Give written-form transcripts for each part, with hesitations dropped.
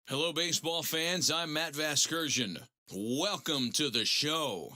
Hello, baseball fans. I'm Matt Vasgersian. Welcome to the show.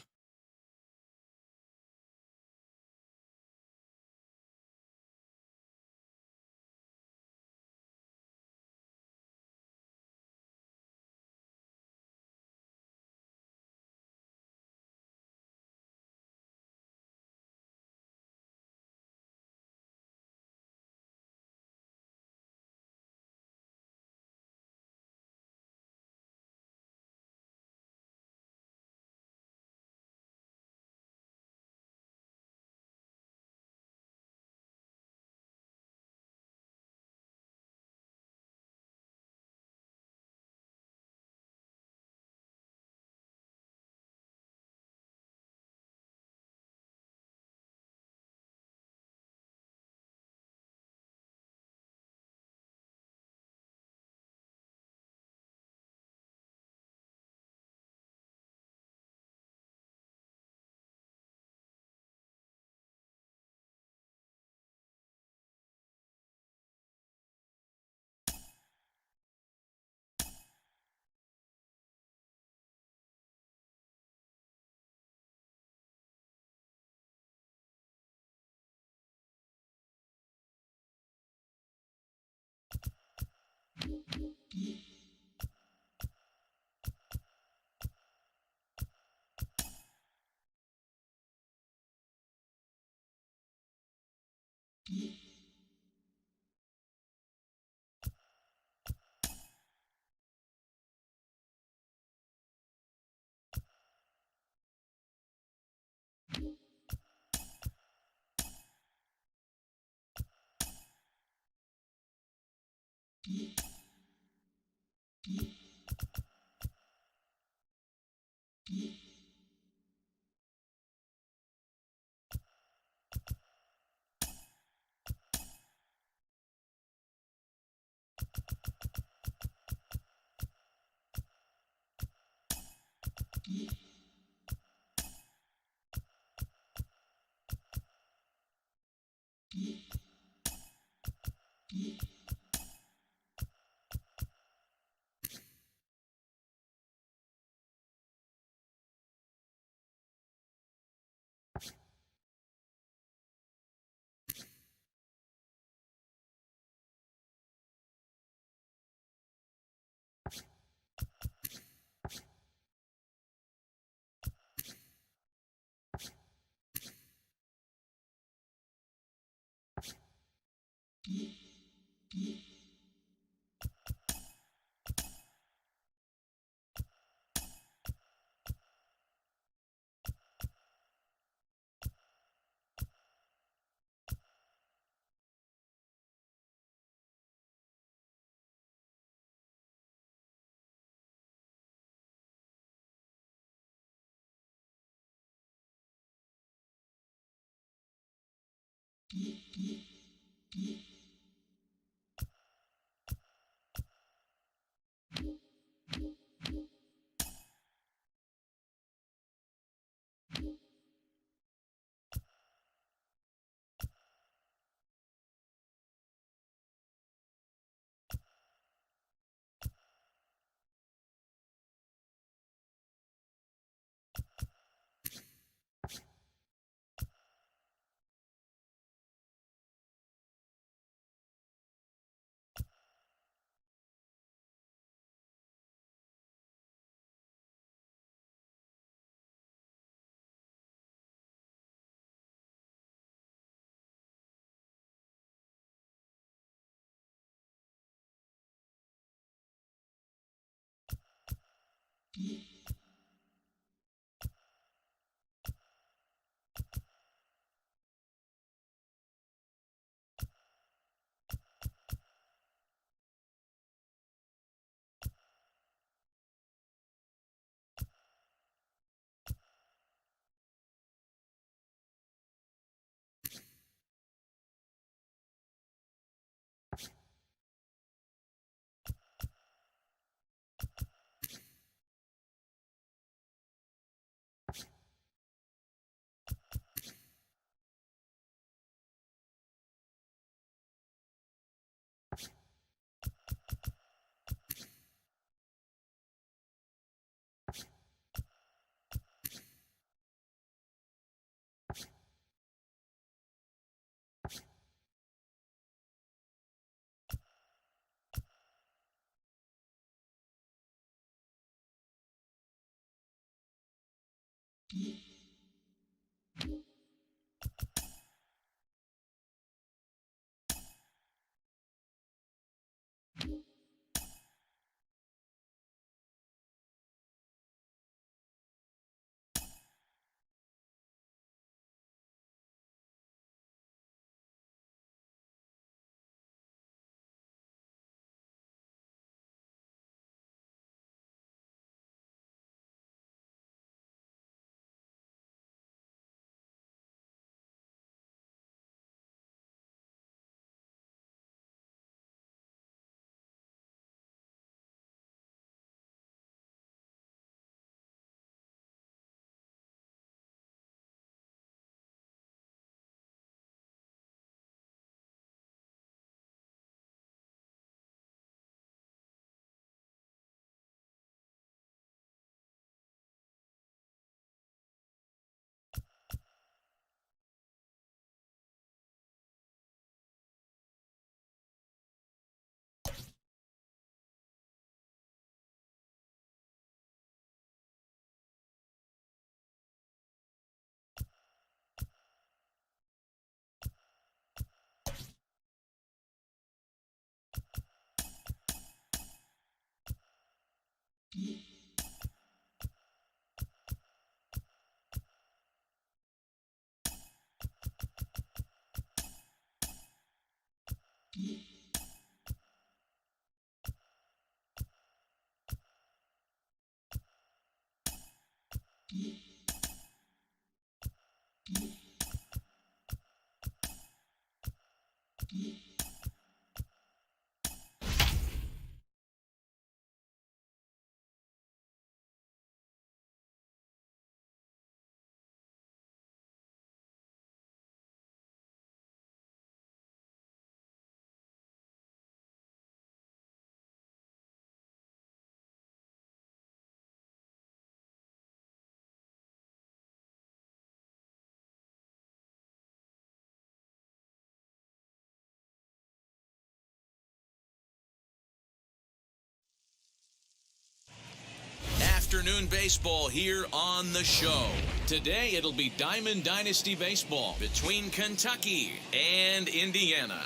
Afternoon baseball here on the show. Today it'll be Diamond Dynasty baseball between Kentucky and Indiana.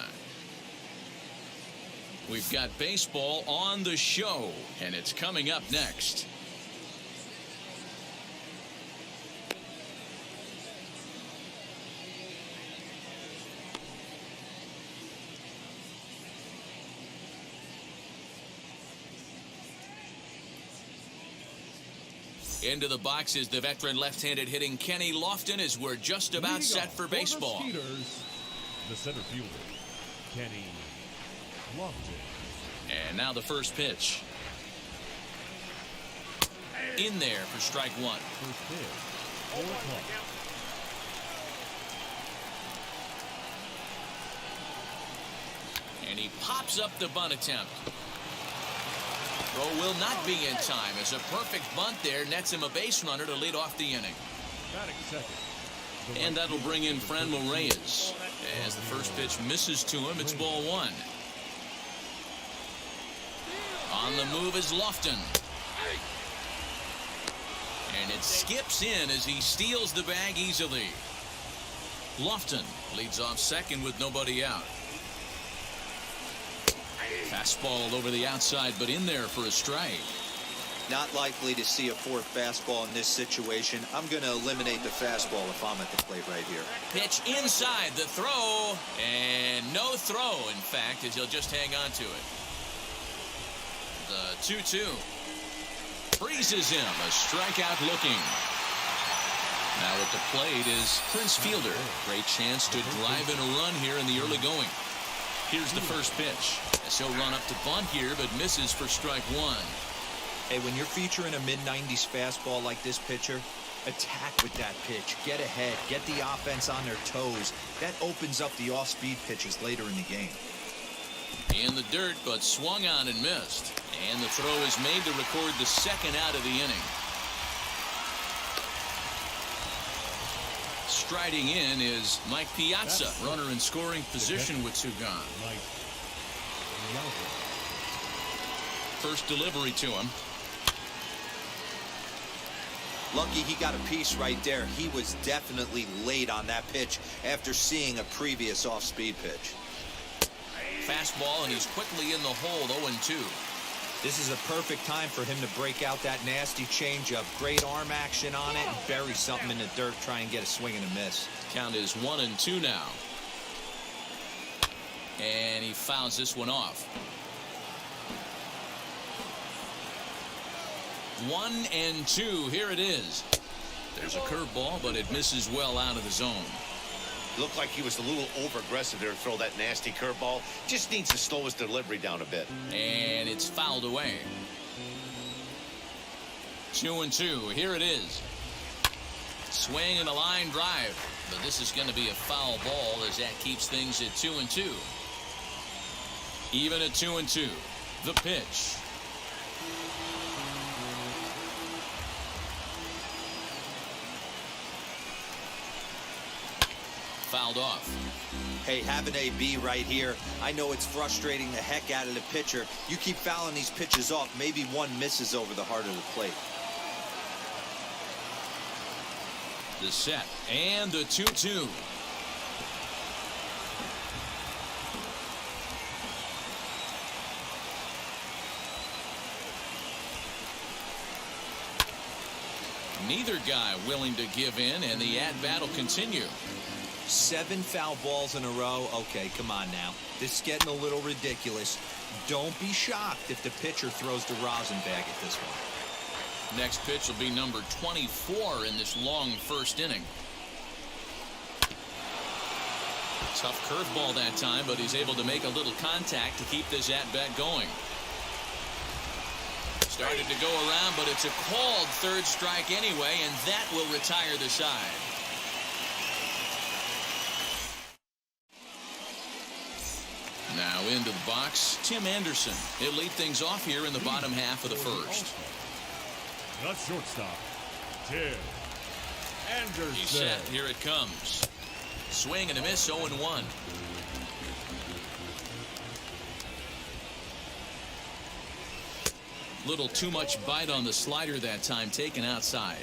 We've got baseball on the show, and it's coming up next. Into the box is the veteran left-handed hitting Kenny Lofton as we're just about set for baseball. The center fielder, Kenny Lofton. And now the first pitch. In there for strike one. First pitch, 4 o'clock. And he pops up the bunt attempt. Throw will not be in time as a perfect bunt there nets him a base runner to lead off the inning. Batting second. And that'll bring in Franmil Reyes. As the first pitch misses to him, it's ball one. On the move is Lofton. And it skips in as he steals the bag easily. Lofton leads off second with nobody out. Fastball over the outside, but in there for a strike. Not likely to see a fourth fastball in this situation. I'm going to eliminate the fastball if I'm at the plate right here. Pitch inside the throw, and no throw, in fact, as he'll just hang on to it. The 2-2. Freezes him, a strikeout looking. Now at the plate is Prince Fielder. Great chance to drive in a run here in the early going. Here's the first pitch. He'll run up to bunt here, but misses for strike one. Hey, when you're featuring a mid-90s fastball like this pitcher, attack with that pitch. Get ahead. Get the offense on their toes. That opens up the off-speed pitches later in the game. In the dirt, but swung on and missed. And the throw is made to record the second out of the inning. Striding in is Mike Piazza, runner in scoring position with two gone. First delivery to him. Lucky he got a piece right there. He was definitely late on that pitch after seeing a previous off-speed pitch. Fastball, and he's quickly in the hole, 0-2. This is a perfect time for him to break out that nasty changeup. Great arm action on it and bury something in the dirt, try and get a swing and a miss. Count is 1-2 now. And he fouls this one off. 1-2. Here it is. There's a curveball, but it misses well out of the zone. Looked like he was a little over-aggressive there to throw that nasty curveball. Just needs to slow his delivery down a bit. And it's fouled away. 2-2. Here it is. Swing and a line drive. But this is going to be a foul ball as that keeps things at 2-2. Even at 2-2. The pitch. Fouled off. Hey, have an AB right here. I know it's frustrating the heck out of the pitcher. You keep fouling these pitches off, maybe one misses over the heart of the plate. The set and the 2-2. Neither guy willing to give in, and the at-bat will continue. 7 foul balls in a row. Okay, come on now. This is getting a little ridiculous. Don't be shocked if the pitcher throws the rosin bag at this one. Next pitch will be number 24 in this long first inning. Tough curveball that time, but he's able to make a little contact to keep this at-bat going. Started to go around, but it's a called third strike anyway, and that will retire the side. Now into the box, Tim Anderson. He'll lead things off here in the bottom half of the first. Not shortstop, Tim Anderson. He's set. Here it comes. Swing and a miss, 0-1. Little too much bite on the slider that time, taken outside.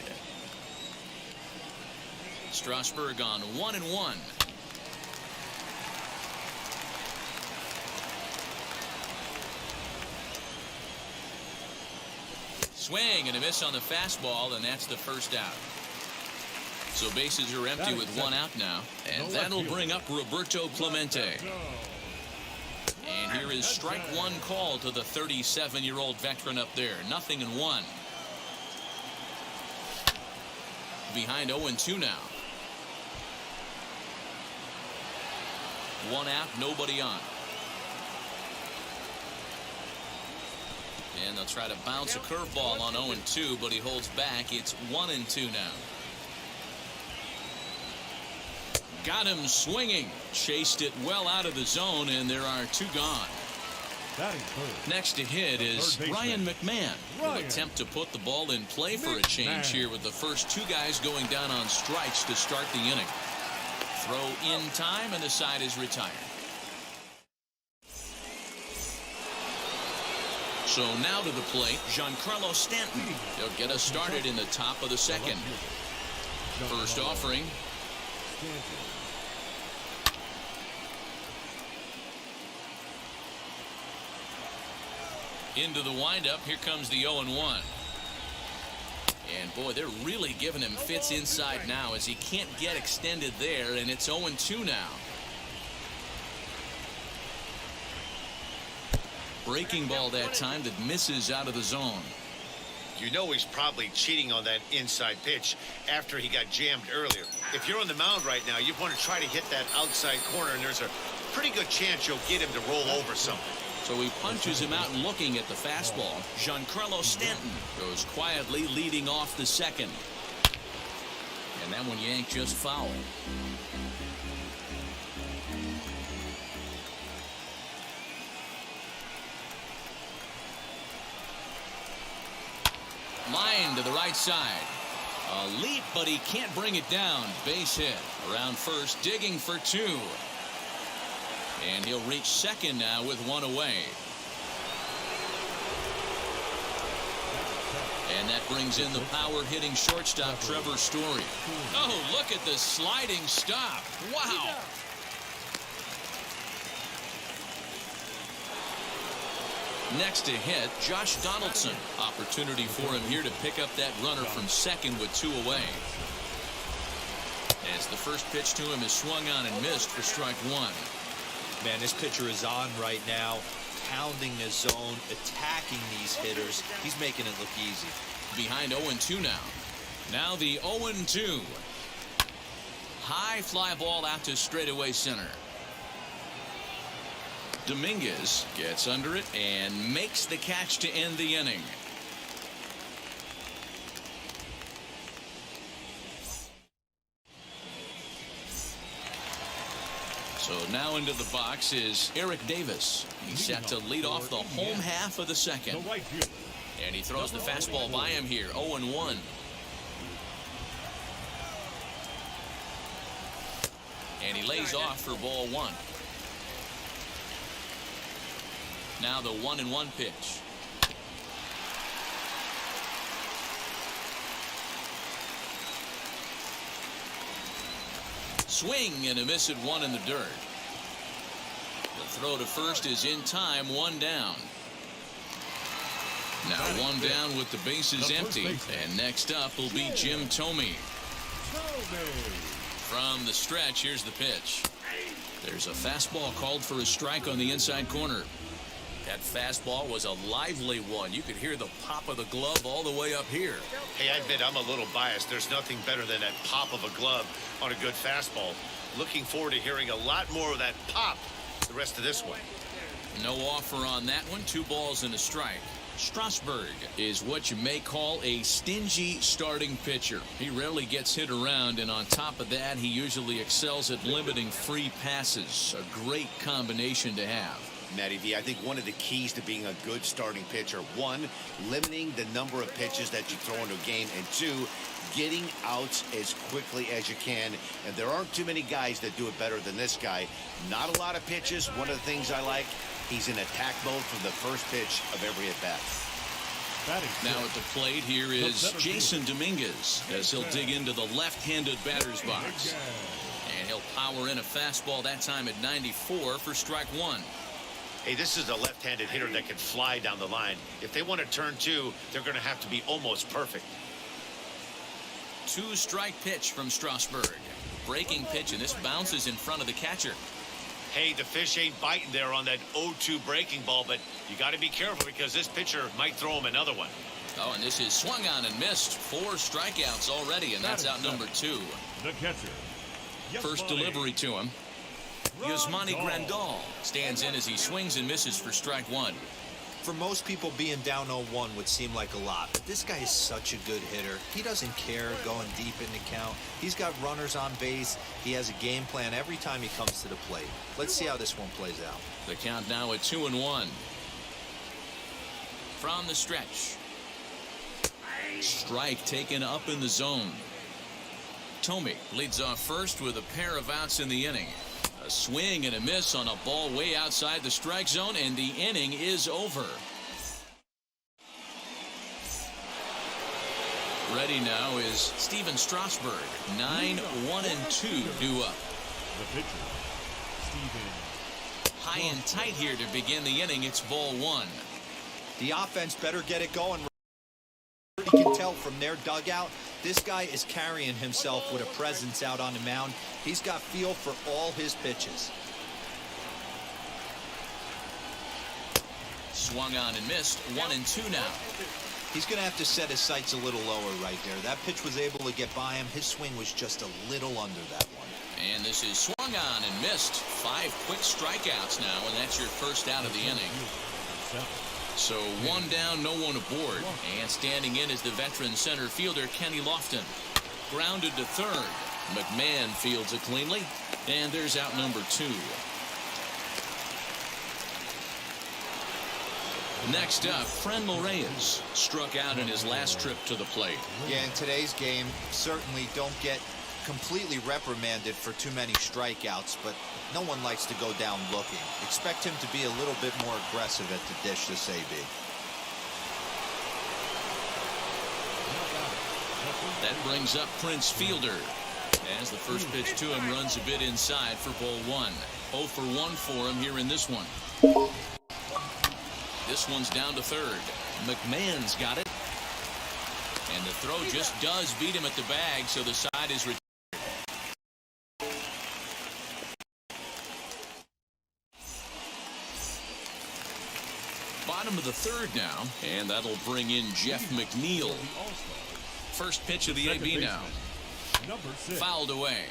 Strasburg on 1-1. Swing and a miss on the fastball, and that's the first out. So bases are empty with one out now, and that'll bring up Roberto Clemente. And here is strike one call to the 37-year-old veteran up there. 0-1. Behind 0-2 now. One out, nobody on. And they'll try to bounce a curveball on 0-2, but he holds back. It's 1-2 now. Got him swinging. Chased it well out of the zone, and there are 2 gone. Next to hit is Ryan McMahon. Will attempt to put the ball in play for a change here with the first 2 guys going down on strikes to start the inning. Throw in time, and the side is retired. So now to the plate, Giancarlo Stanton. He'll get us started in the top of the second. First offering. Into the windup. Here comes the 0-1. And boy, they're really giving him fits inside now as he can't get extended there, and it's 0-2 now. Breaking ball that time that misses out of the zone. You know he's probably cheating on that inside pitch after he got jammed earlier. If you're on the mound right now, you want to try to hit that outside corner, and there's a pretty good chance you'll get him to roll over something. So he punches him out looking at the fastball. Giancarlo Stanton goes quietly leading off the second. And that one yanked just foul. Line to the right side. A leap, but he can't bring it down. Base hit. Around first, digging for 2. And he'll reach second now with 1 away. And that brings in the power-hitting shortstop, Trevor Story. Oh, look at the sliding stop. Wow. Next to hit, Josh Donaldson. Opportunity for him here to pick up that runner from second with 2 away. As the first pitch to him is swung on and missed for strike 1. Man, this pitcher is on right now, pounding the zone, attacking these hitters. He's making it look easy. Behind 0-2 now. Now the 0-2. High fly ball out to straightaway center. Dominguez gets under it and makes the catch to end the inning. So now into the box is Eric Davis. He's set to lead off the home half of the second. The right fielder. And he throws the fastball by him here, 0-1. And he lays off for ball 1. Now the 1-1 pitch. Swing and a miss at 1 in the dirt. The throw to first is in time, 1 down. Now 1 down with the bases empty. And next up will be Jim Thome. From the stretch, here's the pitch. There's a fastball called for a strike on the inside corner. That fastball was a lively one. You could hear the pop of the glove all the way up here. Hey, I admit I'm a little biased. There's nothing better than that pop of a glove on a good fastball. Looking forward to hearing a lot more of that pop the rest of this one. No offer on that one. 2 balls and a strike. Strasburg is what you may call a stingy starting pitcher. He rarely gets hit around, and on top of that, he usually excels at limiting free passes. A great combination to have. Matty V, I think one of the keys to being a good starting pitcher, 1, limiting the number of pitches that you throw into a game, and 2, getting outs as quickly as you can. And there aren't too many guys that do it better than this guy. Not a lot of pitches. One of the things I like, he's in attack mode from the first pitch of every at-bat. Now at the plate here is Jason Dominguez as he'll dig into the left-handed batter's box. And he'll power in a fastball that time at 94 for strike 1. Hey, this is a left-handed hitter that can fly down the line. If they want to turn 2, they're going to have to be almost perfect. 2-strike pitch from Strasburg. Breaking pitch, and this bounces in front of the catcher. Hey, the fish ain't biting there on that 0-2 breaking ball, but you got to be careful because this pitcher might throw him another one. Oh, and this is swung on and missed. 4 strikeouts already, and that's out number 2. The catcher. First delivery to him. Yasmani Grandal stands in as he swings and misses for strike 1. For most people, being down 0-1 would seem like a lot, but this guy is such a good hitter. He doesn't care going deep in the count. He's got runners on base. He has a game plan every time he comes to the plate. Let's see how this one plays out. The count now at 2-1. From the stretch. Strike taken up in the zone. Thome leads off first with a pair of outs in the inning. A swing and a miss on a ball way outside the strike zone, and the inning is over. Ready now is Stephen Strasburg. 9-1-2 due up. The pitcher, Stephen. High and tight here to begin the inning. It's ball 1. The offense better get it going. You can tell from their dugout, this guy is carrying himself with a presence out on the mound. He's got feel for all his pitches. Swung on and missed. 1-2 now. He's going to have to set his sights a little lower right there. That pitch was able to get by him. His swing was just a little under that one. And this is swung on and missed. 5 quick strikeouts now, and that's your first out of the inning. So 1 down, no one aboard. And standing in is the veteran center fielder, Kenny Lofton. Grounded to third. McMahon fields it cleanly. And there's out number 2. Next up, Franmil Reyes struck out in his last trip to the plate. Yeah, in today's game, certainly don't get completely reprimanded for too many strikeouts, but no one likes to go down looking. Expect him to be a little bit more aggressive at the dish this AB. That brings up Prince Fielder. As the first pitch to him runs a bit inside for ball one. 0 for 1 for him here in this one. This one's down to third. McMahon's got it. And the throw just does beat him at the bag, so the side is retired. Bottom of the third now, and that'll bring in Jeff McNeil. First pitch of the AB now. Number 6. Fouled away.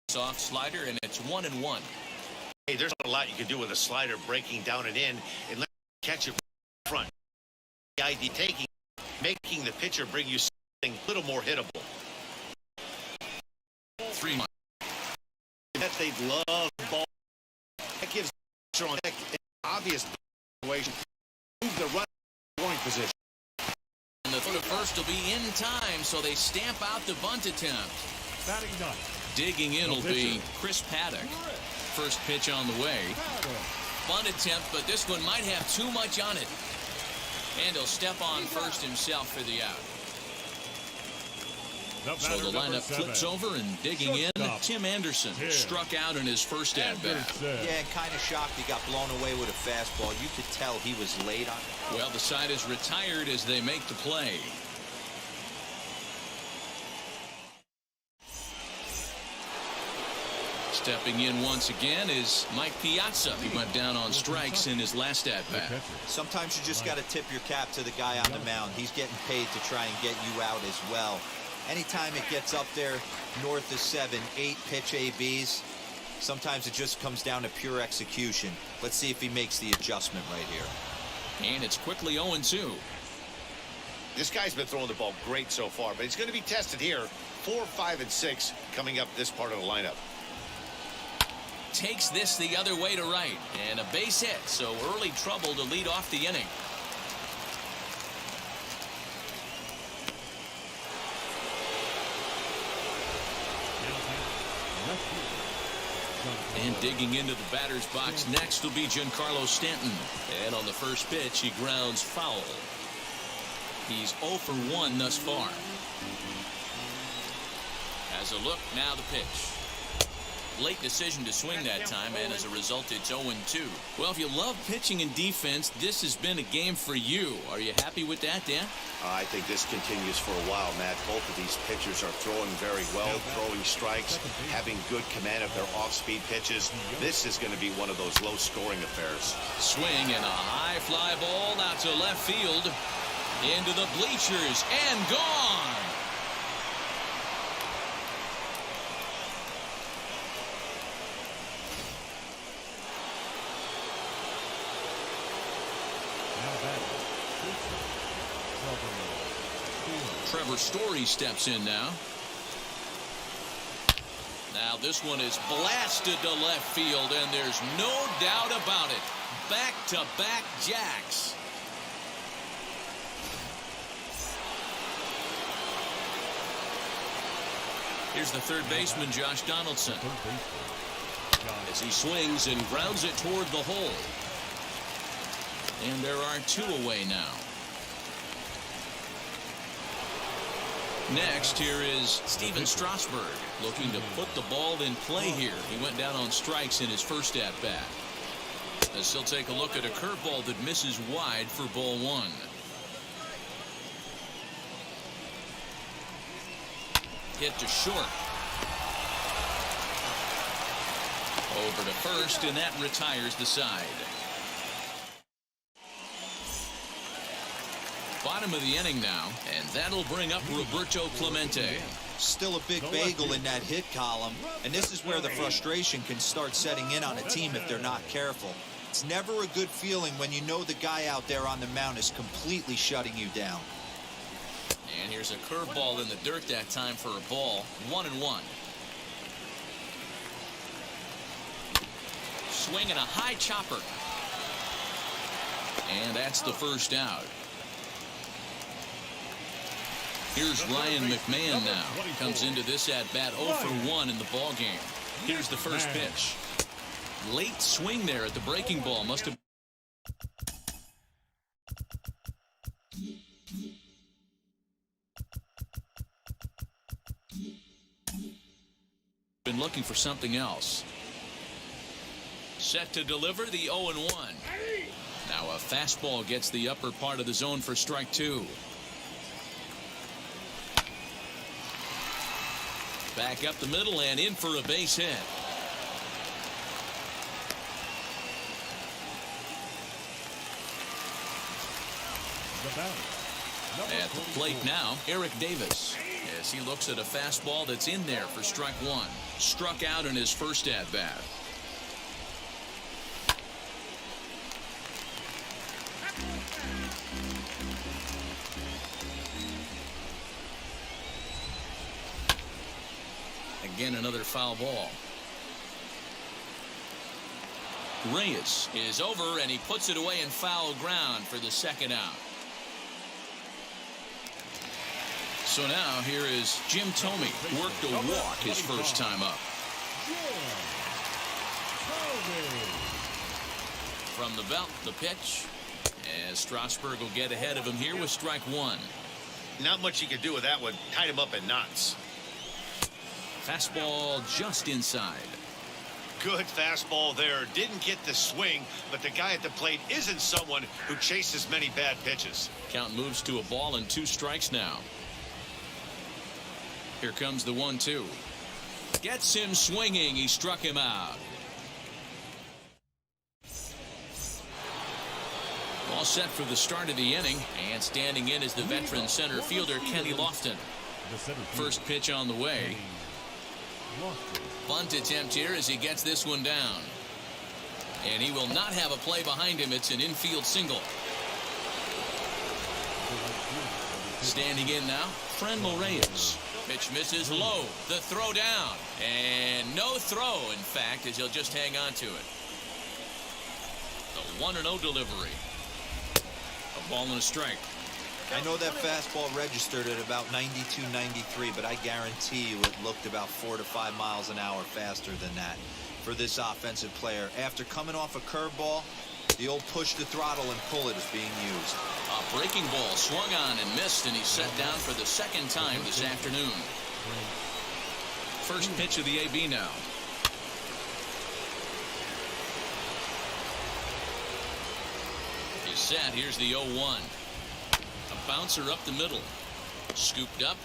Soft slider, and it's 1-1. Hey, there's a lot you can do with a slider breaking down and in and let catch it front. The idea making the pitcher bring you something a little more hittable. 3 months. That they love ball. That gives the pitcher on deck an obvious situation. Move the run scoring position. And the first will be in time, so they stamp out the bunt attempt. Batting ninth. Digging in will be Chris Paddock. First pitch on the way. Bunt attempt, but this one might have too much on it. And he'll step on first himself for the out. So the lineup flips over, and digging in, Tim Anderson struck out in his first at-bat. Yeah, and kind of shocked he got blown away with a fastball. You could tell he was late on it. Well, the side is retired as they make the play. Stepping in once again is Mike Piazza. He went down on strikes in his last at-bat. Sometimes you just got to tip your cap to the guy on the mound. He's getting paid to try and get you out as well. Anytime it gets up there north of 7, 8 pitch ABs, sometimes it just comes down to pure execution. Let's see if he makes the adjustment right here. And it's quickly 0-2. This guy's been throwing the ball great so far, but he's going to be tested here. 4, 5, and 6 coming up this part of the lineup. Takes this the other way to right, and a base hit, so early trouble to lead off the inning. And digging into the batter's box next will be Giancarlo Stanton. And on the first pitch, he grounds foul. He's 0 for 1 thus far. As a look, now the pitch. Late decision to swing that time, and as a result, it's 0-2. Well, if you love pitching and defense, this has been a game for you. Are you happy with that, Dan? I think this continues for a while, Matt. Both of these pitchers are throwing very well, throwing strikes, having good command of their off-speed pitches. This is going to be one of those low-scoring affairs. Swing and a high fly ball out to left field. Into the bleachers and gone. Trevor Story steps in now. Now this one is blasted to left field, and there's no doubt about it. Back-to-back jacks. Here's the third baseman, Josh Donaldson, as he swings and grounds it toward the hole. And there are 2 away now. Next, here is Steven Strasburg, looking to put the ball in play here. He went down on strikes in his first at-bat. As he'll take a look at a curveball that misses wide for ball 1. Hit to short. Over to first, and that retires the side. Bottom of the inning now, and that'll bring up Roberto Clemente. Still a big bagel in that hit column, and this is where the frustration can start setting in on a team if they're not careful. It's never a good feeling when you know the guy out there on the mound is completely shutting you down. And here's a curveball in the dirt that time for a ball. 1-1. Swing and a high chopper. And that's the first out. Here's Ryan McMahon now. Comes into this at-bat 0 for 1 in the ballgame. Here's the first pitch. Late swing there at the breaking ball. Must have. Been looking for something else. Set to deliver the 0-1. Now a fastball gets the upper part of the zone for strike two. Back up the middle and in for a base hit. At the plate now, Eric Davis, as he looks at a fastball that's in there for strike one. Struck out in his first at bat. Again, another foul ball. Reyes is over, and he puts it away in foul ground for the second out. So now here is Jim Thome, worked a walk his first time up. From the belt, the pitch, as Strasburg will get ahead of him here with strike one. Not much you could do with that one. Tied him up in knots. Fastball just inside. Good fastball there. Didn't get the swing, but the guy at the plate isn't someone who chases many bad pitches. Count moves to a ball and 2 strikes now. Here comes the 1-2. Gets him swinging. He struck him out. All set for the start of the inning, and standing in is the veteran center fielder Kenny Lofton. First pitch on the way. Bunt attempt here as he gets this one down. And he will not have a play behind him. It's an infield single. Standing in now, Franmil Reyes. Pitch misses low. The throw down. And no throw, in fact, as he'll just hang on to it. The 1-0 delivery. A ball and a strike. I know that fastball registered at about 92, 93, but I guarantee you it looked about 4 to 5 miles an hour faster than that for this offensive player. After coming off a curveball, the old push the throttle and pull it is being used. A breaking ball swung on and missed, and he's set down for the second time this afternoon. First pitch of the AB now. He's set. Here's the 0-1. A bouncer up the middle. Scooped up,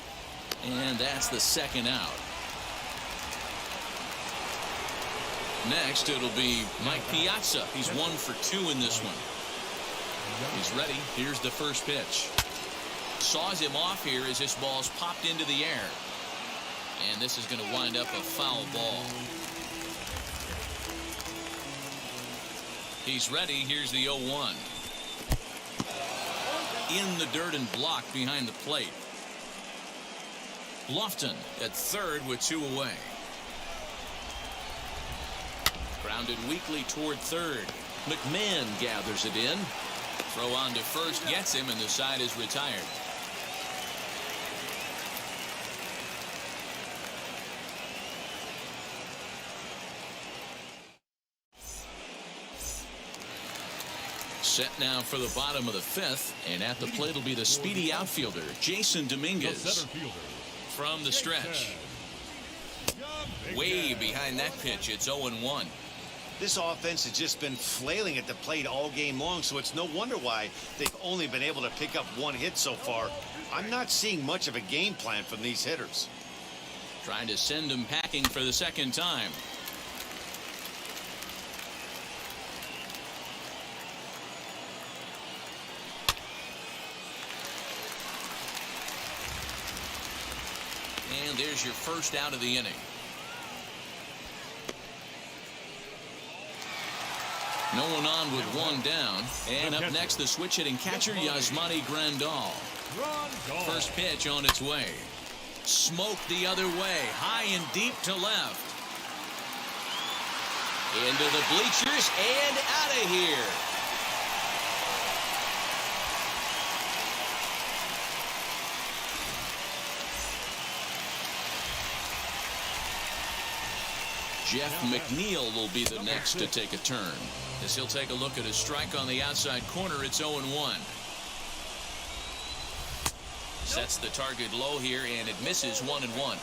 and that's the second out. Next, it'll be Mike Piazza. He's 1 for 2 in this one. He's ready. Here's the first pitch. Saws him off here as this ball's popped into the air. And this is going to wind up a foul ball. He's ready. Here's the 0-1. In the dirt and blocked behind the plate. Lofton at third with 2 away. Grounded weakly toward third. McMahon gathers it in. Throw on to first gets him, and the side is retired. Set now for the bottom of the 5th, and at the plate will be the speedy outfielder Jason Dominguez. From the stretch. Way behind that pitch. It's 0-1. This offense has just been flailing at the plate all game long, so it's no wonder why they've only been able to pick up 1 hit so far. I'm not seeing much of a game plan from these hitters. Trying to send him packing for the second time. And there's your first out of the inning. No one on with 1 down. And up next, the switch hitting catcher, Yasmani Grandal. First pitch on its way. Smoked the other way. High and deep to left. Into the bleachers and out of here. Jeff McNeil will be the next to take a turn. As he'll take a look at his strike on the outside corner, it's 0-1. Sets the target low here, and it misses 1-1.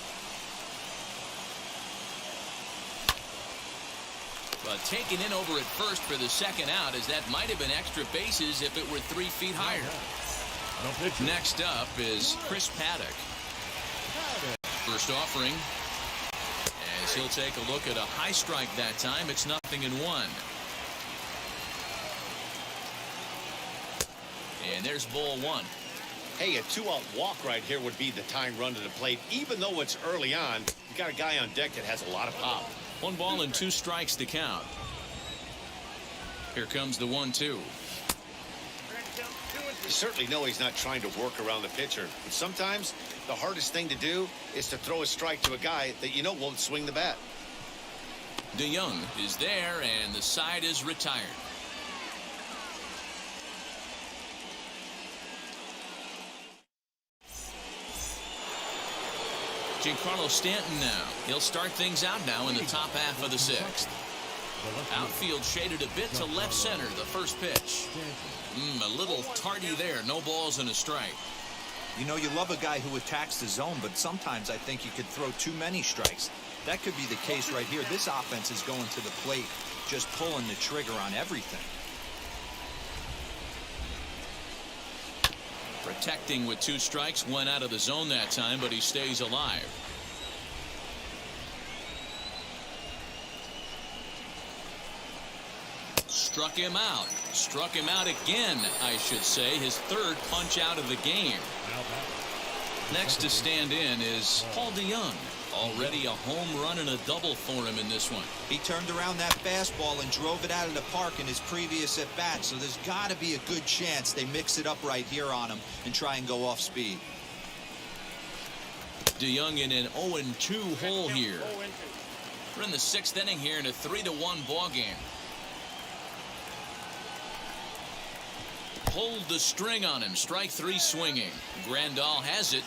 But taken in over at first for the second out, as that might have been extra bases if it were 3 feet higher. The pitcher. Next up is Chris Paddock. First offering, as he'll take a look at a high strike that time. It's 0-1. And there's ball 1. Hey, a 2-out walk right here would be the tying run to the plate. Even though it's early on, you got a guy on deck that has a lot of pop. 1 ball and 2 strikes to count. Here comes the 1-2. You certainly know he's not trying to work around the pitcher. But sometimes the hardest thing to do is to throw a strike to a guy that you know won't swing the bat. DeYoung is there, and the side is retired. Giancarlo Stanton now. He'll start things out now in the top half of the 6th. Outfield shaded a bit to left center, the first pitch. A little tardy there. No balls and a strike. You know, you love a guy who attacks the zone, but sometimes I think you could throw too many strikes. That could be the case right here. This offense is going to the plate, just pulling the trigger on everything. Protecting with 2 strikes, went out of the zone that time, but he stays alive. Struck him out. Struck him out again, I should say. His 3rd punch out of the game. Next to stand in is Paul DeYoung. Already a home run and a double for him in this one. He turned around that fastball and drove it out of the park in his previous at-bat, so there's got to be a good chance they mix it up right here on him and try and go off speed. DeYoung in an 0-2 hole here. We're in the 6th inning here in a 3-1 ball game. Pulled the string on him. Strike 3 swinging. Grandal has it.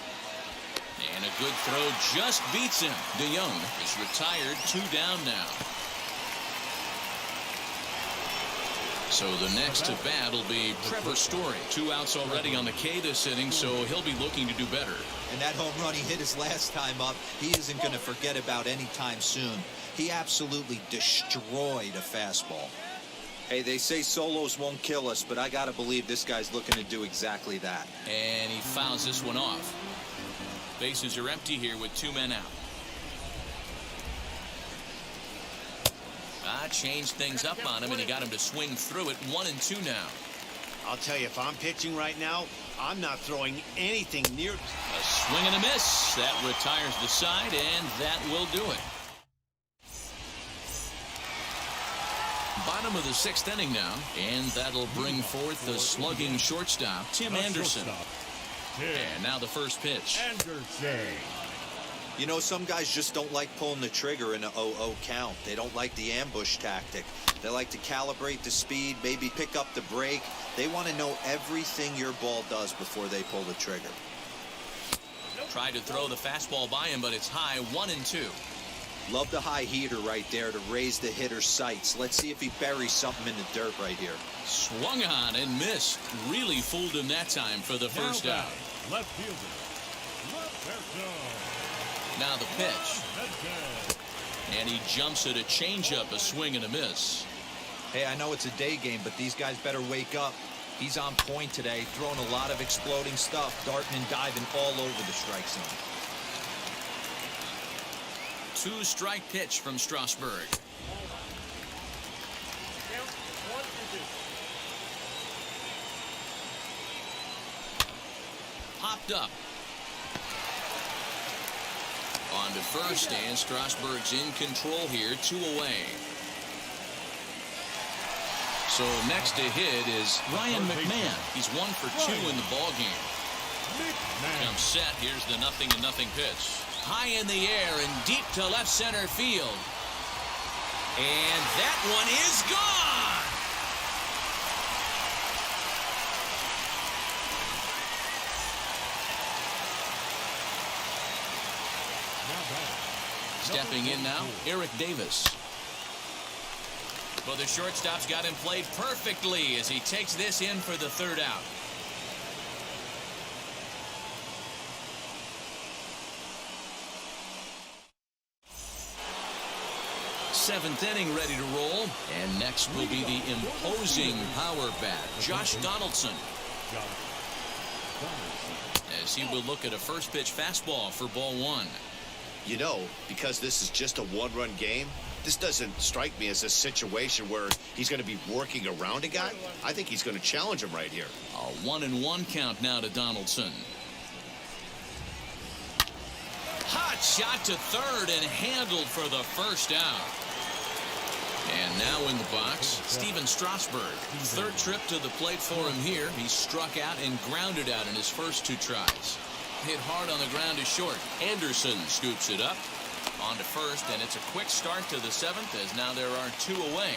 And a good throw just beats him. DeYoung is retired. 2 down now. So the next to bat will be Trevor Story. 2 outs already on the K this inning, so he'll be looking to do better. And that home run he hit his last time up, he isn't going to forget about anytime soon. He absolutely destroyed a fastball. Hey, they say solos won't kill us, but I got to believe this guy's looking to do exactly that. And he fouls this one off. Bases are empty here with 2 men out. Changed things up on him, and he got him to swing through it. 1-2 now. I'll tell you, if I'm pitching right now, I'm not throwing anything near. A swing and a miss. That retires the side, and that will do it. Bottom of the 6th inning now, and that'll bring forth the slugging shortstop, Tim Anderson. And now the first pitch. Anderson. You know, some guys just don't like pulling the trigger in a 0-0 count. They don't like the ambush tactic. They like to calibrate the speed, maybe pick up the break. They want to know everything your ball does before they pull the trigger. Tried to throw the fastball by him, but it's high. 1-2. Love the high heater right there to raise the hitter's sights. Let's see if he buries something in the dirt right here. Swung on and missed. Really fooled him that time for the first out. Left fielder. Roberto. Now the pitch. And he jumps at a changeup, a swing and a miss. Hey, I know it's a day game, but these guys better wake up. He's on point today, throwing a lot of exploding stuff, darting and diving all over the strike zone. 2-strike pitch from Strasburg. Popped up. On to first, and Strasburg's in control here. 2 away. So next to hit is Ryan McMahon. He's 1 for 2 in the ball game. Comes set. Here's the 0-0 pitch. High in the air and deep to left center field. And that one is gone. Stepping in now, Eric Davis. Well, the shortstop's got him played perfectly as he takes this in for the 3rd out. seventh inning ready to roll. And next will be the imposing power bat, Josh Donaldson. As he will look at a first pitch fastball for ball one. You know, because this is just a one-run game, this doesn't strike me as a situation where he's going to be working around a guy. I think he's going to challenge him right here. A 1-1 count now to Donaldson. Hot shot to third and handled for the first out. And now in the box, Steven Strasburg. Third trip to the plate for him here. He struck out and grounded out in his first two tries. Hit hard on the ground to short. Anderson scoops it up. On to first, and it's a quick start to the seventh as now there are two away.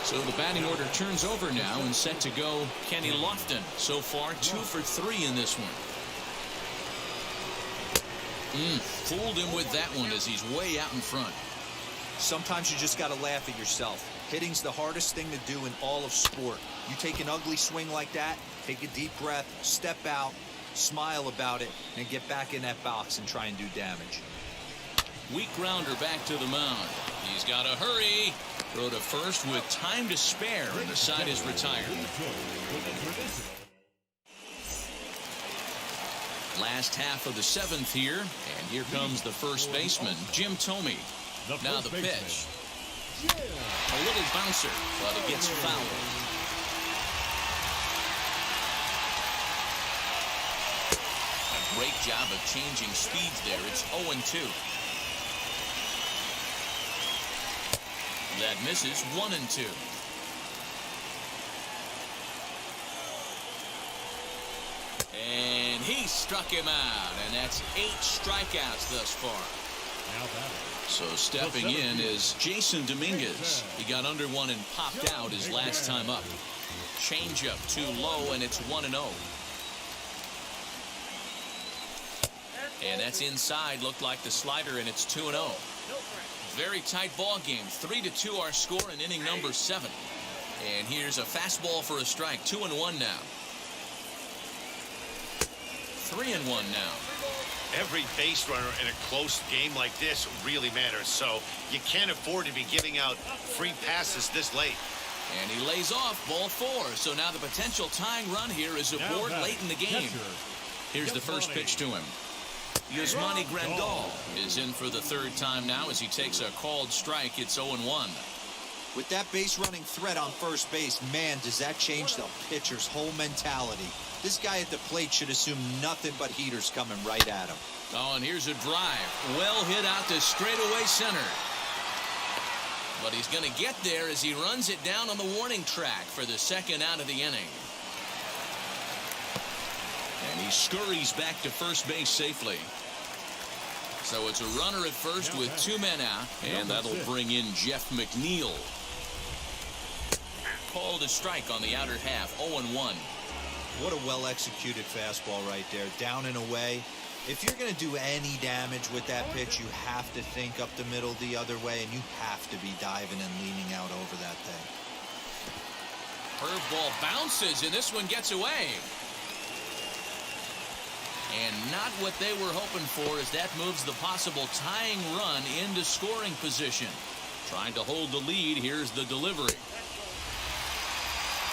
So the batting order turns over now and set to go Kenny Lofton. So far 2 for 3 in this one. Fooled him with that one as he's way out in front. Sometimes you just got to laugh at yourself. Hitting's the hardest thing to do in all of sport. You take an ugly swing like that, take a deep breath, step out, smile about it, and get back in that box and try and do damage. Weak grounder back to the mound. He's got to hurry. Throw to first with time to spare, and the side is retired. Last half of the seventh here, and here comes the first baseman, Jim Thome. Now the pitch. A little bouncer, but it gets fouled. A great job of changing speeds there. It's 0-2. That misses. 1-2. And he struck him out, and that's 8 strikeouts thus far. So stepping in is Jason Dominguez. He got under one and popped out his last time up. Changeup too low, and it's 1-0. And that's inside. Looked like the slider, and it's 2-0. Very tight ball game. 3-2 our score in inning number 7. And here's a fastball for a strike. 2-1 now. 3-1 now. Every base runner in a close game like this really matters, so you can't afford to be giving out free passes this late. And he lays off ball 4. So now the potential tying run here is aboard late in the game. Here's the first pitch to him. Yasmani Grandal is in for the third time now as he takes a called strike. It's 0-1. With that base running threat on first base, man, does that change the pitcher's whole mentality. This guy at the plate should assume nothing but heaters coming right at him. Oh, and here's a drive. Well hit out to straightaway center. But he's going to get there as he runs it down on the warning track for the second out of the inning. And he scurries back to first base safely. So it's a runner at first with 2 men out, and that'll bring in Jeff McNeil. Called a strike on the outer half. 0-1. What a well-executed fastball right there. Down and away. If you're going to do any damage with that pitch, you have to think up the middle the other way, and you have to be diving and leaning out over that thing. Curveball bounces, and this one gets away. And not what they were hoping for as that moves the possible tying run into scoring position. Trying to hold the lead. Here's the delivery.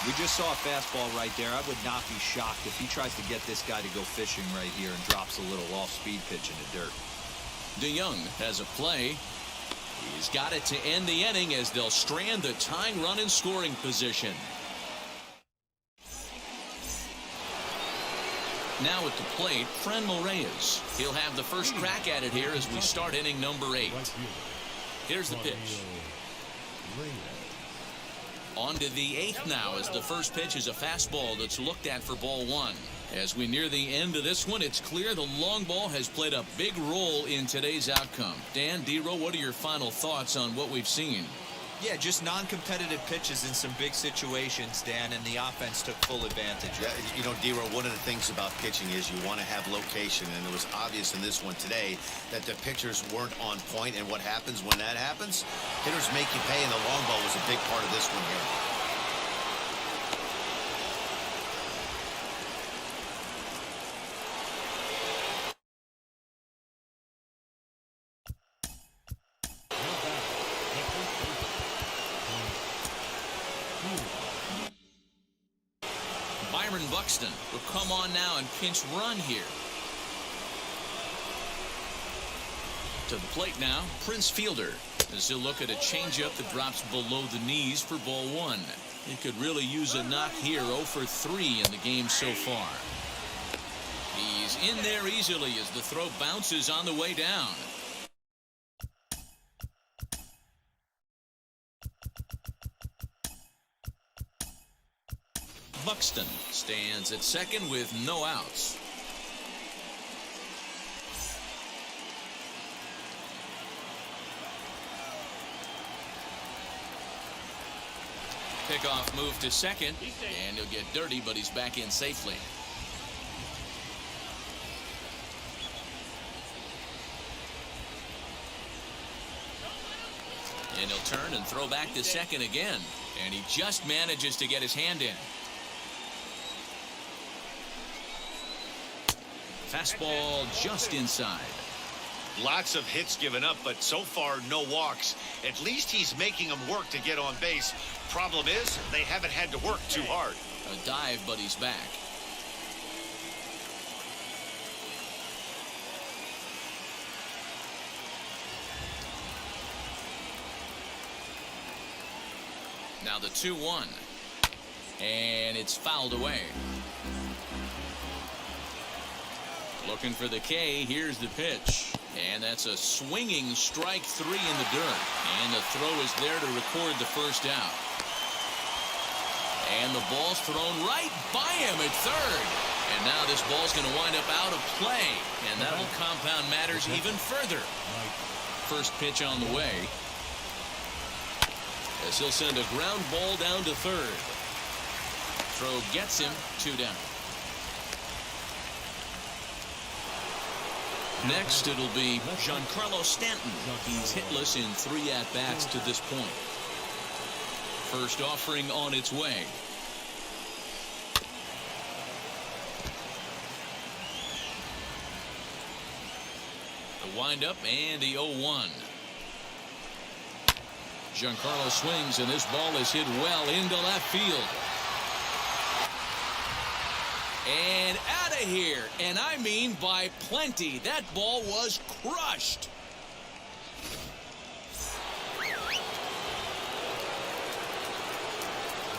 We just saw a fastball right there. I would not be shocked if he tries to get this guy to go fishing right here and drops a little off-speed pitch in the dirt. DeYoung has a play. He's got it to end the inning as they'll strand the tying run in scoring position. Now at the plate, Franmil Reyes. He'll have the first crack at it here as we start inning number 8. Here's the pitch. On to the 8th now as the first pitch is a fastball that's looked at for ball 1. As we near the end of this one, it's clear the long ball has played a big role in today's outcome. Dan, D-Row, what are your final thoughts on what we've seen? Yeah, just non-competitive pitches in some big situations, Dan, and the offense took full advantage. Yeah, you know, D-Row, one of the things about pitching is you want to have location, and it was obvious in this one today that the pitchers weren't on point, and what happens when that happens? Hitters make you pay, and the long ball was a big part of this one here. Buxton will come on now and pinch run here. To the plate now, Prince Fielder, as he'll look at a changeup that drops below the knees for ball one. He could really use a knock here. 0 for 3 in the game so far. He's in there easily as the throw bounces on the way down. Buxton stands at second with no outs. Pickoff move to second, and he'll get dirty, but he's back in safely. And he'll turn and throw back to second again, and he just manages to get his hand in. Fastball just inside. Lots of hits given up, but so far no walks. At least he's making them work to get on base. Problem is, they haven't had to work too hard. A dive, but he's back. Now the 2-1. And it's fouled away. Looking for the K. Here's the pitch. And that's a swinging strike 3 in the dirt. And the throw is there to record the first out. And the ball's thrown right by him at third. And now this ball's going to wind up out of play. And that'll compound matters even further. First pitch on the way. As he'll send a ground ball down to third. Throw gets him 2 down. Next, it'll be Giancarlo Stanton. He's hitless in 3 at-bats to this point. First offering on its way. The windup and the 0-1. Giancarlo swings, and this ball is hit well into left field. And out of here, and I mean by plenty. That ball was crushed.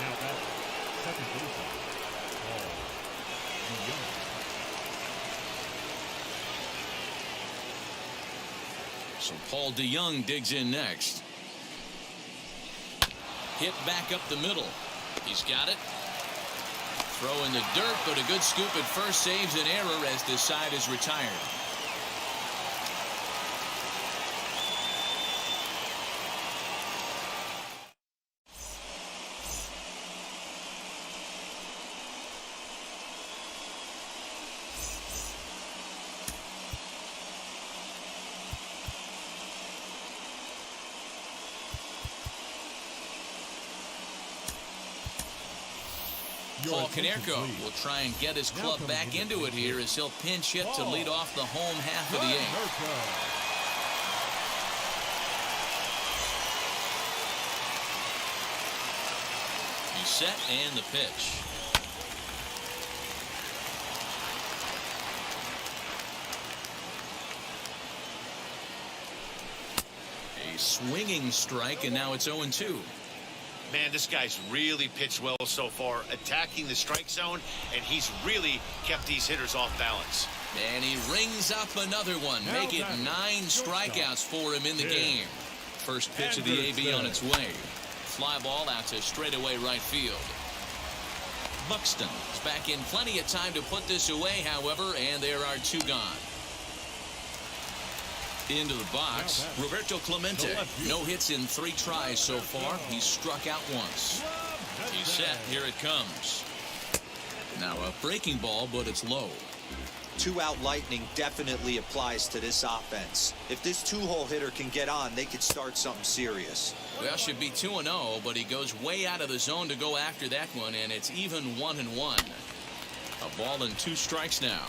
Now back, second baseman, Paul DeYoung. So Paul DeYoung digs in next. Hit back up the middle. He's got it. Throw in the dirt, but a good scoop at first saves an error as this side is retired. Paul Konerko will try and get his club back into it here as he'll pinch hit to lead off the home half of the 8th. He's set and the pitch. A swinging strike, and now it's 0-2. Man, this guy's really pitched well so far, attacking the strike zone, and he's really kept these hitters off balance. And he rings up another one, make it 9 strikeouts for him in the game. First pitch of the AB on its way. Fly ball out to straightaway right field. Buxton is back in plenty of time to put this away, however, and there are 2 gone. Into the box, Roberto Clemente. No hits in 3 tries so far. He's struck out once. He's set. Here it comes. Now a breaking ball, but it's low. 2-out lightning definitely applies to this offense. If this 2-hole hitter can get on, they could start something serious. Well, should be 2-0, but he goes way out of the zone to go after that one, and it's even 1-1. A ball and 2 strikes now.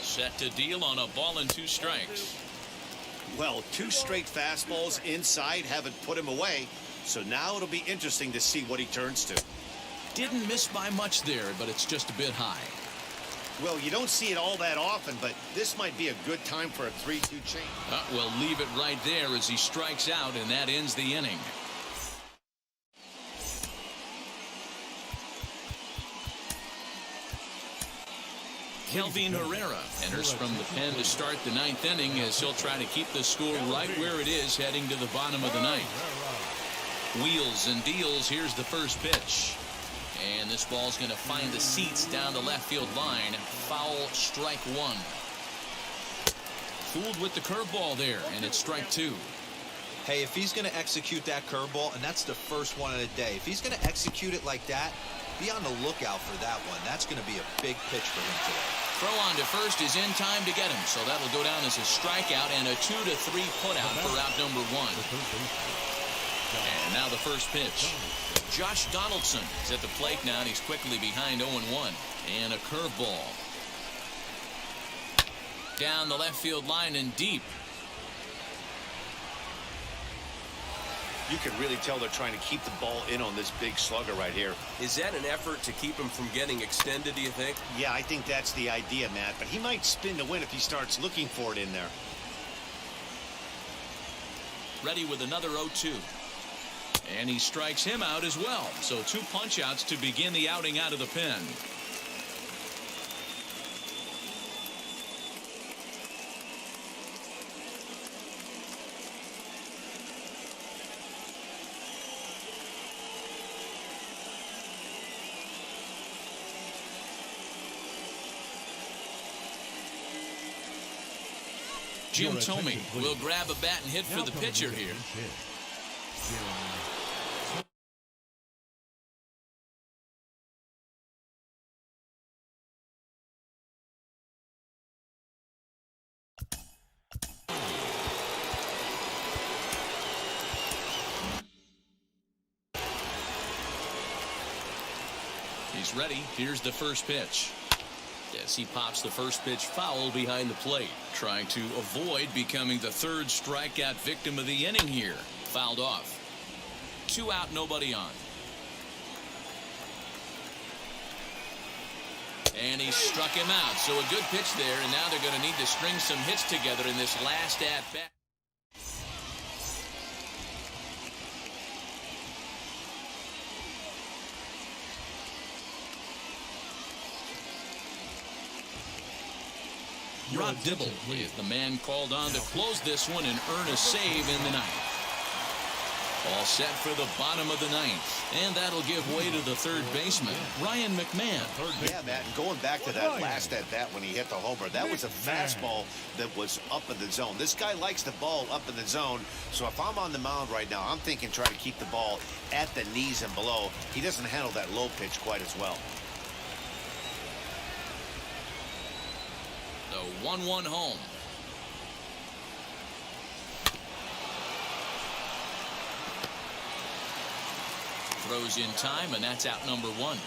Set to deal on a ball and 2 strikes. Well, 2 straight fastballs inside haven't put him away. So now it'll be interesting to see what he turns to. Didn't miss by much there, but it's just a bit high. Well, you don't see it all that often, but this might be a good time for a 3-2 change. We'll leave it right there as he strikes out, and that ends the inning. Kelvin Herrera enters from the pen to start the ninth inning as he'll try to keep the score right where it is heading to the bottom of the ninth. Wheels and deals. Here's the first pitch. And this ball's going to find the seats down the left field line. Foul, strike one. Fooled with the curveball there, and it's strike two. Hey, if he's going to execute that curveball, and that's the first one of the day, if he's going to execute it like that, be on the lookout for that one. That's going to be a big pitch for him today. Throw on to first is in time to get him, so that'll go down as a strikeout and a 2-3 putout for out number one. And now the first pitch. Josh Donaldson is at the plate now, and he's quickly behind 0-1. And a curveball. Down the left field line and deep. You can really tell they're trying to keep the ball in on this big slugger right here. Is that an effort to keep him from getting extended, do you think? Yeah, I think that's the idea, Matt. But he might spin to win if he starts looking for it in there. Ready with another 0-2. And he strikes him out as well. So 2 punch-outs to begin the outing out of the pen. Jim Thome will grab a bat and hit for the pitcher here. He's ready. Here's the first pitch. As he pops the first pitch foul behind the plate, trying to avoid becoming the third strikeout victim of the inning here. Fouled off. 2 out, nobody on. And he struck him out. So a good pitch there, and now they're going to need to string some hits together in this last at-bat. Rod Dibble is the man called on to close this one and earn a save in the ninth. All set for the bottom of the ninth, and that'll give way to the third baseman, Ryan McMahon. Yeah, Matt, and going back to that last at-bat when he hit the homer, that was a fastball that was up in the zone. This guy likes the ball up in the zone, so if I'm on the mound right now, I'm thinking try to keep the ball at the knees and below. He doesn't handle that low pitch quite as well. The 1-1 home. Throws in time, and that's out number one.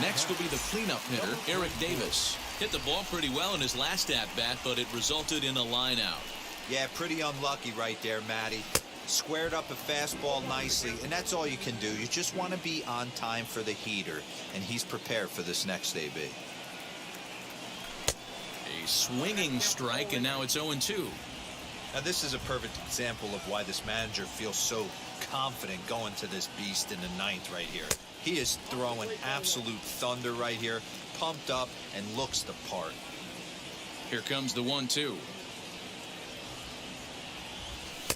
Next will be the cleanup hitter, Eric Davis. Hit the ball pretty well in his last at-bat, but it resulted in a line out. Yeah, pretty unlucky right there, Matty. Squared up a fastball nicely, and that's all you can do. You just want to be on time for the heater, and he's prepared for this next AB. A swinging strike, and now it's 0-2. Now, this is a perfect example of why this manager feels so confident going to this beast in the ninth right here. He is throwing absolute thunder right here, pumped up, and looks the part. Here comes the 1-2.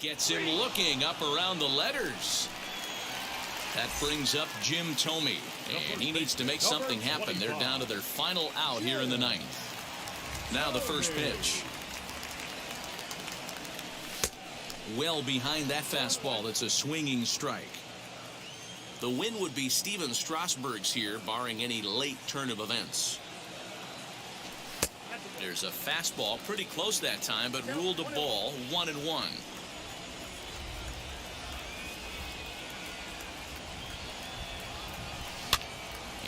Gets him looking up around the letters. That brings up Jim Thome, and he needs to make something happen. They're down to their final out here in the ninth. Now the first pitch. Well behind that fastball. That's a swinging strike. The win would be Steven Strasburg's here, barring any late turn of events. There's a fastball pretty close that time, but ruled a ball, 1-1.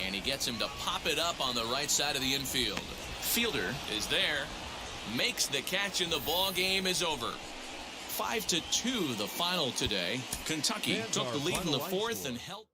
And he gets him to pop it up on the right side of the infield. Fielder is there. makes the catch, and the ball game is over. 5-2 the final today. Kentucky Fans took the our lead in the final line fourth score. and held.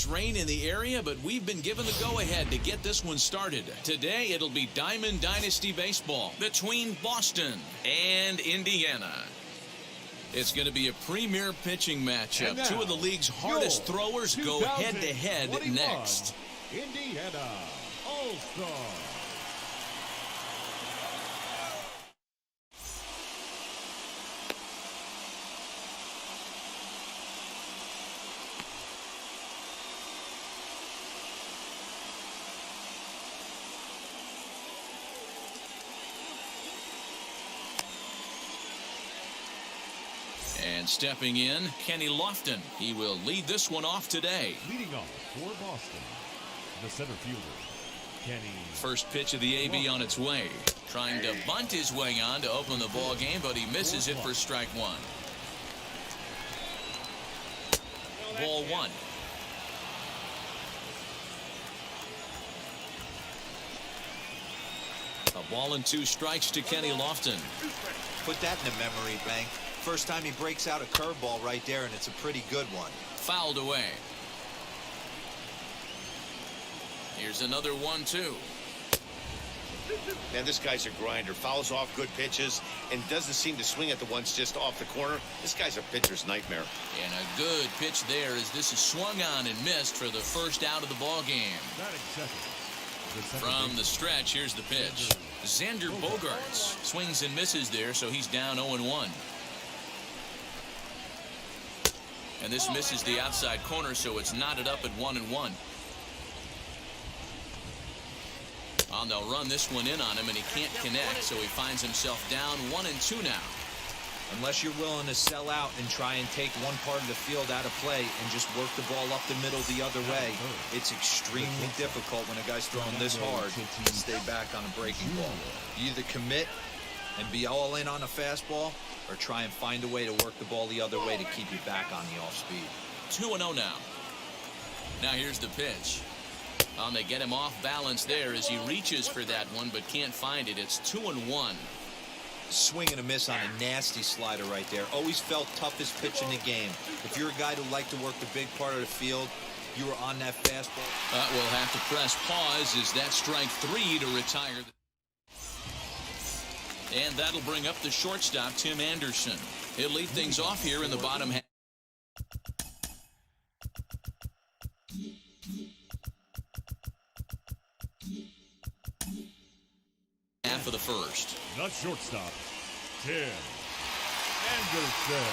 is rain in the area, but we've been given the go-ahead to get this one started. Today, it'll be Diamond Dynasty Baseball between Boston and Indiana. It's going to be a premier pitching matchup. Now, Two of the league's hardest throwers go head-to-head 2021 next. Indiana All-Star. And stepping in, Kenny Lofton. He will lead this one off today. Leading off for Boston, the center fielder, Kenny. First pitch of the AB on its way. Trying to bunt his way on to open the ball game, but he misses it for strike one. Ball one. A ball and 2 strikes to Kenny Lofton. Put that in the memory bank. First time he breaks out a curveball right there, and it's a pretty good one. Fouled away. Here's another 1-2. Man, this guy's a grinder. Fouls off good pitches and doesn't seem to swing at the ones just off the corner. This guy's a pitcher's nightmare. And a good pitch there as this is swung on and missed for the first out of the ball game. Batting second. From the stretch, here's the pitch. Xander Bogaerts swings and misses there, so he's down 0-1. And this misses the outside corner, so it's knotted up at 1-1. Oh, they'll run this one in on him, and he can't connect, so he finds himself down 1-2 now. Unless you're willing to sell out and try and take one part of the field out of play and just work the ball up the middle the other way, it's extremely difficult when a guy's throwing this hard to stay back on a breaking ball. You either commit and be all in on a fastball or try and find a way to work the ball the other way to keep you back on the off speed. 2-0 now. Now here's the pitch. They get him off balance there as he reaches for that one but can't find it. It's 2-1. Swing and a miss on a nasty slider right there. Always felt toughest pitch in the game. If you're a guy who liked to work the big part of the field, you were on that fastball. We'll have to press pause as that strike 3 to retire. And that'll bring up the shortstop, Tim Anderson. He'll lead things off here in the bottom half. Half of the first. The shortstop, Tim Anderson.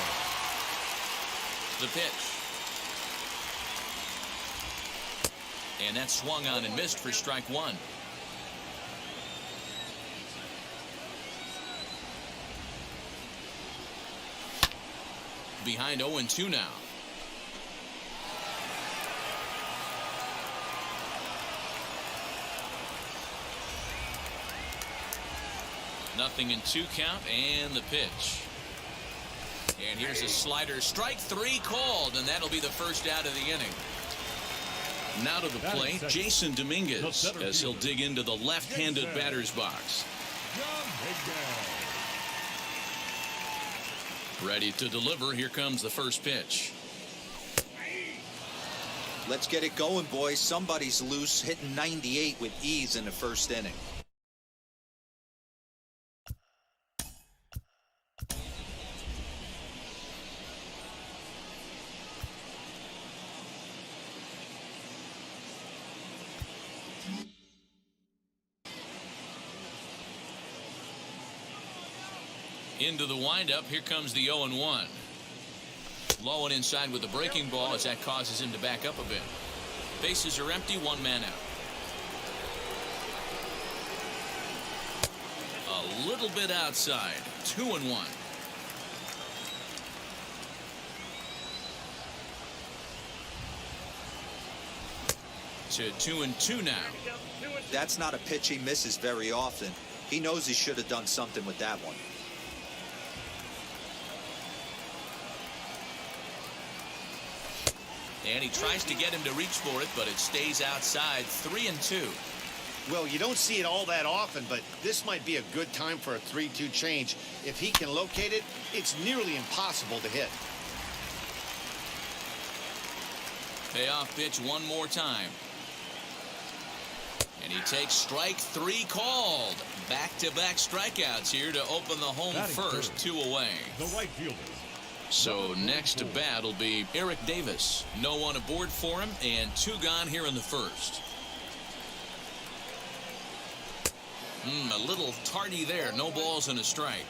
The pitch. And that swung on and missed for strike one. Behind 0-2 now. Nothing in 2 count, and the pitch. And here's a slider. Strike 3 called, and that'll be the first out of the inning. Now to the plate, Jason Dominguez, as he'll dig into the left-handed batter's box. Ready to deliver. Here comes the first pitch. Let's get it going, boys. Somebody's loose, hitting 98 with ease in the first inning. Into the windup. Here comes the 0-1. Low and inside with the breaking ball as that causes him to back up a bit. Bases are empty, 1 man out. A little bit outside. 2-1. To 2-2 now. That's not a pitch he misses very often. He knows he should have done something with that one. And he tries to get him to reach for it, but it stays outside. 3-2. Well, you don't see it all that often, but this might be a good time for a 3-2 change. If he can locate it, it's nearly impossible to hit. Payoff pitch one more time. And he takes strike 3 called. Back-to-back strikeouts here to open the home Batting first, third, 2 away. The right fielder. So next to bat will be Eric Davis. No one aboard for him, and 2 gone here in the first. A little tardy there. No balls and a strike.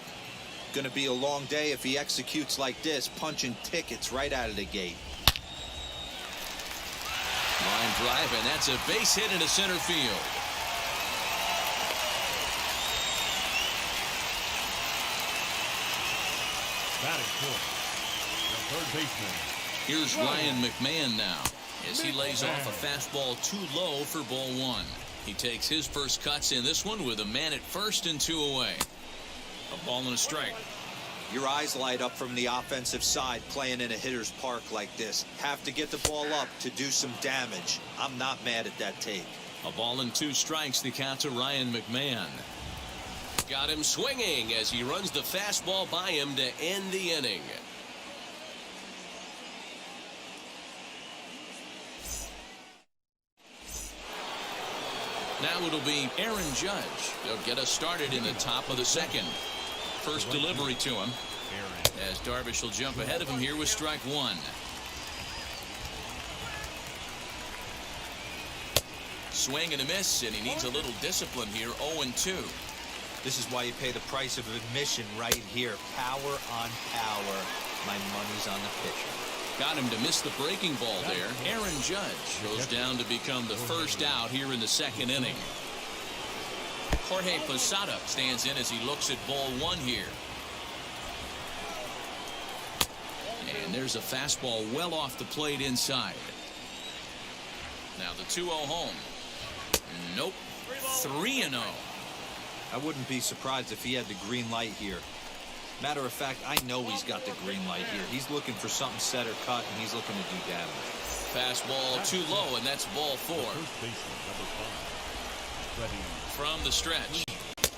Going to be a long day if he executes like this, punching tickets right out of the gate. Line drive, and that's a base hit into center field. Batting fourth, the third baseman. Here's Ryan McMahon now as he lays off a fastball too low for ball 1. He takes his first cuts in this one with a man at first and 2 away. A ball and a strike. Your eyes light up from the offensive side playing in a hitter's park like this. Have to get the ball up to do some damage. I'm not mad at that take. A ball and 2 strikes, the count to Ryan McMahon. Got him swinging as he runs the fastball by him to end the inning. Now it'll be Aaron Judge. They'll get us started in the top of the second. First delivery to him as Darvish will jump ahead of him here with strike 1. Swing and a miss, and he needs a little discipline here. 0-2. This is why you pay the price of admission right here. Power on power. My money's on the pitcher. Got him to miss the breaking ball there. Aaron Judge goes down to become the first out here in the second inning. Jorge Posada stands in as he looks at ball 1 here. And there's a fastball well off the plate inside. Now the 2-0 home. Nope. 3-0. I wouldn't be surprised if he had the green light here. Matter of fact, I know he's got the green light here. He's looking for something set or cut, and he's looking to do damage. Fastball too low, and that's ball 4. First baseman, number 5, Freddie. From the stretch,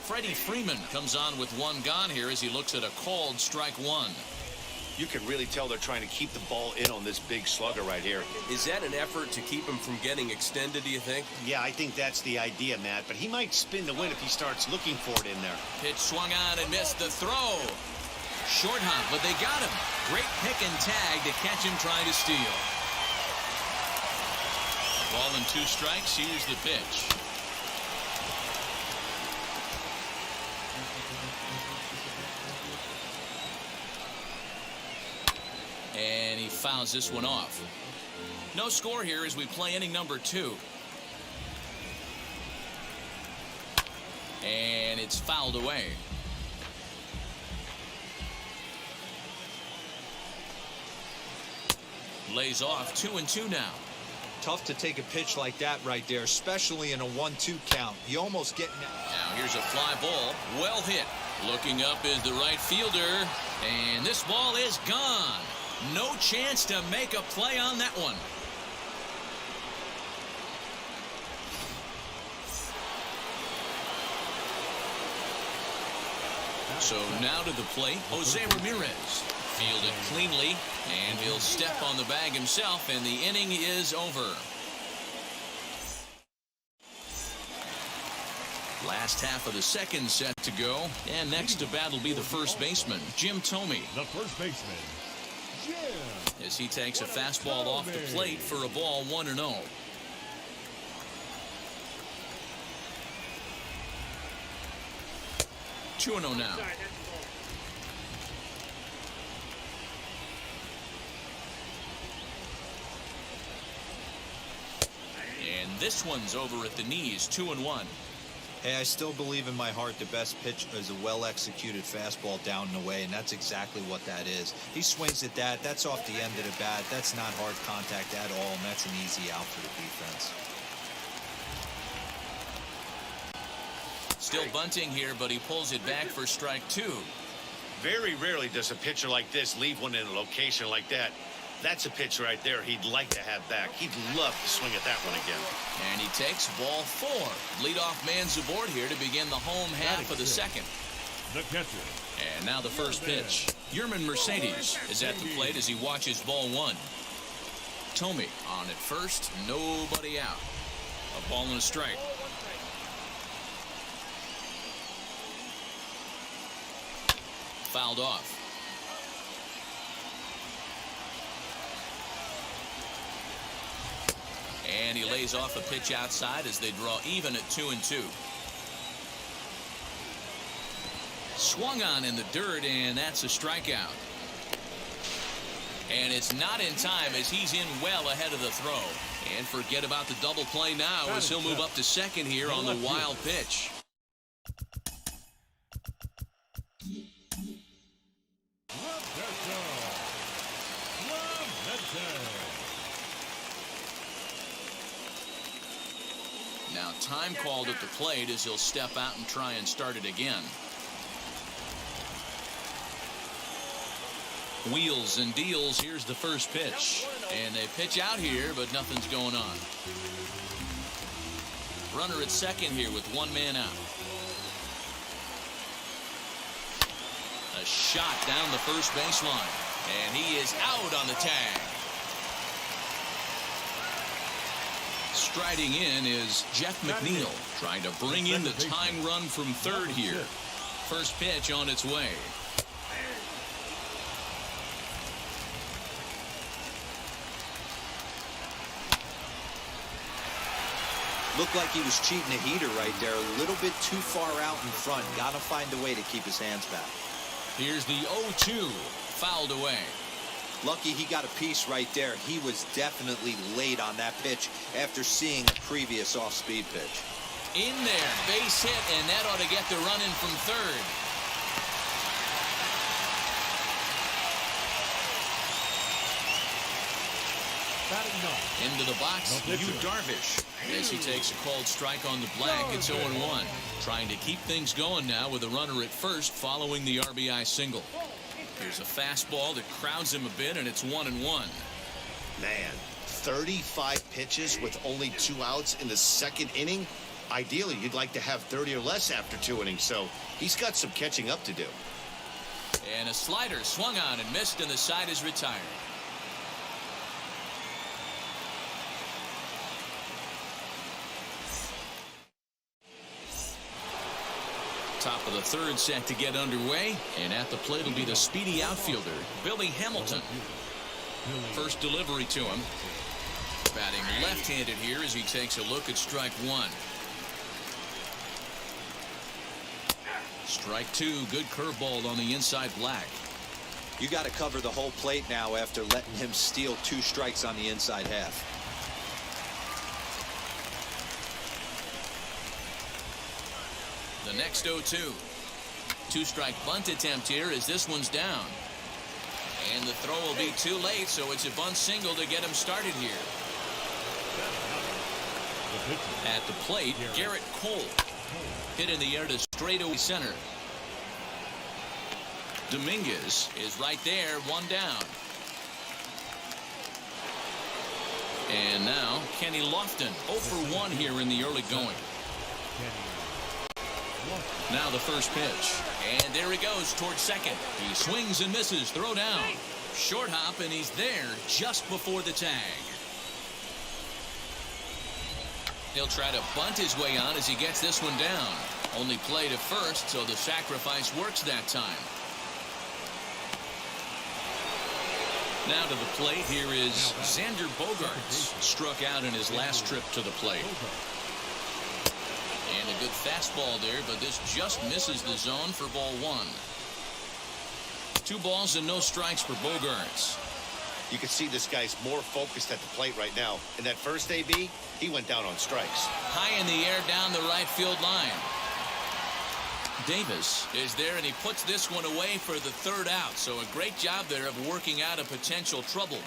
Freddie Freeman comes on with 1 gone here as he looks at a called strike 1. You can really tell they're trying to keep the ball in on this big slugger right here. Is that an effort to keep him from getting extended, do you think? Yeah, I think that's the idea, Matt. But he might spin the win if he starts looking for it in there. Pitch swung on and missed the throw. Short hop, but they got him. Great pick and tag to catch him trying to steal. Ball and 2 strikes. Here's the pitch. And he fouls this one off. No score here as we play inning number 2. And it's fouled away. Lays off 2-2 now. Tough to take a pitch like that right there, especially in a 1-2 count. You almost get... Now here's a fly ball. Well hit. Looking up is the right fielder. And this ball is gone. No chance to make a play on that one. So now to the plate, Jose Ramirez. Fielded cleanly, and he'll step on the bag himself, and the inning is over. Last half of the second set to go, and next to bat will be the first baseman, Jim Thome. The first baseman, Jim. As he takes a fastball off the plate for a ball 1-0. Two 2-0 now. And this one's over at the knees, 2-1. Hey, I still believe in my heart the best pitch is a well-executed fastball down and away, and that's exactly what that is. He swings at that. That's off the end of the bat. That's not hard contact at all, and that's an easy out for the defense. Still bunting here, but he pulls it back for strike 2. Very rarely does a pitcher like this leave one in a location like that. That's a pitch right there he'd like to have back. He'd love to swing at that one again. And he takes ball 4. Leadoff man's aboard here to begin the home half of the second. The catcher. And now the first pitch. Yerman Mercedes is at the plate as he watches ball 1. Tomey on at first, nobody out. A ball and a strike. Fouled off. And he lays off a pitch outside as they draw even at 2-2. Swung on in the dirt, and that's a strikeout. And it's not in time as he's in well ahead of the throw. And forget about the double play now as he'll move up to second here on the wild pitch. Now time called at the plate as he'll step out and try and start it again. Wheels and deals. Here's the first pitch. And they pitch out here, but nothing's going on. Runner at second here with one man out. A shot down the first baseline. And he is out on the tag. Striding in is Jeff McNeil, trying to bring in the tying run from third here. First pitch on its way. Looked like he was cheating a heater right there. A little bit too far out in front. Got to find a way to keep his hands back. Here's the 0-2. Fouled away. Lucky he got a piece right there. He was definitely late on that pitch after seeing a previous off-speed pitch. In there. Base hit, and that ought to get the run in from third. Into the box, Yu Darvish. As he takes a called strike on the black, it's 0-1. Trying to keep things going now with a runner at first following the RBI single. Here's a fastball that crowds him a bit, and it's 1-1. Man, 35 pitches with only 2 outs in the second inning. Ideally, you'd like to have 30 or less after 2 innings, so he's got some catching up to do. And a slider swung on and missed, and the side is retired. Top of the third set to get underway, and at the plate will be the speedy outfielder, Billy Hamilton. First delivery to him. Batting left-handed here as he takes a look at strike one. Strike two, good curveball on the inside black. You got to cover the whole plate now after letting him steal 2 strikes on the inside half. The next 0-2. 2-strike bunt attempt here as this one's down. And the throw will be too late, so it's a bunt single to get him started here. At the plate, Garrett Cole. Hit in the air to straightaway center. Dominguez is right there, 1 down. And now Kenny Lofton, 0 for 1 here in the early going. Now the first pitch. And there he goes towards second. He swings and misses. Throw down. Short hop, and he's there just before the tag. He'll try to bunt his way on as he gets this one down. Only play to first, so the sacrifice works that time. Now to the plate, here is Xander Bogaerts. Struck out in his last trip to the plate. And a good fastball there, but this just misses the zone for ball 1. 2 balls and no strikes for Bogaerts. You can see this guy's more focused at the plate right now. In that first AB, he went down on strikes. High in the air down the right field line. Davis is there, and he puts this one away for the 3rd out. So a great job there of working out a potential trouble.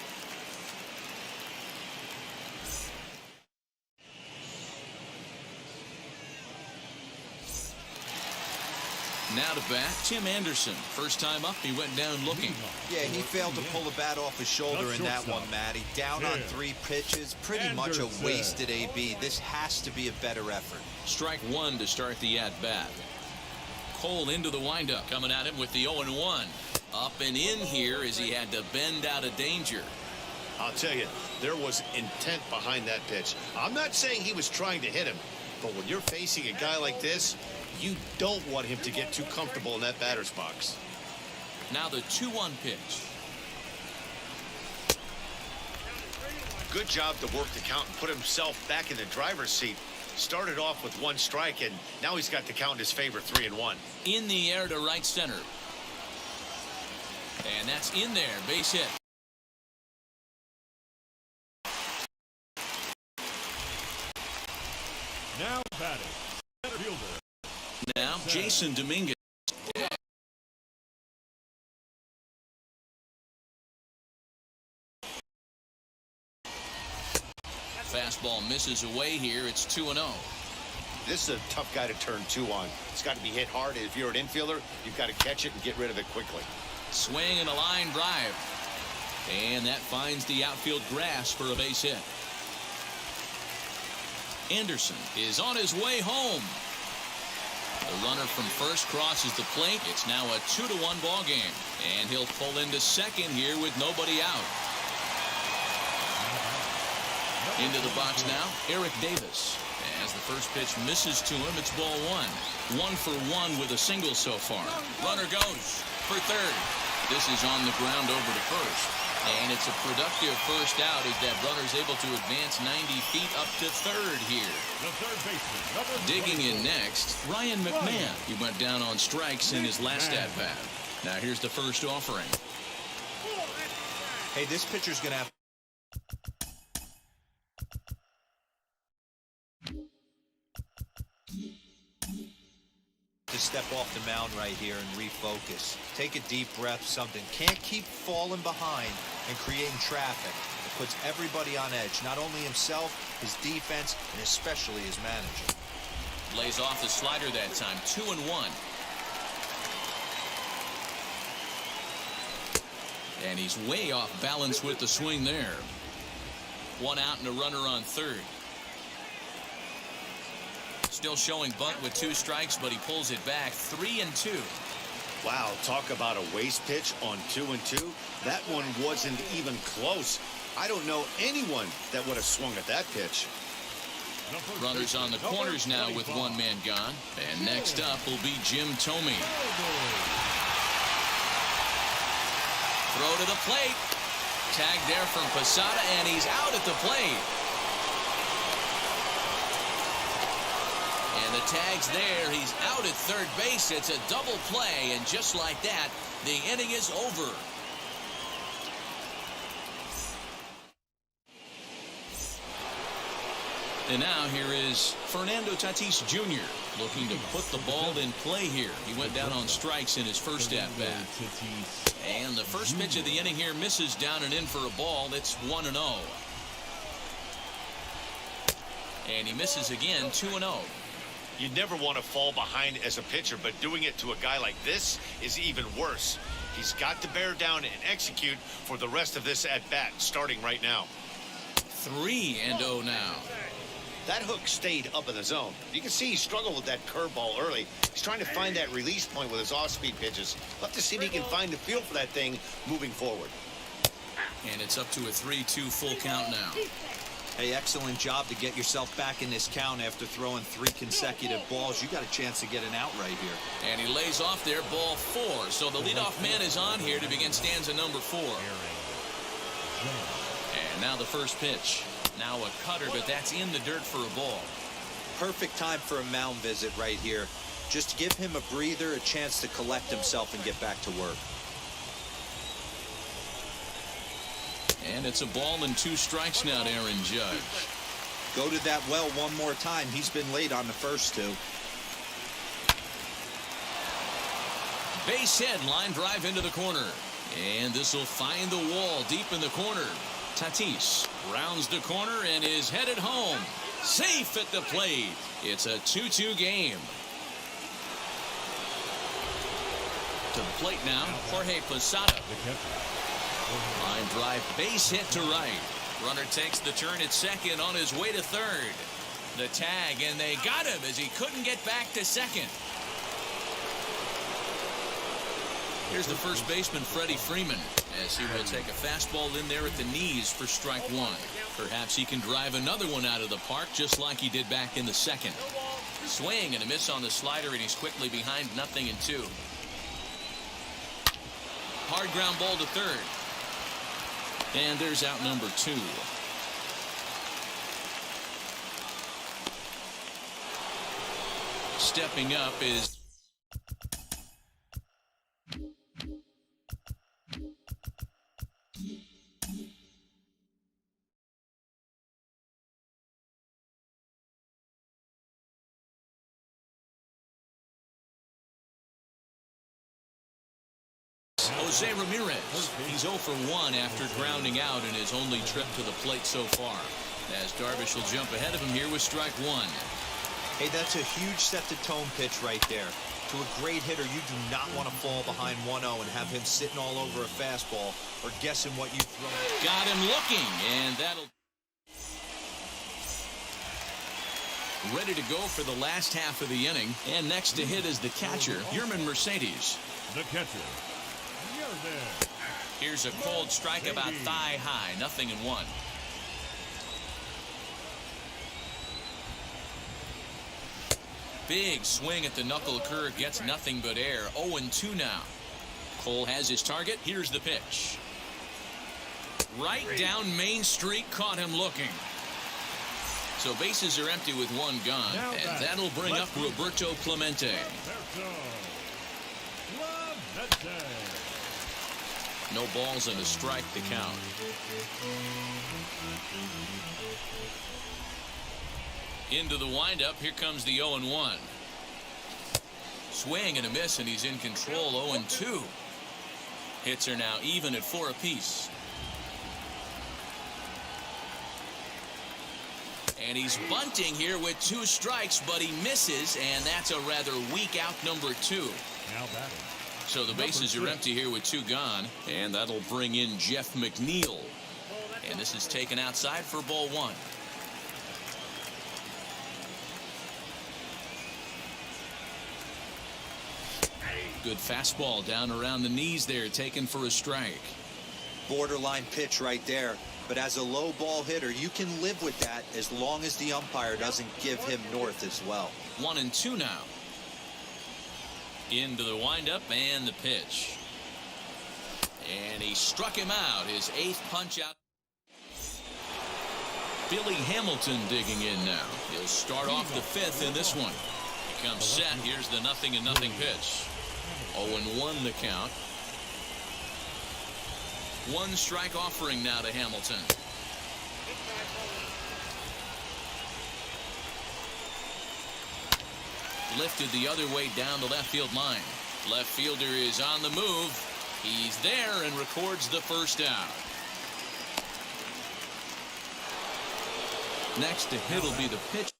Now to bat, Tim Anderson. First time up, he went down looking. Yeah, he failed to pull the bat off his shoulder in that one, Matty. Down on 3 pitches, pretty much a wasted AB. This has to be a better effort. Strike 1 to start the at-bat. Cole into the windup, coming at him with the 0-1. Up and in here as he had to bend out of danger. I'll tell you, there was intent behind that pitch. I'm not saying he was trying to hit him, but when you're facing a guy like this, you don't want him to get too comfortable in that batter's box. Now the 2-1 pitch. Good job to work the count and put himself back in the driver's seat. Started off with 1 strike, and now he's got the count in his favor, 3-1. In the air to right center. And that's in there. Base hit. Now batting, center fielder. Now Jason Dominguez. Fastball misses away here. It's 2-0. This is a tough guy to turn 2 on. It's got to be hit hard. If you're an infielder, you've got to catch it and get rid of it quickly. Swing and a line drive. And that finds the outfield grass for a base hit. Anderson is on his way home. The runner from first crosses the plate. It's now a 2-1 ball game. And he'll pull into second here with nobody out. Into the box now, Eric Davis. As the first pitch misses to him, it's ball 1. 1 for 1 with a single so far. Runner goes for third. This is on the ground over to first. And it's a productive first out as that runner's able to advance 90 feet up to third here. The third baseman, number Digging 24. in next, Ryan McMahon. He went down on strikes in his last at-bat. Now here's the first offering. Hey, this pitcher's going to have to step off the mound right here and refocus. Take a deep breath, something. Can't keep falling behind and creating traffic. It puts everybody on edge, not only himself, his defense, and especially his manager. Lays off the slider that time. 2-1. And he's way off balance with the swing there. 1 out and a runner on third. Still showing bunt with 2 strikes, but he pulls it back. 3-2. Wow, talk about a waste pitch on 2-2. That one wasn't even close. I don't know anyone that would have swung at that pitch. Runners on the corners now with 1 man gone. And next up will be Jim Thome. Throw to the plate. Tag there from Posada, and he's out at the plate. And the tag's there. He's out at third base. It's a double play, and just like that, the inning is over. And now here is Fernando Tatis Jr. looking to put the ball in play here. He went down on strikes in his first at-bat. And the first pitch of the inning here misses down and in for a ball. It's 1-0. And he misses again, 2-0. You never want to fall behind as a pitcher, but doing it to a guy like this is even worse. He's got to bear down and execute for the rest of this at-bat, starting right now. 3-0 now. That hook stayed up in the zone. You can see he struggled with that curveball early. He's trying to find that release point with his off-speed pitches. We'll have to see if he can find the feel for that thing moving forward. And it's up to a 3-2 full count now. Hey, excellent job to get yourself back in this count after throwing 3 consecutive balls. You got a chance to get an out right here. And he lays off there, ball 4. So the leadoff man is on here to begin stanza number 4. And now the first pitch. Now a cutter, but that's in the dirt for a ball. Perfect time for a mound visit right here. Just to give him a breather, a chance to collect himself and get back to work. And it's a ball and 2 strikes now to Aaron Judge. Go to that well one more time. He's been late on the first 2. Base hit, line drive into the corner. And this will find the wall deep in the corner. Tatis rounds the corner and is headed home. Safe at the plate. It's a 2-2 game. To the plate now, Jorge Posada. Line drive, base hit to right. Runner takes the turn at second on his way to third. The tag, and they got him as he couldn't get back to second. Here's the first baseman, Freddie Freeman, as he will take a fastball in there at the knees for strike one. Perhaps he can drive another one out of the park just like he did back in the second. Swing and a miss on the slider, and he's quickly behind 0-2. Hard ground ball to third. And there's out number 2. Stepping up is Jose Ramirez. He's 0 for 1 after grounding out in his only trip to the plate so far. As Darvish will jump ahead of him here with strike one. Hey, that's a huge set-the-tone pitch right there. To a great hitter, you do not want to fall behind 1-0 and have him sitting all over a fastball or guessing what you throw. Got him looking, and that'll... Ready to go for the last half of the inning. And next to hit is the catcher, Yermin Mercedes. The catcher, Yermin. Here's a cold strike about thigh high, 0-1. Big swing at the knuckle curve, gets nothing but air. 0-2 now. Cole has his target. Here's the pitch. Right down Main Street, caught him looking. So bases are empty with one gone, and that'll bring up Roberto Clemente. No balls and a strike to count. Into the windup, here comes the 0-1. Swing and a miss, and he's in control. 0-2. Hits are now even at 4 apiece. And he's bunting here with 2 strikes, but he misses, and that's a rather weak out number 2. Now batting. So the bases are empty here with 2 gone, and that'll bring in Jeff McNeil. And this is taken outside for ball 1. Good fastball down around the knees there, taken for a strike. Borderline pitch right there. But as a low ball hitter, you can live with that as long as the umpire doesn't give him north as well. 1-2 now. Into the windup and the pitch. And he struck him out, his 8th punch out. Billy Hamilton digging in now. He'll start off the 5th in this one. He comes set. Here's the 0-0 pitch. 0-1 the count. 1 strike offering now to Hamilton. Lifted the other way down the left field line. Left fielder is on the move. He's there and records the first out. Next to hit will be the pitch.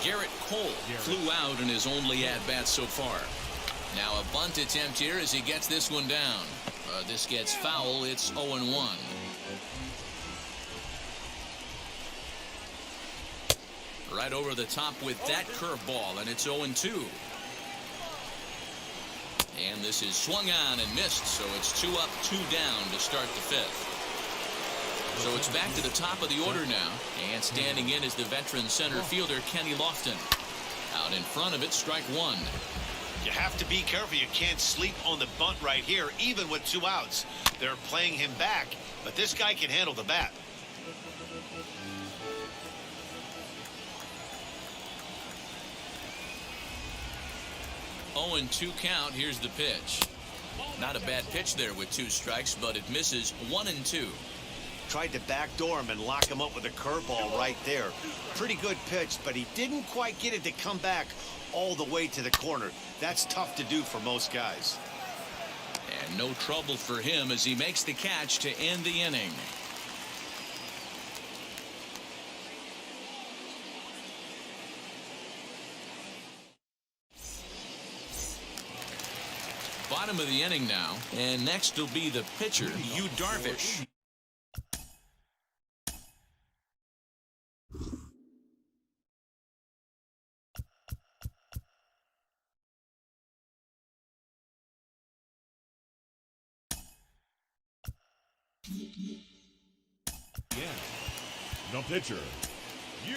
Garrett Cole flew out in his only at-bat so far. Now a bunt attempt here as he gets this one down. This gets foul. It's 0-1. Right over the top with that curveball, and it's 0-2. And this is swung on and missed, so it's 2 up, 2 down to start the 5th. So it's back to the top of the order now, and standing in is the veteran center fielder, Kenny Lofton. Out in front of it, strike 1. You have to be careful. You can't sleep on the bunt right here, even with 2 outs. They're playing him back, but this guy can handle the bat. And 2 count. Here's the pitch. Not a bad pitch there with 2 strikes, but it misses. 1-2. Tried to backdoor him and lock him up with a curveball right there. Pretty good pitch, but he didn't quite get it to come back all the way to the corner. That's tough to do for most guys. And no trouble for him as he makes the catch to end the inning. Bottom of the inning now, and next will be the pitcher, Yu Darvish. Yeah. The pitcher, Yu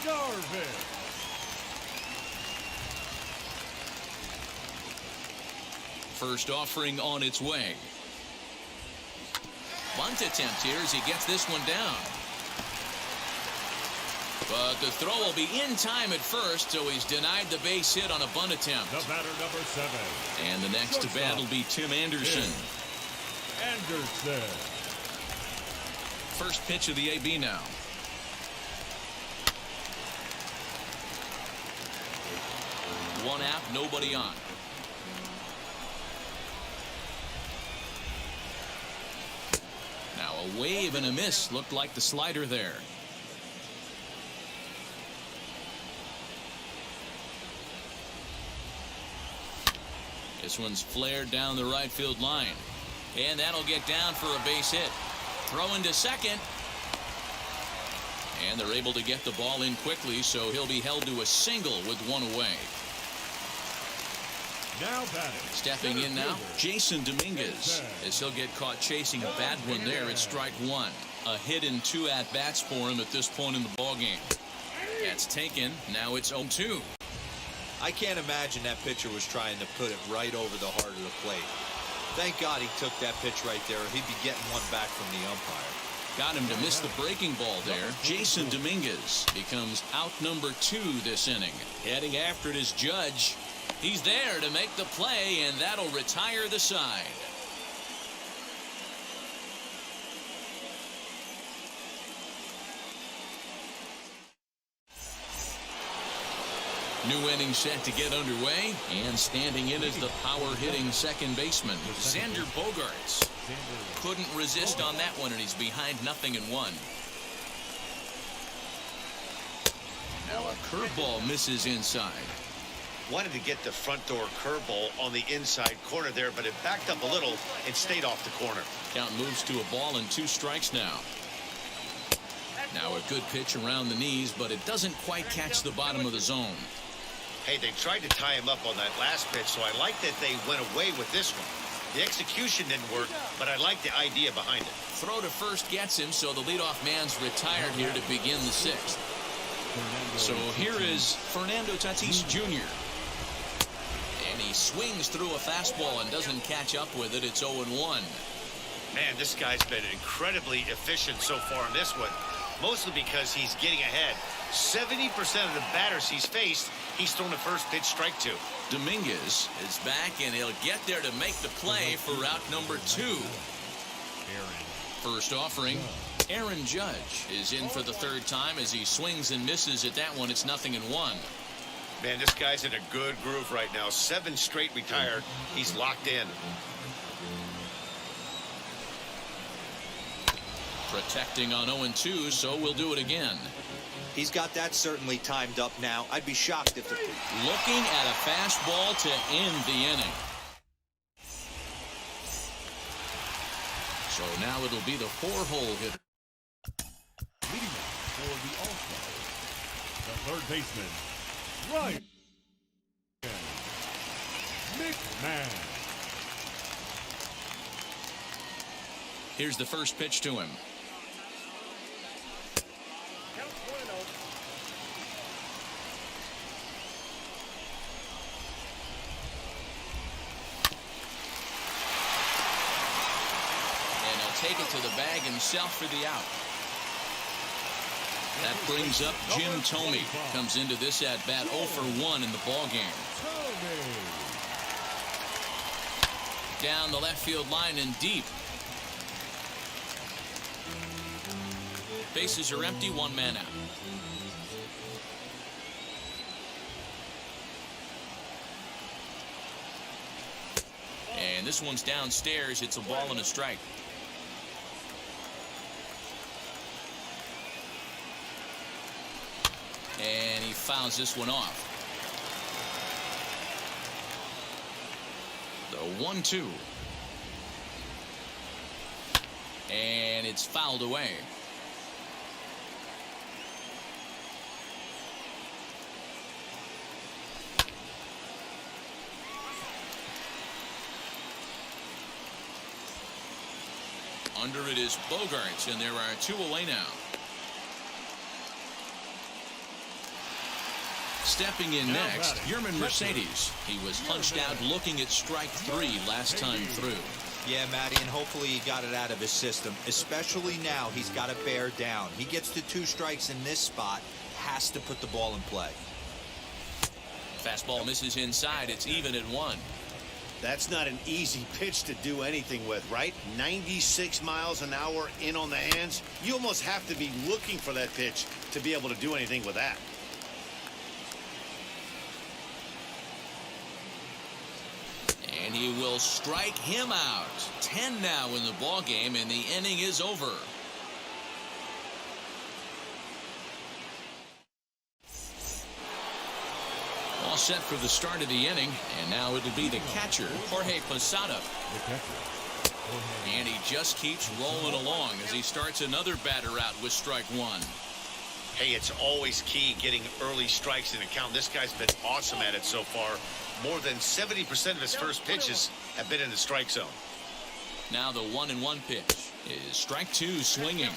Darvish. First offering on its way. Bunt attempt here as he gets this one down. But the throw will be in time at first, so he's denied the base hit on a bunt attempt. The batter, number 7. And the next to bat will be Tim Anderson. Anderson. First pitch of the AB now. One out, nobody on. Now a wave and a miss looked like the slider there. This one's flared down the right field line. And that'll get down for a base hit. Throw into second. And they're able to get the ball in quickly, so he'll be held to a single with one away. Now batting. Stepping in now, Jason Dominguez, as he'll get caught chasing a bad one there at strike one. A hit and 2 at-bats for him at this point in the ballgame. That's taken. Now it's 0-2. I can't imagine that pitcher was trying to put it right over the heart of the plate. Thank God he took that pitch right there, or he'd be getting one back from the umpire. Got him to miss the breaking ball there. Jason Dominguez becomes out number 2 this inning. Heading after it is Judge. He's there to make the play, and that'll retire the side. New inning set to get underway, and standing in is the power-hitting second baseman, Xander Bogaerts. Couldn't resist on that one, and he's behind 0-1. Now a curveball misses inside. Wanted to get the front door curveball on the inside corner there, but it backed up a little and stayed off the corner. Count moves to a ball and 2 strikes now. Now a good pitch around the knees, but it doesn't quite catch the bottom of the zone. Hey, they tried to tie him up on that last pitch, so I like that they went away with this one. The execution didn't work, but I like the idea behind it. Throw to first gets him, so the leadoff man's retired here to begin the 6th. So here is Fernando Tatis Jr. And he swings through a fastball and doesn't catch up with it. It's 0-1. Man, this guy's been incredibly efficient so far in this one, mostly because he's getting ahead. 70% of the batters he's faced, he's thrown the first pitch strike to. Dominguez is back, and he'll get there to make the play for route number 2. First offering, Aaron Judge is in for the 3rd time as he swings and misses at that one. It's 0-1. Man, this guy's in a good groove right now. 7 straight retired. He's locked in. Protecting on 0-2, so we'll do it again. He's got that certainly timed up now. I'd be shocked if the... Looking at a fastball to end the inning. So now it'll be the 4-hole hitter. Leading off for the All-Star, the 3rd baseman, Ryan McMahon. Here's the first pitch to him. Take it to the bag himself for the out. That brings up Jim Thome. Comes into this at bat 0 for 1 in the ball game. Down the left field line and deep. Bases are empty, 1 man out. And this one's downstairs. It's a ball and a strike. And he fouls this one off. The 1-2. And it's fouled away. Under it is Bogaerts, and there are 2 away now. Stepping in next, Yermin Mercedes. He was punched out looking at strike 3 last time through. Yeah, Matty, and hopefully he got it out of his system. Especially now, he's got to bear down. He gets to 2 strikes in this spot, has to put the ball in play. Fastball misses inside. It's even at 1. That's not an easy pitch to do anything with, right? 96 miles an hour in on the hands. You almost have to be looking for that pitch to be able to do anything with that. And he will strike him out. 10 now in the ball game, and the inning is over. All set for the start of the inning, and now it'll be the catcher, Jorge Posada. The catcher, Jorge. And he just keeps rolling along as he starts another batter out with strike 1. Hey, it's always key getting early strikes in a count. This guy's been awesome at it so far. More than 70% of his first pitches have been in the strike zone. Now the 1-1 pitch is strike 2 swinging.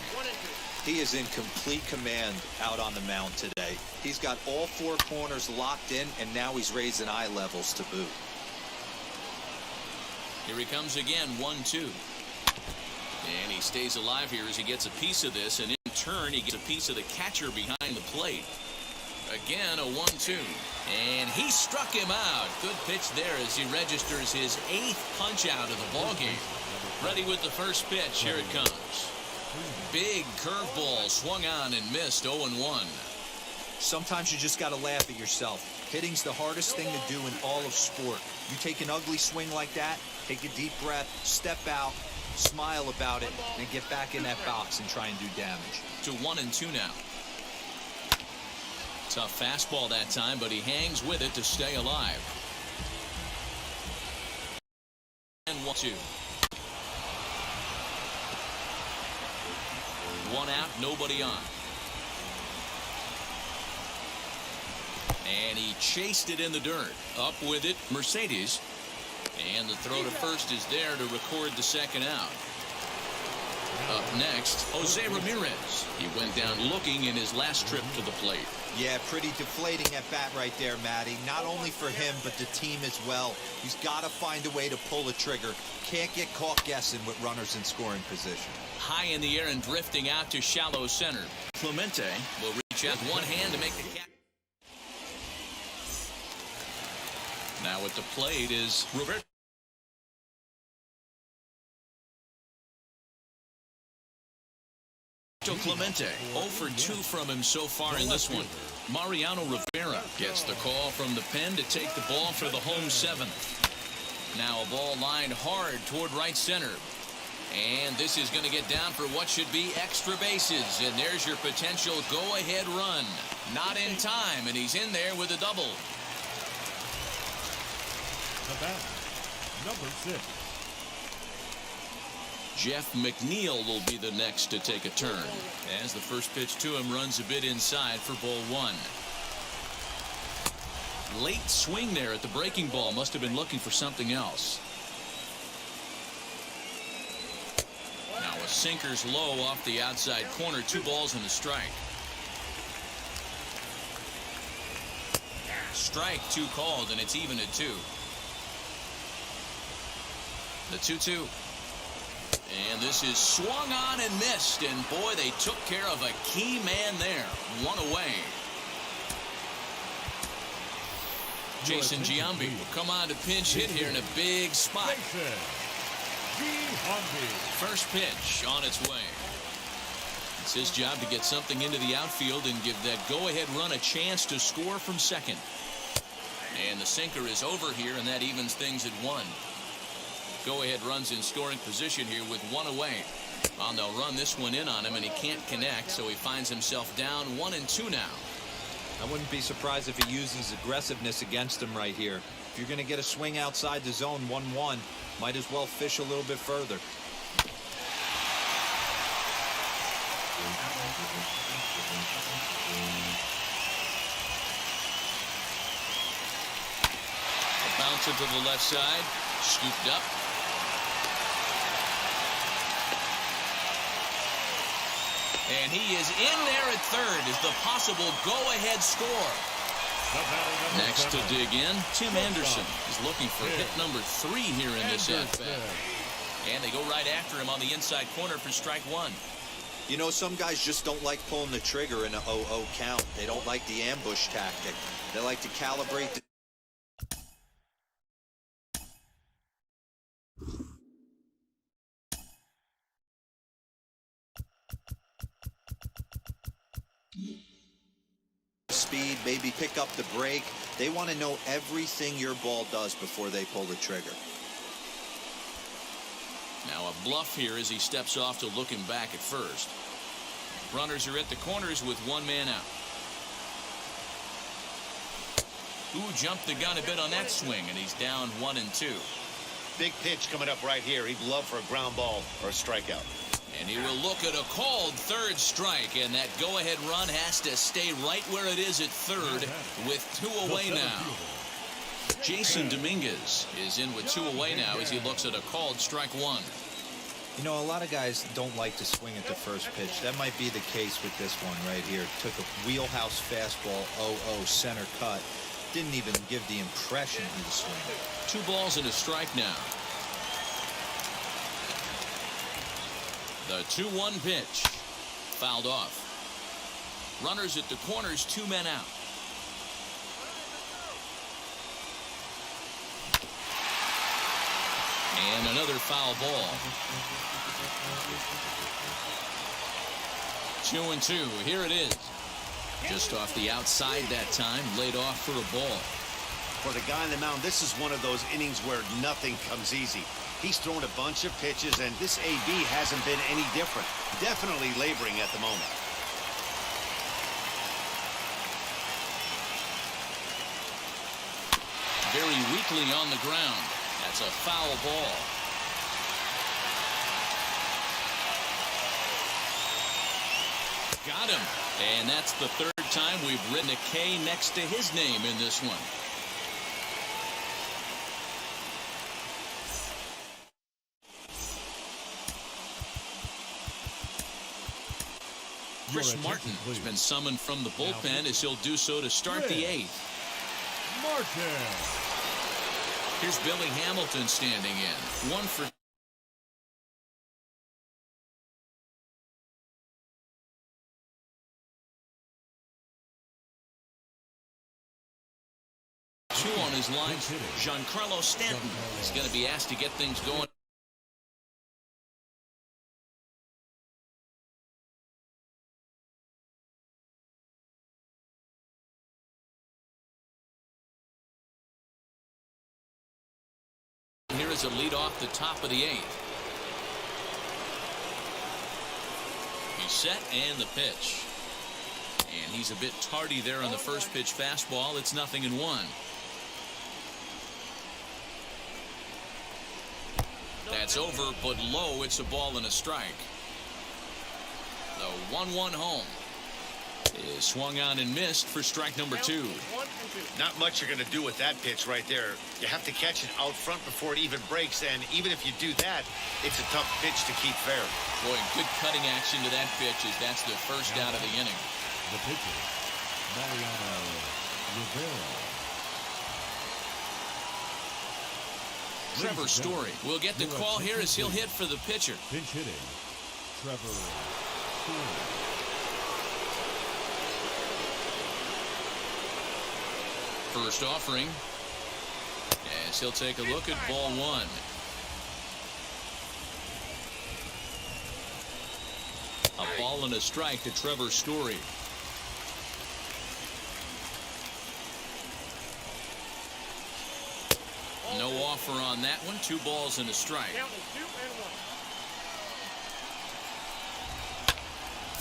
He is in complete command out on the mound today. He's got all 4 corners locked in, and now he's raising eye levels to boot. Here he comes again, 1-2. And he stays alive here as he gets a piece of this, and in turn he gets a piece of the catcher behind the plate. Again, a 1-2. And he struck him out. Good pitch there as he registers his 8th punch out of the ballgame. Ready with the first pitch. Here it comes. Big curveball swung on and missed. 0-1. Sometimes you just got to laugh at yourself. Hitting's the hardest thing to do in all of sport. You take an ugly swing like that, take a deep breath, step out, smile about it, and get back in that box and try and do damage. To 1-2 now. Tough fastball that time, but he hangs with it to stay alive. And 1-2. 1 out, nobody on. And he chased it in the dirt. Up with it, Mercedes. And the throw to first is there to record the 2nd out. Up next, Jose Ramirez. He went down looking in his last trip to the plate. Yeah, pretty deflating at bat right there, Matty. Not only for him, but the team as well. He's got to find a way to pull a trigger. Can't get caught guessing with runners in scoring position. High in the air and drifting out to shallow center. Clemente will reach out one hand to make the catch. Now at the plate is Roberto Clemente. 0 for 2 from him so far in this one. Mariano Rivera gets the call from the pen to take the ball for the home 7th. Now a ball lined hard toward right center. And this is going to get down for what should be extra bases. And there's your potential go-ahead run. Not in time, and he's in there with a double. The bat, number 6. Jeff McNeil will be the next to take a turn as the first pitch to him runs a bit inside for ball 1. Late swing there at the breaking ball. Must have been looking for something else. Now a sinker's low off the outside corner. 2 balls and a strike. Strike 2 called, and it's even at 2. The 2-2. And this is swung on and missed. And boy, they took care of a key man there. 1 away. Jason Giambi will come on to pinch hit here in a big spot. First pitch on its way. It's his job to get something into the outfield and give that go-ahead run a chance to score from second. And the sinker is over here, and that evens things at 1. Go-ahead runs in scoring position here with 1 away. And they'll run this one in on him, and he can't connect, so he finds himself down 1-2 now. I wouldn't be surprised if he uses aggressiveness against him right here. If you're going to get a swing outside the zone 1-1, might as well fish a little bit further. A bouncer to the left side, scooped up. And he is in there at third as the possible go-ahead score. Next to dig in, Tim Anderson is looking for hit number 3 here in this at-bat. And they go right after him on the inside corner for strike 1. You know, some guys just don't like pulling the trigger in a 0-0 count. They don't like the ambush tactic. They like to calibrate the speed, maybe pick up the brake. They want to know everything your ball does before they pull the trigger. Now a bluff here as he steps off to look him back at first. Runners are at the corners with 1 man out. Ooh, jumped the gun a bit on that swing, and he's down 1-2. Big pitch coming up right here. He'd love for a ground ball or a strikeout. And he will look at a called third strike, and that go-ahead run has to stay right where it is at third with 2 away now. Jason Dominguez is in with 2 away now as he looks at a called strike 1. You know, a lot of guys don't like to swing at the first pitch. That might be the case with this one right here. Took a wheelhouse fastball, 0-0 center cut. Didn't even give the impression he was swinging. 2 balls and a strike now. The 2-1 pitch. Fouled off. Runners at the corners, 2 men out. And another foul ball. 2-2. Here it is. Just off the outside that time. Laid off for a ball. For the guy on the mound, this is one of those innings where nothing comes easy. He's thrown a bunch of pitches, and this AB hasn't been any different. Definitely laboring at the moment. Very weakly on the ground. That's a foul ball. Got him. And that's the 3rd time we've written a K next to his name in this one. Chris Martin has been summoned from the bullpen as he'll do so to start the 8th. Martin. Here's Billy Hamilton standing in. 1 for 2 on his line. Giancarlo Stanton is going to be asked to get things going. Here is a lead off the top of the 8th. He's set and the pitch. And he's a bit tardy there on the first pitch fastball. It's 0-1. That's over, but low. It's a ball and a strike. The 1-1 home is swung on and missed for strike number 2. Not much you're going to do with that pitch right there. You have to catch it out front before it even breaks, and even if you do that, it's a tough pitch to keep fair. Boy, good cutting action to that pitch as that's the first out of the inning. The pitcher, Mariano Rivera. Trevor Story will get the call here as he'll hit for the pitcher. Pinch hitting, Trevor Story. First offering as he'll take a look at ball 1. A ball and a strike to Trevor Story. No offer on that one. 2 balls and a strike.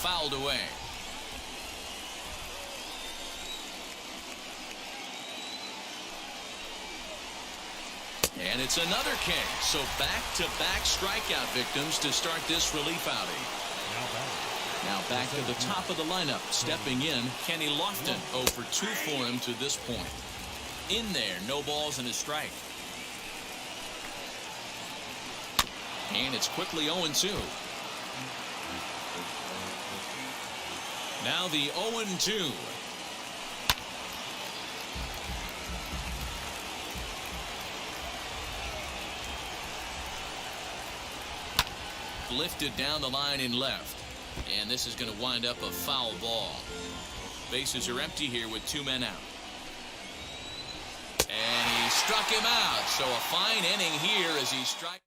Fouled away. And it's another K. So back-to-back strikeout victims to start this relief outing. Now back to the top of the lineup. Stepping in, Kenny Lofton. 0 for 2 for him to this point. In there, no balls and a strike. And it's quickly 0-2. Now the 0-2. Lifted down the line in left. And this is going to wind up a foul ball. Bases are empty here with 2 men out. And he struck him out. So a fine inning here as he strikes.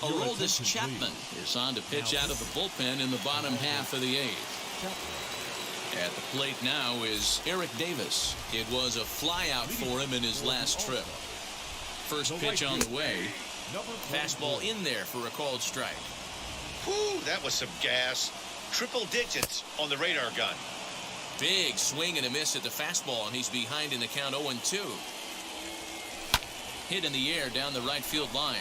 Aroldis Chapman is on to pitch out of the bullpen in the bottom half of the 8th. At the plate now is Eric Davis. It was a flyout for him in his last trip. First pitch on the way. Fastball in there for a called strike. Whew, that was some gas. Triple digits on the radar gun. Big swing and a miss at the fastball, and he's behind in the count 0-2. Hit in the air down the right field line.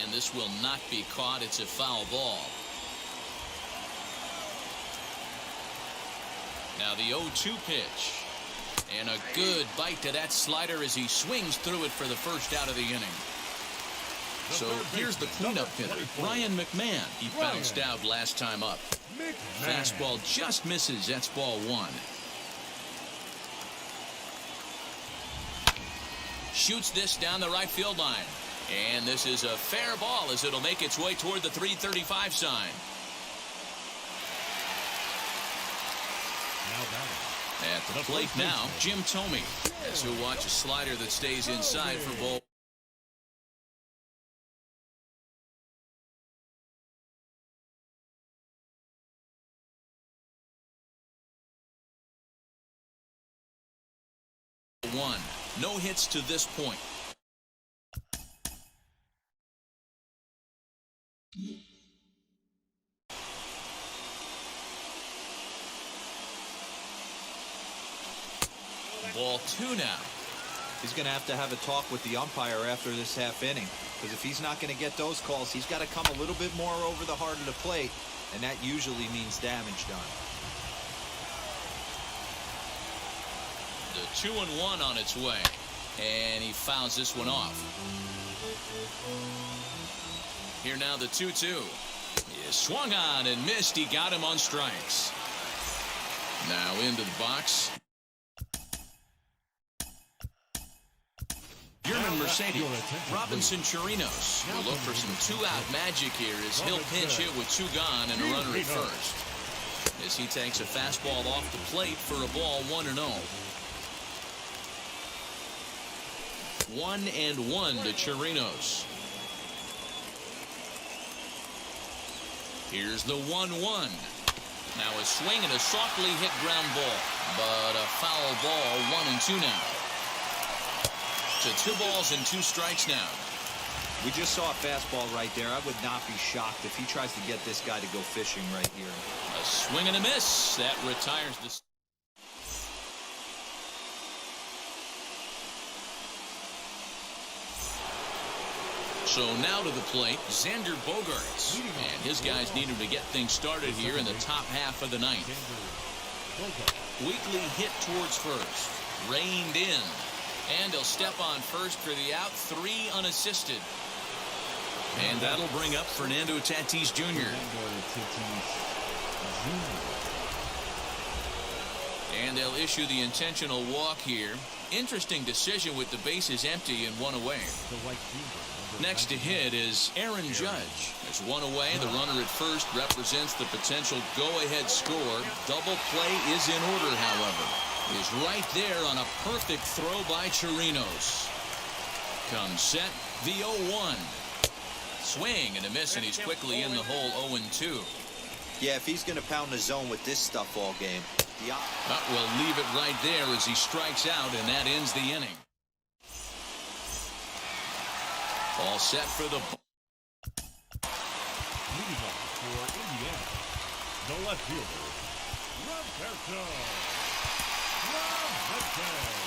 And this will not be caught. It's a foul ball. Now the 0-2 pitch. And a good bite to that slider as he swings through it for the first out of the inning. So here's the cleanup hitter, Ryan McMahon. He bounced out last time up. Fastball just misses. That's ball 1. Shoots this down the right field line. And this is a fair ball as it'll make its way toward the 335 sign. At the plate now, Jim Thome, as he'll watch a slider that stays inside for ball. One. No hits to this point. Ball 2 now. He's going to have a talk with the umpire after this half inning, because if he's not going to get those calls, he's got to come a little bit more over the heart of the plate, and that usually means damage done. The 2-1 on its way, and he fouls this one off. Here now the 2-2. He is swung on and missed. He got him on strikes. Now into the box. Yerman Mercedes. Robinson Chirinos will look for some 2-out magic here as he'll pinch hit with 2 gone and a runner at first. As he takes a fastball off the plate for a ball 1-0. 1-1 to Chirinos. Here's the 1-1. Now a swing and a softly hit ground ball, but a foul ball. 1-2 now. To 2 balls and 2 strikes now. We just saw a fastball right there. I would not be shocked if he tries to get this guy to go fishing right here. A swing and a miss. That retires the... So now to the plate, Xander Bogaerts. And his guys need him to get things started here in the top half of the 9th. Wheatley hit towards first. Reined in. And he'll step on first for the out. 3 unassisted. And that'll bring up Fernando Tatis Jr. And they'll issue the intentional walk here. Interesting decision with the bases empty and 1 away. Next to hit is Aaron Judge. There's 1 away. The runner at first represents the potential go-ahead score. Double play is in order, however. Is right there on a perfect throw by Chirinos. Comes set, the 0-1. Swing and a miss, and he's quickly in the hole. 0-2. Yeah, if he's going to pound the zone with this stuff all game. We'll leave it right there as he strikes out, and that ends the inning. All set for the... Leading off for Indiana, the left fielder, Roberto Clemente.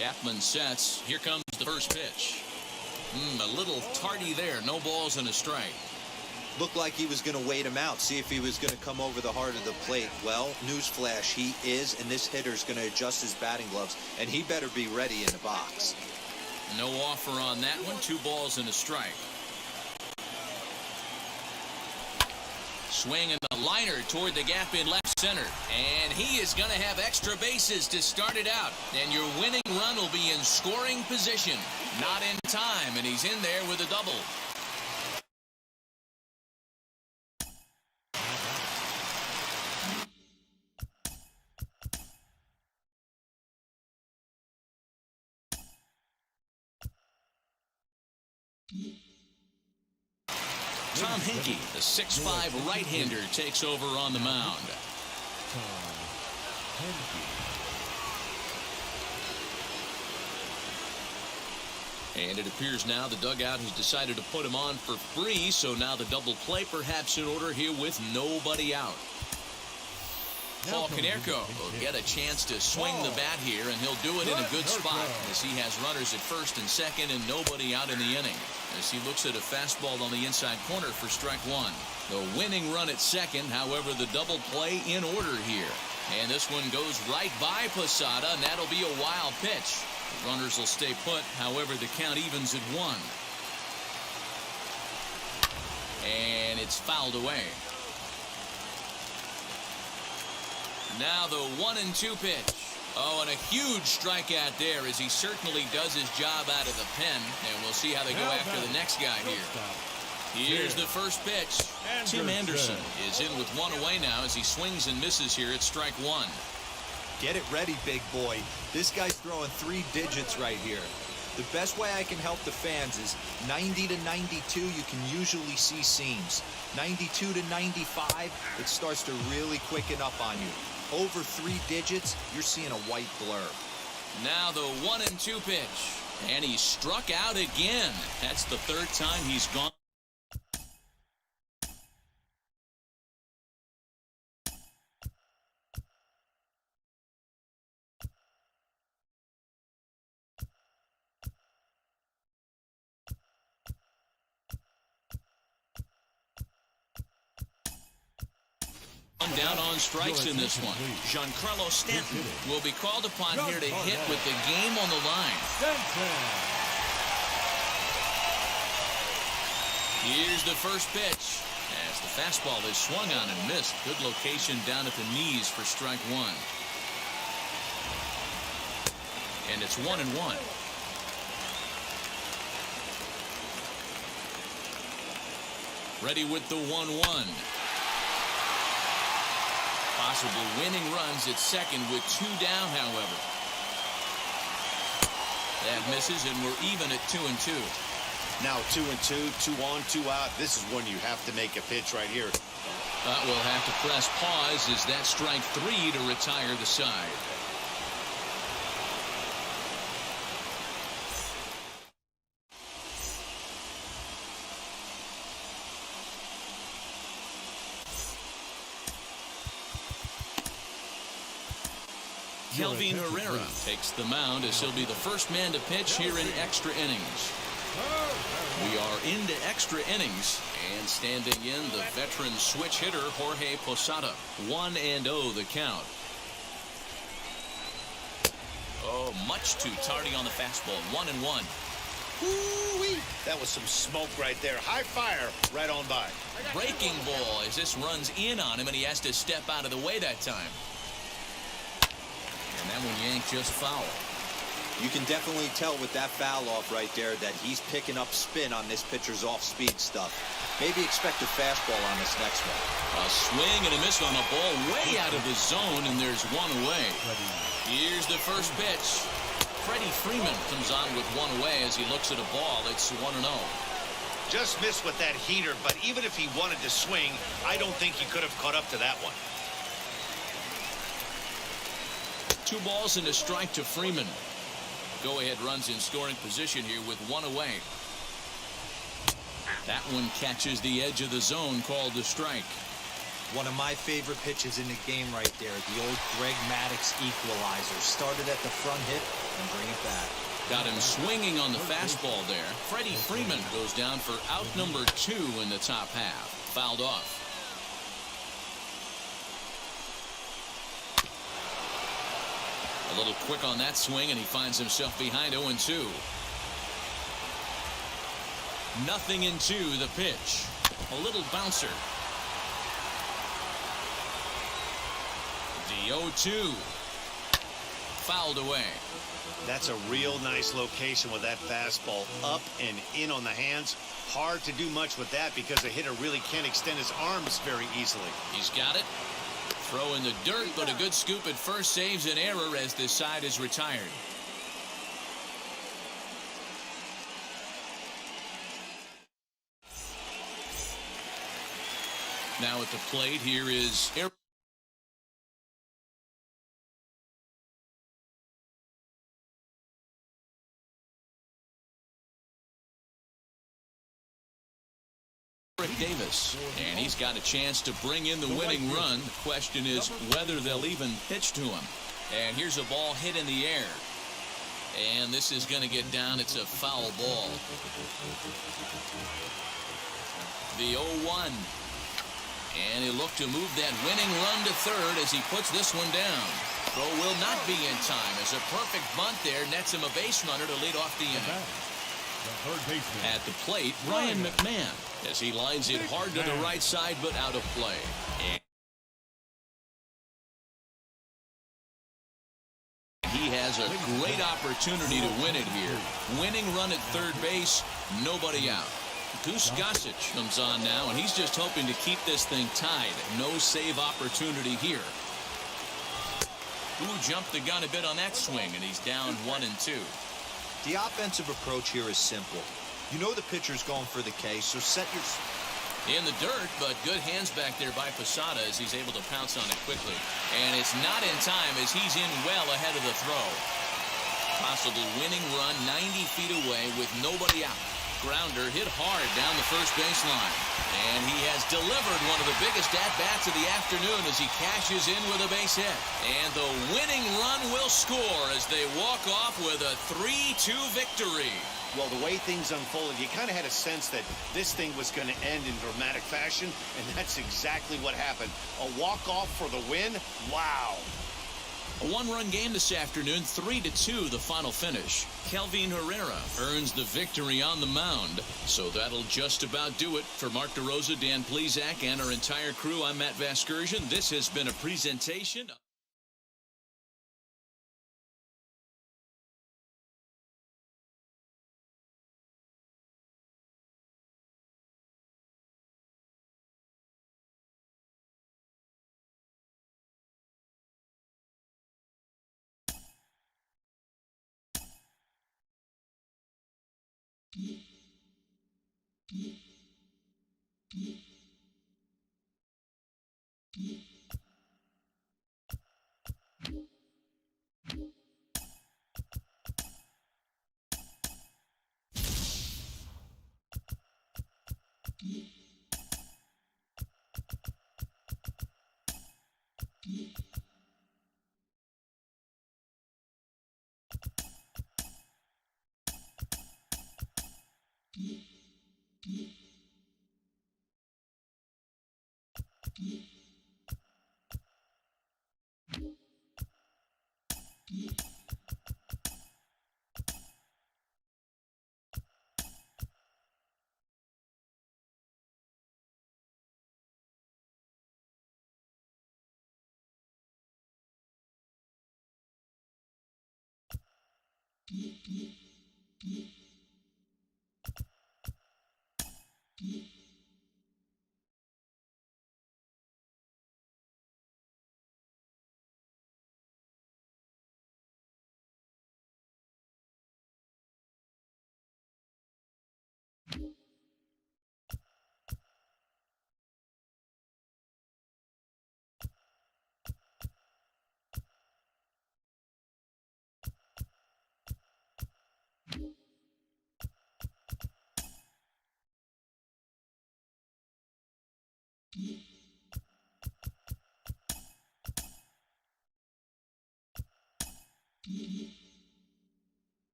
Chapman sets. Here comes the first pitch. A little tardy there. No balls and a strike. Looked like he was going to wait him out, see if he was going to come over the heart of the plate. Well, newsflash, he is, and this hitter's going to adjust his batting gloves, and he better be ready in the box. No offer on that one. 2 balls and a strike. Swing and the liner toward the gap in left center. And he is going to have extra bases to start it out. And your winning run will be in scoring position. Not in time, and he's in there with a double. Tom Henke, the 6'5" right-hander, takes over on the mound. And it appears now the dugout has decided to put him on for free, so now the double play perhaps in order here with nobody out. Paul Konerko will get a chance to swing the bat here, and he'll do it in a good spot as he has runners at first and second and nobody out in the inning. As he looks at a fastball on the inside corner for strike 1. The winning run at second, however, the double play in order here. And this one goes right by Posada, and that'll be a wild pitch. The runners will stay put, however, the count evens at 1. And it's fouled away. Now the 1-2 pitch. Oh, and a huge strikeout there as he certainly does his job out of the pen. And we'll see how they go after the next guy here. Here's the first pitch. Tim Anderson is in with 1 away now as he swings and misses here at strike 1. Get it ready, big boy. This guy's throwing 3 digits right here. The best way I can help the fans is 90 to 92, you can usually see seams. 92 to 95, it starts to really quicken up on you. Over 3 digits, you're seeing a white blur. Now the 1-2 pitch. And he struck out again. That's the 3rd time he's gone. Down on strikes in this one. Giancarlo Stanton will be called upon here to hit with the game on the line. Here's the first pitch. As the fastball is swung on and missed. Good location down at the knees for strike 1. And it's 1-1. Ready with the 1-1. Possible winning runs at second with 2 down, however. That misses, and we're even at 2-2. Now 2-2, 2 on, 2 out. This is when you have to make a pitch right here. We'll have to press pause as that strike 3 to retire the side. Kelvin Herrera takes the mound as he'll be the first man to pitch here in extra innings. We are into extra innings, and standing in the veteran switch hitter Jorge Posada. 1-0 the count. Oh, much too tardy on the fastball. 1-1. Woo-wee. That was some smoke right there. High fire right on by. Breaking ball as this runs in on him, and he has to step out of the way that time. And that one yanked just foul. You can definitely tell with that foul off right there that he's picking up spin on this pitcher's off-speed stuff. Maybe expect a fastball on this next one. A swing and a miss on the ball way out of the zone, and there's 1 away. Here's the first pitch. Freddie Freeman comes on with 1 away as he looks at a ball. It's 1-0. Just missed with that heater, but even if he wanted to swing, I don't think he could have caught up to that one. 2 balls and a strike to Freeman. Go-ahead runs in scoring position here with 1 away. That one catches the edge of the zone, called the strike. One of my favorite pitches in the game right there, the old Greg Maddux equalizer. Started at the front hip and bring it back. Got him swinging on the fastball there. Freddie Freeman goes down for out number 2 in the top half. Fouled off. A little quick on that swing, and he finds himself behind 0-2. 0-2 the pitch. A little bouncer. The 0-2. Fouled away. That's a real nice location with that fastball up and in on the hands. Hard to do much with that because a hitter really can't extend his arms very easily. He's got it. Throw in the dirt, but a good scoop at first saves an error as this side is retired. Now at the plate, here is Eric Davis, and he's got a chance to bring in the winning run. The question is whether they'll even pitch to him. And here's a ball hit in the air, and this is going to get down. It's a foul ball. The 0-1, and he looked to move that winning run to third as he puts this one down. Throw will not be in time as a perfect bunt there nets him a base runner to lead off the inning. At the plate, Ryan McMahon, as he lines it hard to the right side but out of play. And he has a great opportunity to win it here. Winning run at third base, nobody out. Goose Gossage comes on now, and he's just hoping to keep this thing tied. No save opportunity here. Who jumped the gun a bit on that swing, and he's down 1-2. The offensive approach here is simple. You know the pitcher's going for the K, so set your... In the dirt, but good hands back there by Posada as he's able to pounce on it quickly. And it's not in time as he's in well ahead of the throw. Possible winning run 90 feet away with nobody out. Grounder hit hard down the first baseline. And he has delivered one of the biggest at-bats of the afternoon as he cashes in with a base hit. And the winning run will score as they walk off with a 3-2 victory. Well, the way things unfolded, you kind of had a sense that this thing was going to end in dramatic fashion, and that's exactly what happened. A walk-off for the win? Wow. A one-run game this afternoon, 3-2 the final finish. Kelvin Herrera earns the victory on the mound. So that'll just about do it. For Mark DeRosa, Dan Plesac, and our entire crew, I'm Matt Vasgersian. This has been a presentation.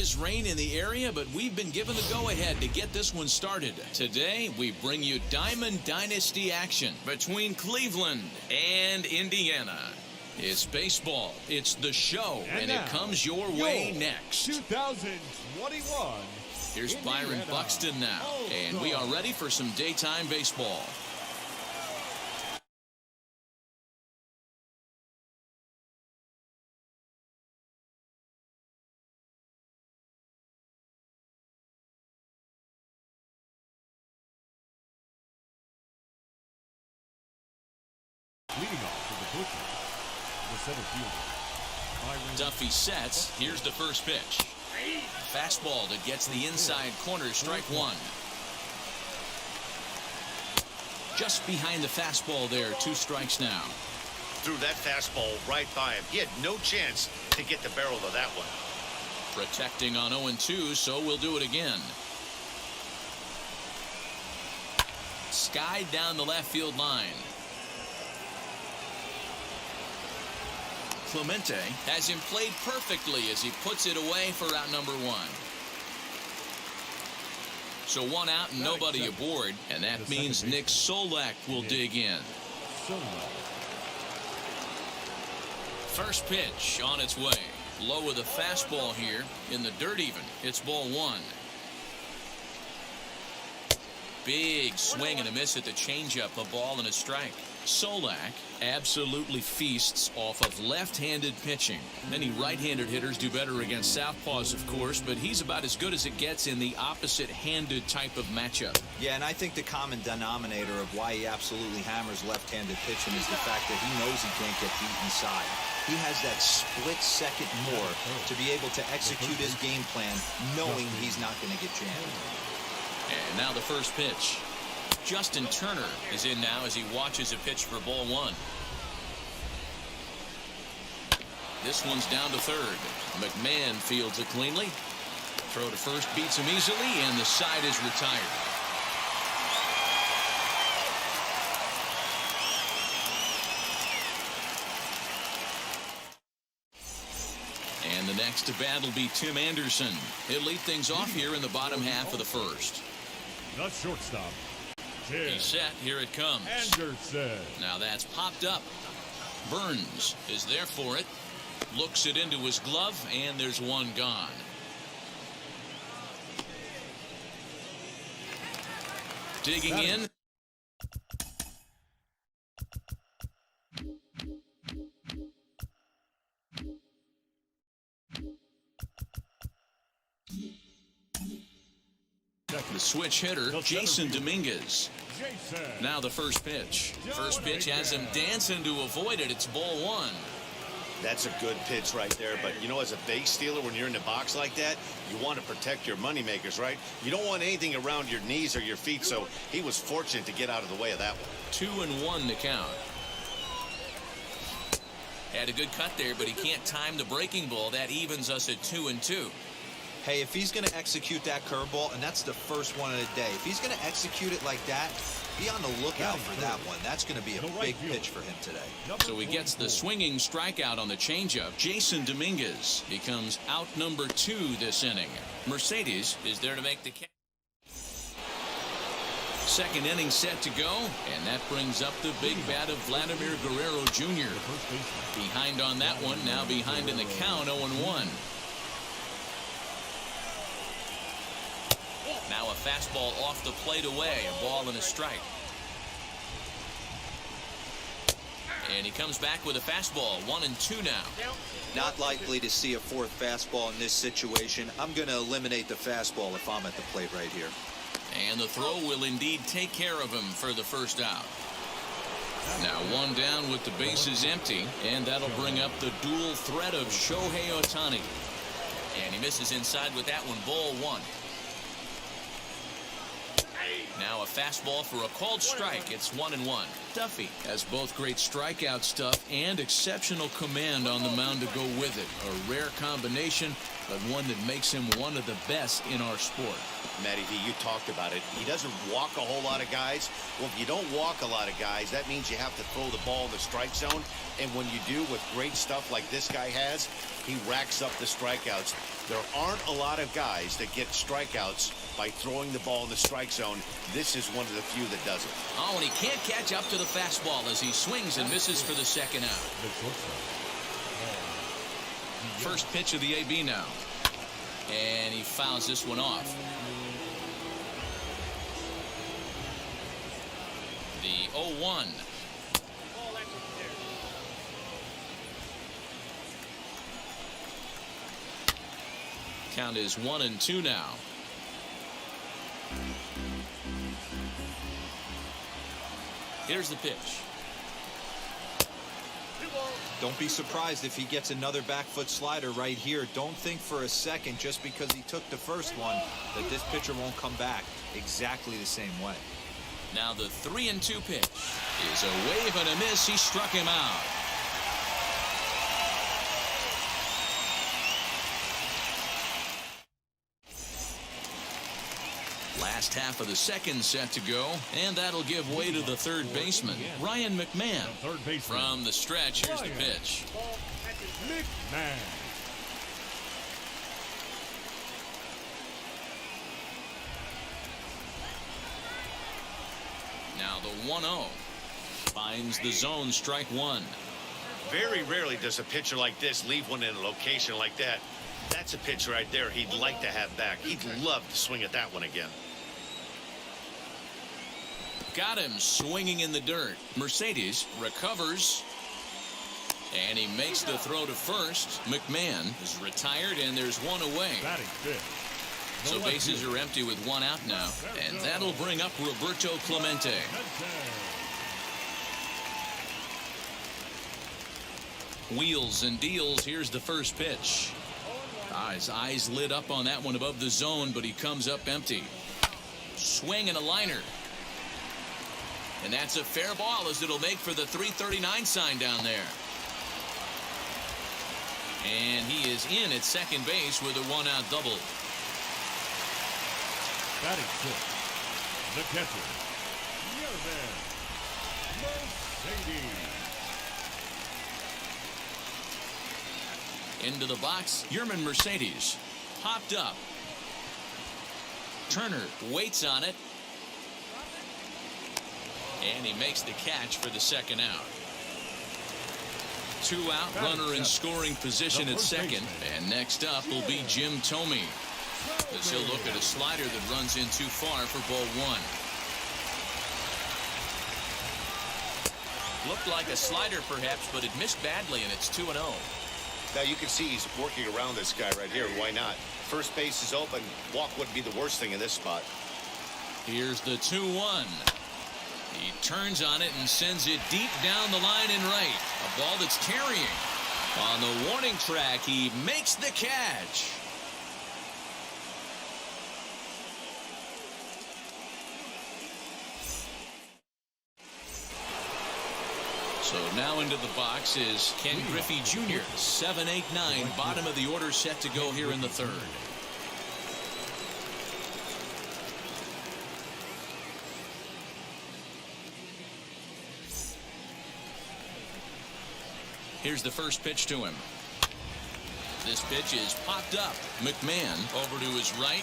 is rain in the area, but we've been given the go-ahead to get this one started. Today, we bring you Diamond Dynasty action between Cleveland and Indiana. It's baseball. It's the show, and it comes your way next. 2021. Here's Byron Buxton now, and we are ready for some daytime baseball. Leading off to the pitcher, the center fielder, Byron Duffy sets. Here's the first pitch. Fastball that gets the inside corner, strike one. Just behind the fastball there, 2 strikes now. Threw that fastball right by him. He had no chance to get the barrel of that one. Protecting on 0-2, so we'll do it again. Skied down the left field line. Clemente has him played perfectly as he puts it away for out number 1. So 1 out and nobody aboard, and that means Nick Solak will dig in. First pitch on its way. Low with a fastball here in the dirt even. It's ball 1. Big swing and a miss at the changeup, a ball and a strike. Solak absolutely feasts off of left-handed pitching. Many right-handed hitters do better against southpaws, of course, but he's about as good as it gets in the opposite-handed type of matchup. Yeah, and I think the common denominator of why he absolutely hammers left-handed pitching is the fact that he knows he can't get beat inside. He has that split second more to be able to execute his game plan knowing he's not going to get jammed. And now the first pitch. Justin Turner is in now as he watches a pitch for ball 1. This one's down to third. McMahon fields it cleanly. Throw to first beats him easily, and the side is retired. And the next to bat will be Tim Anderson. He'll lead things off here in the bottom half of the first. the shortstop, Tim He's set. Here it comes. Anderson. Now that's popped up. Burns is there for it. Looks it into his glove, and there's one gone. Digging in. The switch hitter, Jason Dominguez. Jason. Now the first pitch. First pitch has him dancing to avoid it. It's ball one. That's a good pitch right there. But, you know, as a base stealer, when you're in the box like that, you want to protect your moneymakers, right? You don't want anything around your knees or your feet, so he was fortunate to get out of the way of that one. 2-1 to count. Had a good cut there, but he can't time the breaking ball. That evens us at 2-2. Hey, if he's going to execute that curveball, and that's the first one of the day, if he's going to execute it like that, be on the lookout for that one. That's going to be a big pitch for him today. So he gets the swinging strikeout on the changeup. Jason Dominguez becomes out number 2 this inning. Mercedes is there to make the catch. Second inning set to go, and that brings up the big bat of Vladimir Guerrero Jr. Behind on that one, now behind in the count, 0-1. Now a fastball off the plate away, a ball and a strike. And he comes back with a fastball, 1-2 now. Not likely to see a fourth fastball in this situation. I'm going to eliminate the fastball if I'm at the plate right here. And the throw will indeed take care of him for the first out. Now one down with the bases empty, and that'll bring up the dual threat of Shohei Ohtani. And he misses inside with that one, ball 1. Now a fastball for a called strike. It's 1-1. Duffy has both great strikeout stuff and exceptional command on the mound to go with it. A rare combination, but one that makes him one of the best in our sport. Matty V, you talked about it. He doesn't walk a whole lot of guys. Well, if you don't walk a lot of guys, that means you have to throw the ball in the strike zone. And when you do with great stuff like this guy has, he racks up the strikeouts. There aren't a lot of guys that get strikeouts by throwing the ball in the strike zone. This is one of the few that does it. Oh, and he can't catch up to the fastball as he swings and misses for the second out. First pitch of the AB now. And he fouls this one off. The 0-1. Count is 1-2 now. Here's the pitch. Don't be surprised if he gets another back foot slider right here. Don't think for a second, just because he took the first one, that this pitcher won't come back exactly the same way. Now the 3-2 pitch is a wave and a miss. He struck him out. Last half of the second set to go, and that'll give way to the third baseman, Ryan McMahon. From the stretch, here's the pitch. McMahon. Now the 1-0 finds the zone, strike one. Very rarely does a pitcher like this leave one in a location like that. That's a pitch right there he'd like to have back. He'd love to swing at that one again. Got him swinging in the dirt. Mercedes recovers, and he makes the throw to first. McMahon is retired, and there's one away. Batting fifth. So bases are empty with one out now, and that'll bring up Roberto Clemente. Wheels and deals. Here's the first pitch. His eyes lit up on that one above the zone, but he comes up empty. Swing and a liner. And that's a fair ball, as it'll make for the 339 sign down there. And he is in at second base with a one-out double. Batting fifth. The catcher, Yerman Mercedes. Into the box, Yerman Mercedes. Popped up. Turner waits on it. And he makes the catch for the second out. Two out, runner in scoring position at second. And next up will be Jim Thome, as he'll look at a slider that runs in too far for ball one. Looked like a slider perhaps, but it missed badly, and it's 2-0. Now you can see he's working around this guy right here. Why not? First base is open. Walk wouldn't be the worst thing in this spot. Here's the 2-1. He turns on it and sends it deep down the line and right. A ball that's carrying. On the warning track, he makes the catch. So now into the box is Ken Griffey Jr. 7, 8, 9. Bottom of the order set to go here in the third. Here's the first pitch to him. This pitch is popped up. McMahon over to his right.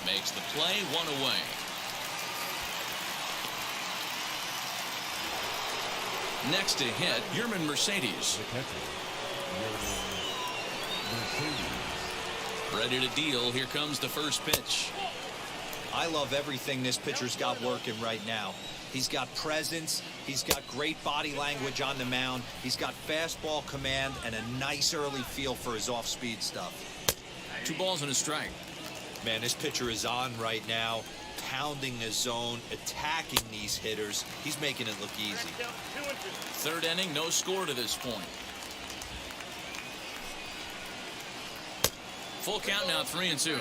Makes the play, one away. Next to hit, Yerman Mercedes. Ready to deal. Here comes the first pitch. I love everything this pitcher's got working right now. He's got presence. He's got great body language on the mound. He's got fastball command and a nice early feel for his off-speed stuff. 2 balls and a strike. Man, this pitcher is on right now, pounding the zone, attacking these hitters. He's making it look easy. Third inning, no score to this point. Full count now, 3-2.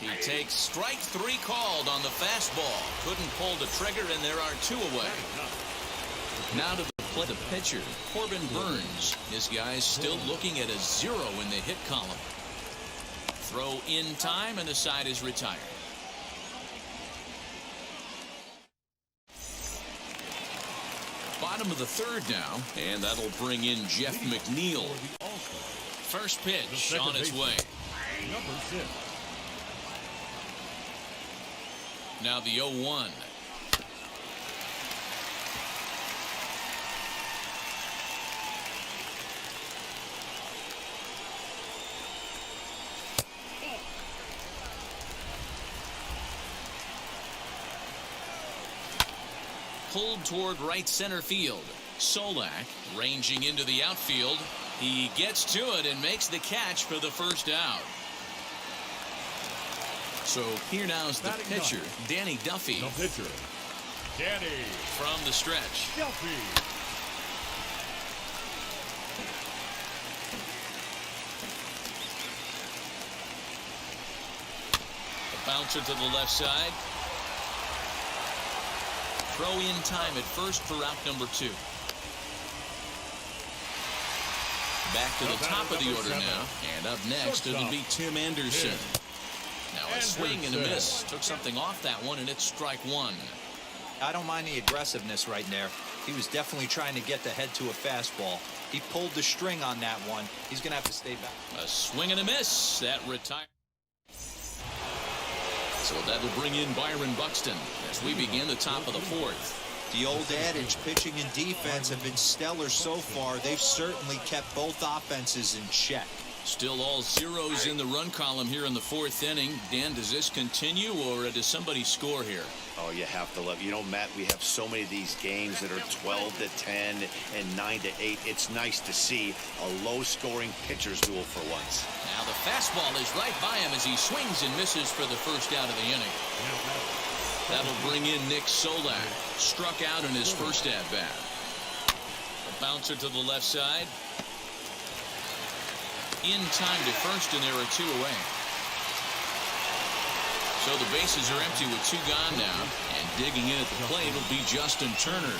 He takes strike 3 called on the fastball. Couldn't pull the trigger, and there are 2 away. Now to the plate, the pitcher, Corbin Burns. This guy's still looking at a 0 in the hit column. Throw in time, and the side is retired. Bottom of the third now, and that'll bring in Jeff McNeil. First pitch on its way. Number 6. Now the 0-1. Pulled toward right center field. Solak ranging into the outfield. He gets to it and makes the catch for the first out. So here now is the pitcher, Danny Duffy. The pitcher, Danny From the stretch. Duffy. A bouncer to the left side. Throw in time at first for out number 2. Back to the top of the order now. And up next, it'll be Tim Anderson. Now a swing and a miss. Took something off that one, and it's strike 1. I don't mind the aggressiveness right there. He was definitely trying to get the head to a fastball. He pulled the string on that one. He's going to have to stay back. A swing and a miss. That retires. So that'll bring in Byron Buxton as we begin the top of the 4th. The old adage, pitching and defense have been stellar so far. They've certainly kept both offenses in check. Still all zeros in the run column here in the 4th inning. Dan, does this continue, or does somebody score here? Oh, you have to love. You know, Matt, we have so many of these games that are 12-10 and 9-8. It's nice to see a low-scoring pitcher's duel for once. Now the fastball is right by him as he swings and misses for the first out of the inning. That'll bring in Nick Solak. Struck out in his first at-bat. A bouncer to the left side. In time to first, and there are 2 away. So the bases are empty with 2 gone now. And digging in at the plate will be Justin Turner.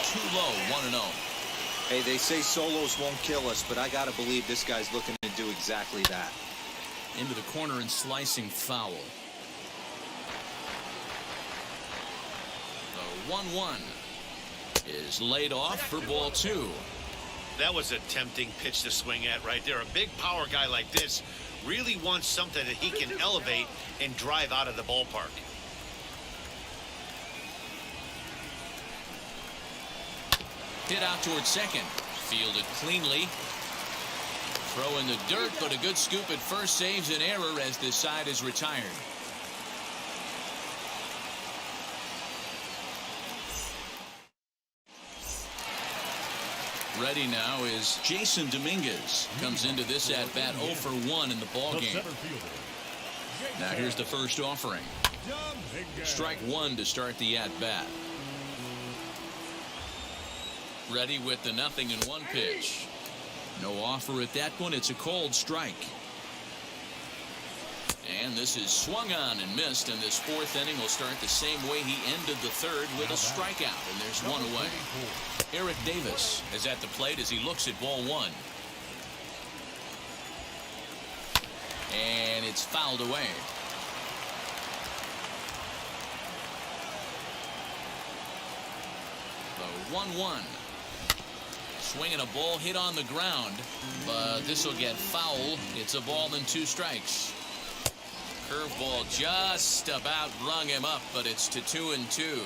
Too low, 1-0. Hey, they say solos won't kill us, but I got to believe this guy's looking to do exactly that. Into the corner and slicing foul. The 1-1 is laid off for ball 2. That was a tempting pitch to swing at right there. A big power guy like this really wants something that he can elevate and drive out of the ballpark. Hit out towards second. Fielded cleanly. Throw in the dirt, but a good scoop at first saves an error as this side is retired. Ready now is Jason Dominguez. Comes into this at-bat 0 for 1 in the ballgame. Now here's the first offering. Strike 1 to start the at-bat. Ready with the 0-1 pitch. No offer at that one. It's a cold strike. And this is swung on and missed, and this 4th inning will start the same way he ended the 3rd with a strikeout, and there's 1 away. Eric Davis is at the plate as he looks at ball 1. And it's fouled away. The 1-1. Swinging a ball hit on the ground, but this will get foul. It's a ball and 2 strikes. Curveball just about rung him up, but it's to 2-2.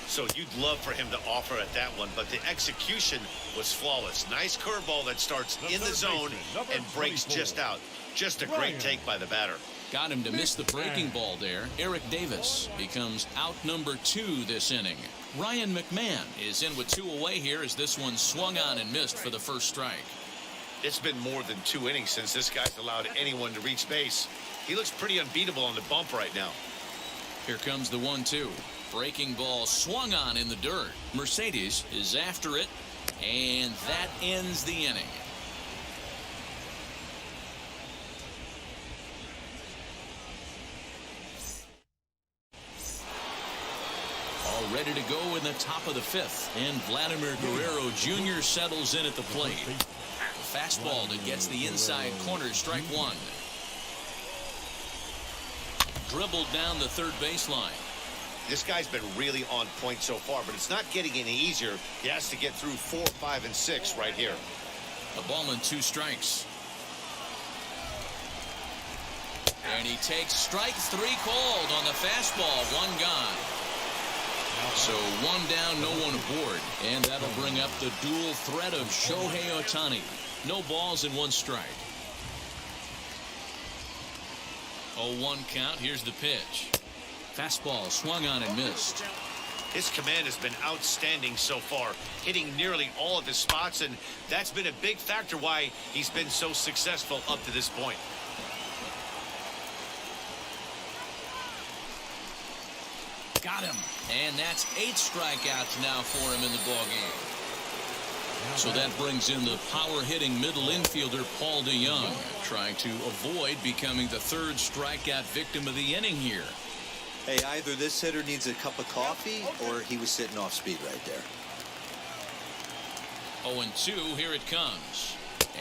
So you'd love for him to offer at that one, but the execution was flawless. Nice curveball that starts in the zone and breaks just out. Just a great take by the batter. Got him to miss the breaking ball there. Eric Davis becomes out number 2 this inning. Ryan McMahon is in with 2 away here as this one swung on and missed for the first strike. It's been more than 2 innings since this guy's allowed anyone to reach base. He looks pretty unbeatable on the bump right now. Here comes the 1-2. Breaking ball swung on in the dirt. Mercedes is after it, and that ends the inning. All ready to go in the top of the 5th, and Vladimir Guerrero Jr. settles in at the plate. Fastball that gets the inside corner, strike 1. Dribbled down the third baseline. This guy's been really on point so far, but it's not getting any easier. He has to get through 4, 5, and 6 right here. A ball and 2 strikes. And he takes strike 3 called on the fastball. 1 gone. So 1 down, no one aboard. And that'll bring up the dual threat of Shohei Ohtani. No balls and 1 strike. 0-1 count. Here's the pitch. Fastball swung on and missed. His command has been outstanding so far, hitting nearly all of his spots, and that's been a big factor why he's been so successful up to this point. Got him. And that's 8 strikeouts now for him in the ballgame. So that brings in the power-hitting middle infielder Paul DeJong, trying to avoid becoming the 3rd strikeout victim of the inning here. Hey, either this hitter needs a cup of coffee or he was sitting off speed right there. 0-2, here it comes.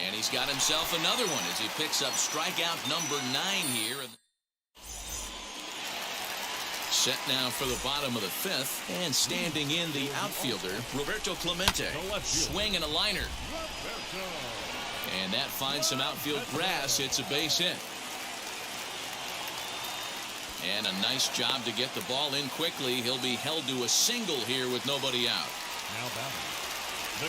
And he's got himself another one as he picks up strikeout number 9 here. Set now for the bottom of the 5th, and standing in the outfielder, Roberto Clemente. Swing and a liner. And that finds some outfield grass. It's a base hit. And a nice job to get the ball in quickly. He'll be held to a single here with nobody out.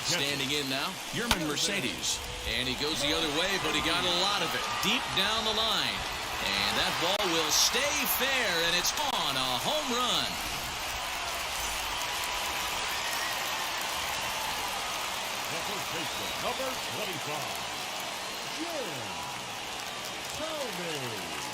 Standing in now, Yermin Mercedes. And he goes the other way, but he got a lot of it deep down the line. And that ball will stay fair, and it's on a home run. The first baseman, number 25, Jim Thome.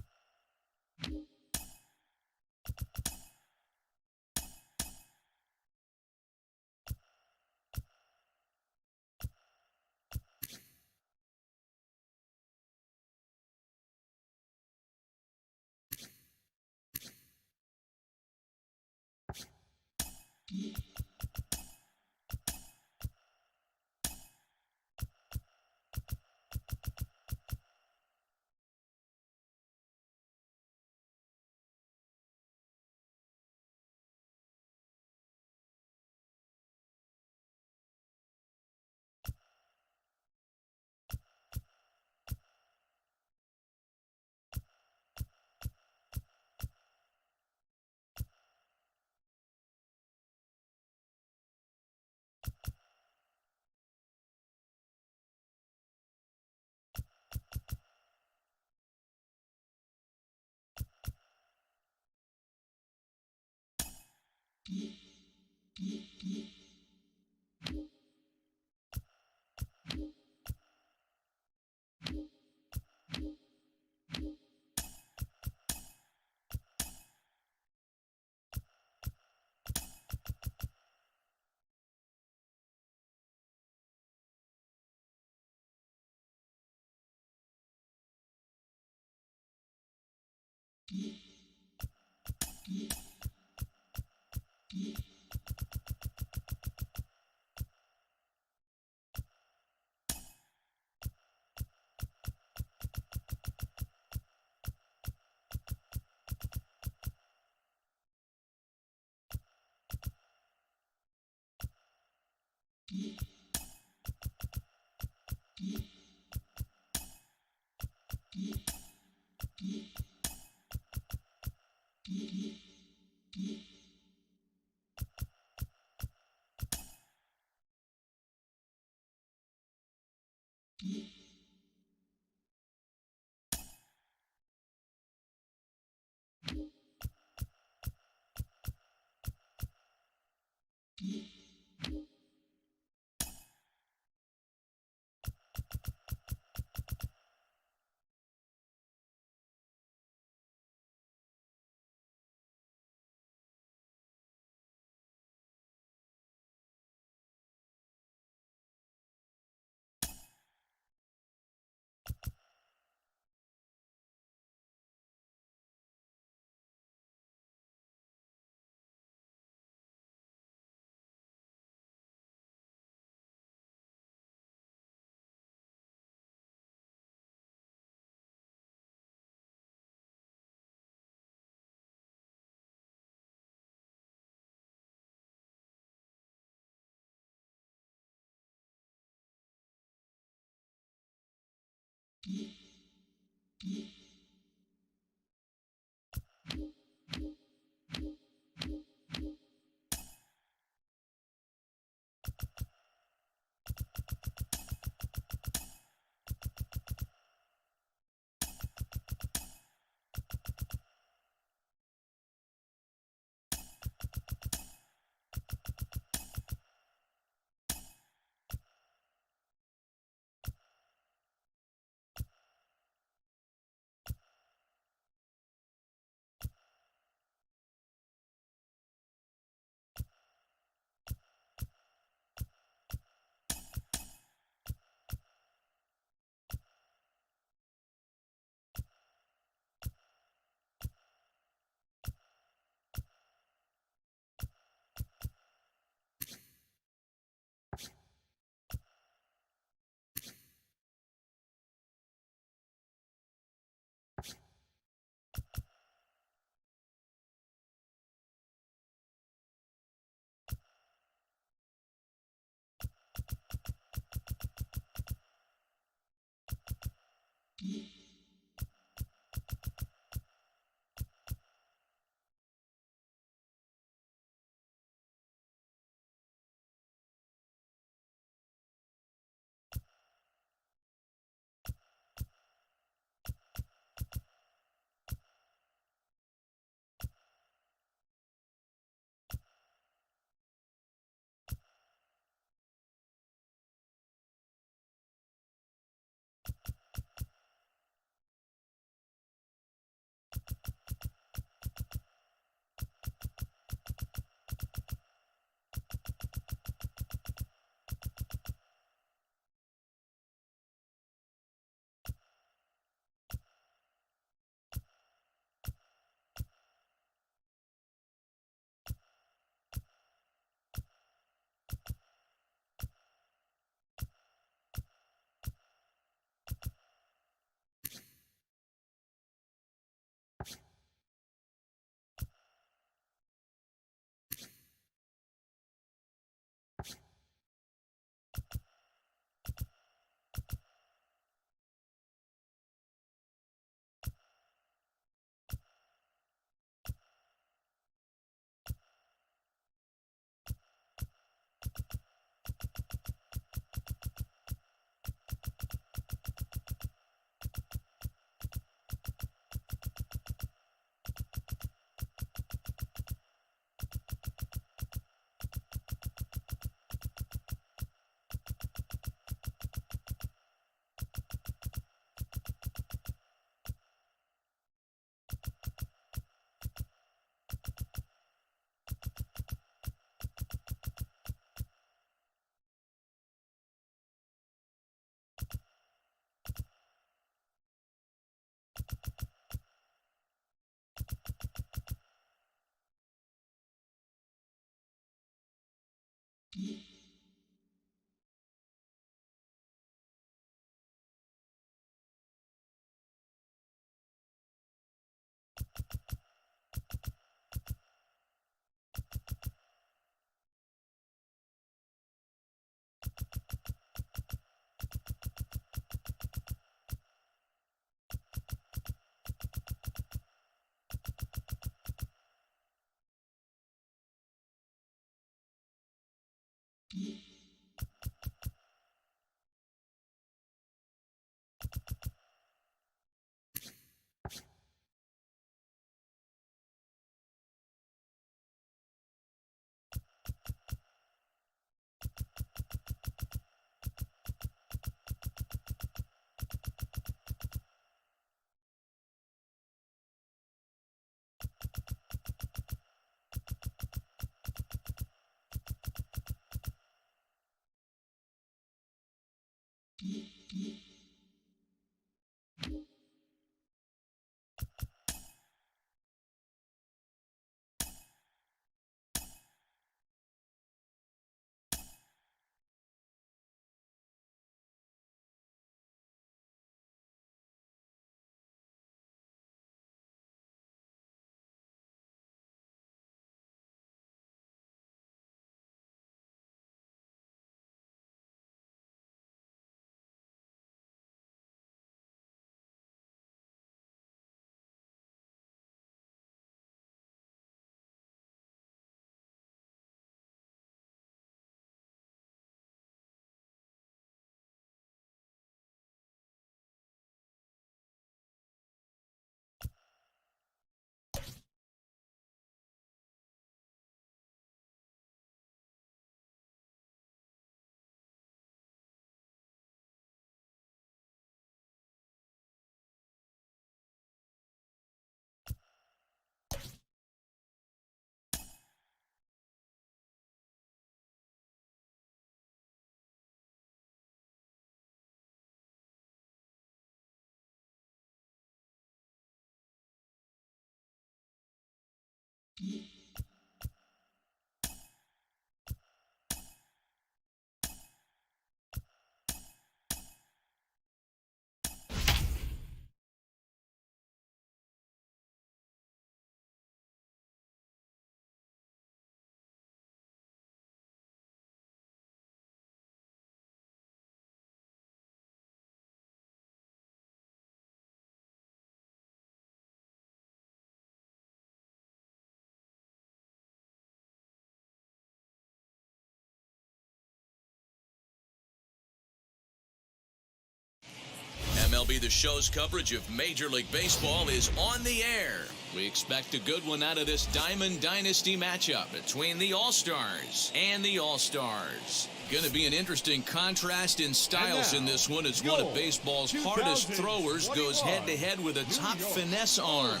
MLB The Show's coverage of Major League Baseball is on the air. We expect a good one out of this Diamond Dynasty matchup between the All-Stars and the All-Stars. Going to be an interesting contrast in styles in this one as one of baseball's hardest throwers goes head-to-head with a top finesse arm.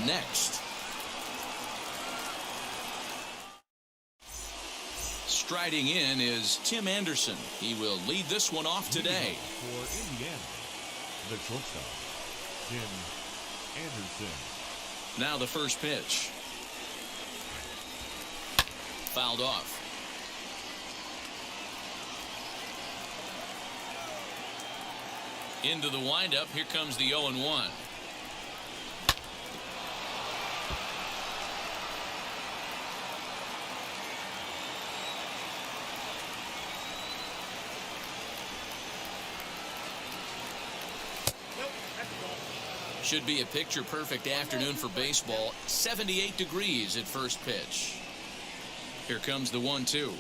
Next. Striding in is Tim Anderson. He will lead this one off today. For Indiana, the shortstop, Tim Anderson. Now the first pitch. Fouled off. Into the windup. Here comes the 0-1. Should be a picture-perfect afternoon for baseball. 78 degrees at first pitch. Here comes the 1-2.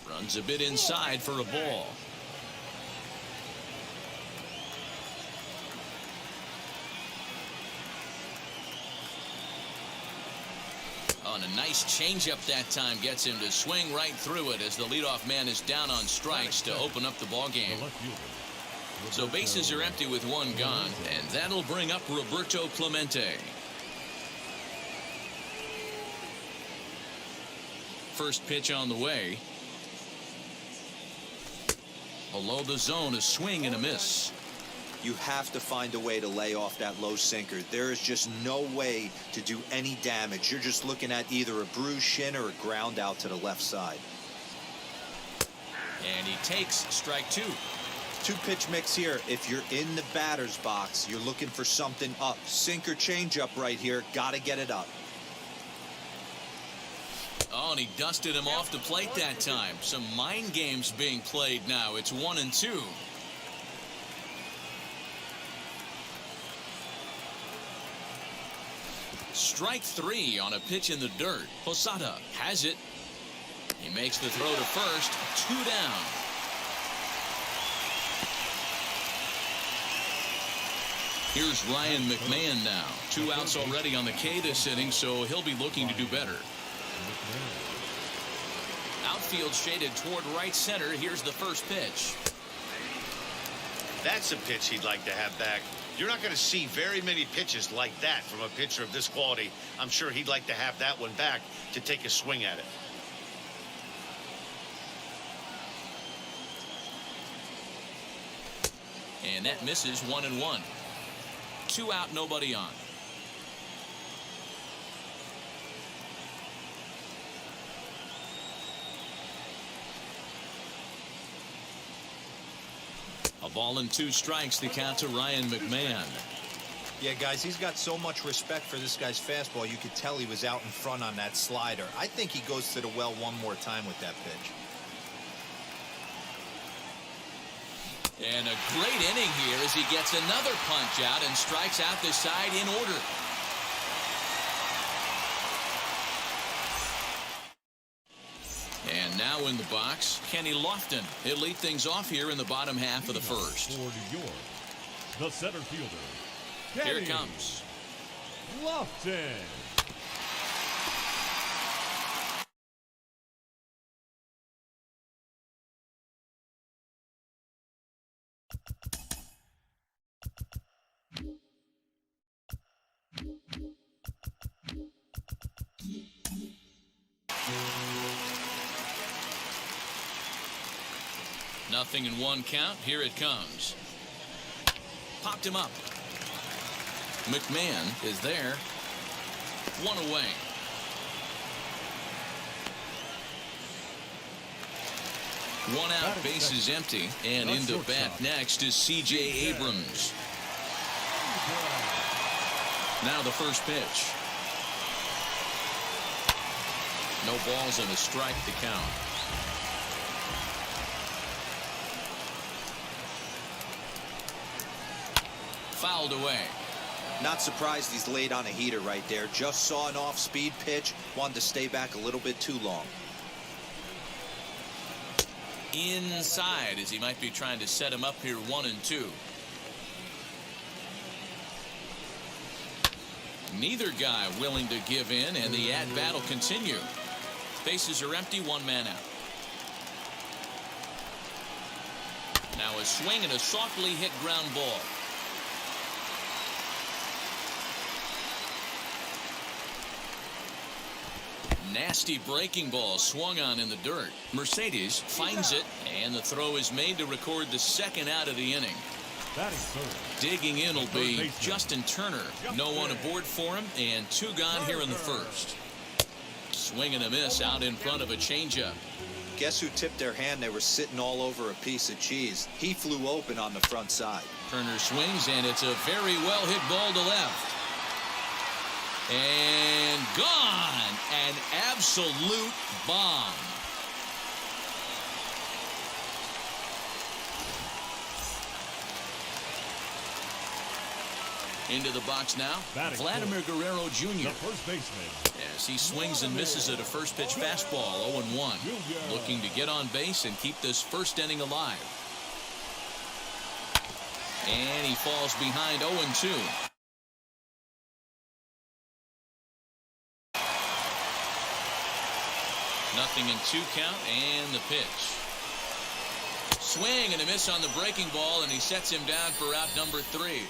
Runs a bit inside for a ball. On a nice changeup that time gets him to swing right through it as the leadoff man is down on strikes to open up the ball game. So bases are empty with one gone, and that'll bring up Roberto Clemente. First pitch on the way. Below the zone, a swing and a miss. You have to find a way to lay off that low sinker. There is just no way to do any damage. You're just looking at either a bruised shin or a ground out to the left side. And he takes strike two. Two-pitch mix here. If you're in the batter's box, you're looking for something up. Sinker changeup right here. Got to get it up. Oh, and he dusted him off the plate that time. Some mind games being played now. It's 1-2. Strike three on a pitch in the dirt. Posada has it. He makes the throw to first. 2 down. Here's Ryan McMahon now. 2 outs already on the K this inning, so he'll be looking to do better. Outfield shaded toward right center. Here's the first pitch. That's a pitch he'd like to have back. You're not going to see very many pitches like that from a pitcher of this quality. I'm sure he'd like to have that one back to take a swing at it. And that misses. 1-1. 2 out, nobody on. A ball and 2 strikes, the count to Ryan McMahon. Yeah, guys, he's got so much respect for this guy's fastball. You could tell he was out in front on that slider. I think he goes to the well one more time with that pitch. And a great inning here as he gets another punch out and strikes out the side in order. And now in the box, Kenny Lofton. He'll lead things off here in the bottom half of the first. For New York, the center fielder, Here it comes. Lofton. Nothing in 1 count. Here it comes. Popped him up. McMahon is there. One away. One out, base is empty, and into bat next is C.J. Abrams. Now the first pitch. No balls and a strike to count. Fouled away. Not surprised he's laid on a heater right there. Just saw an off-speed pitch. Wanted to stay back a little bit too long. Inside, as he might be trying to set him up here 1-2. Neither guy willing to give in, and the at-bat will continue. Bases are empty, one man out. Now a swing and a softly hit ground ball. Nasty breaking ball swung on in the dirt. Mercedes finds it, and the throw is made to record the second out of the inning. Digging in will be Justin Turner. No one aboard for him, and two gone here in the first. Swing and a miss out in front of a changeup. Guess who tipped their hand? They were sitting all over a piece of cheese. He flew open on the front side. Turner swings, and it's a very well hit ball to left. And gone. An absolute bomb. Into the box now, Vladimir Guerrero Jr. The first baseman. As he swings and misses at a first pitch fastball, 0-1. Looking to get on base and keep this first inning alive. And he falls behind 0-2. Nothing in two count, and the pitch. Swing and a miss on the breaking ball, and he sets him down for out number 3.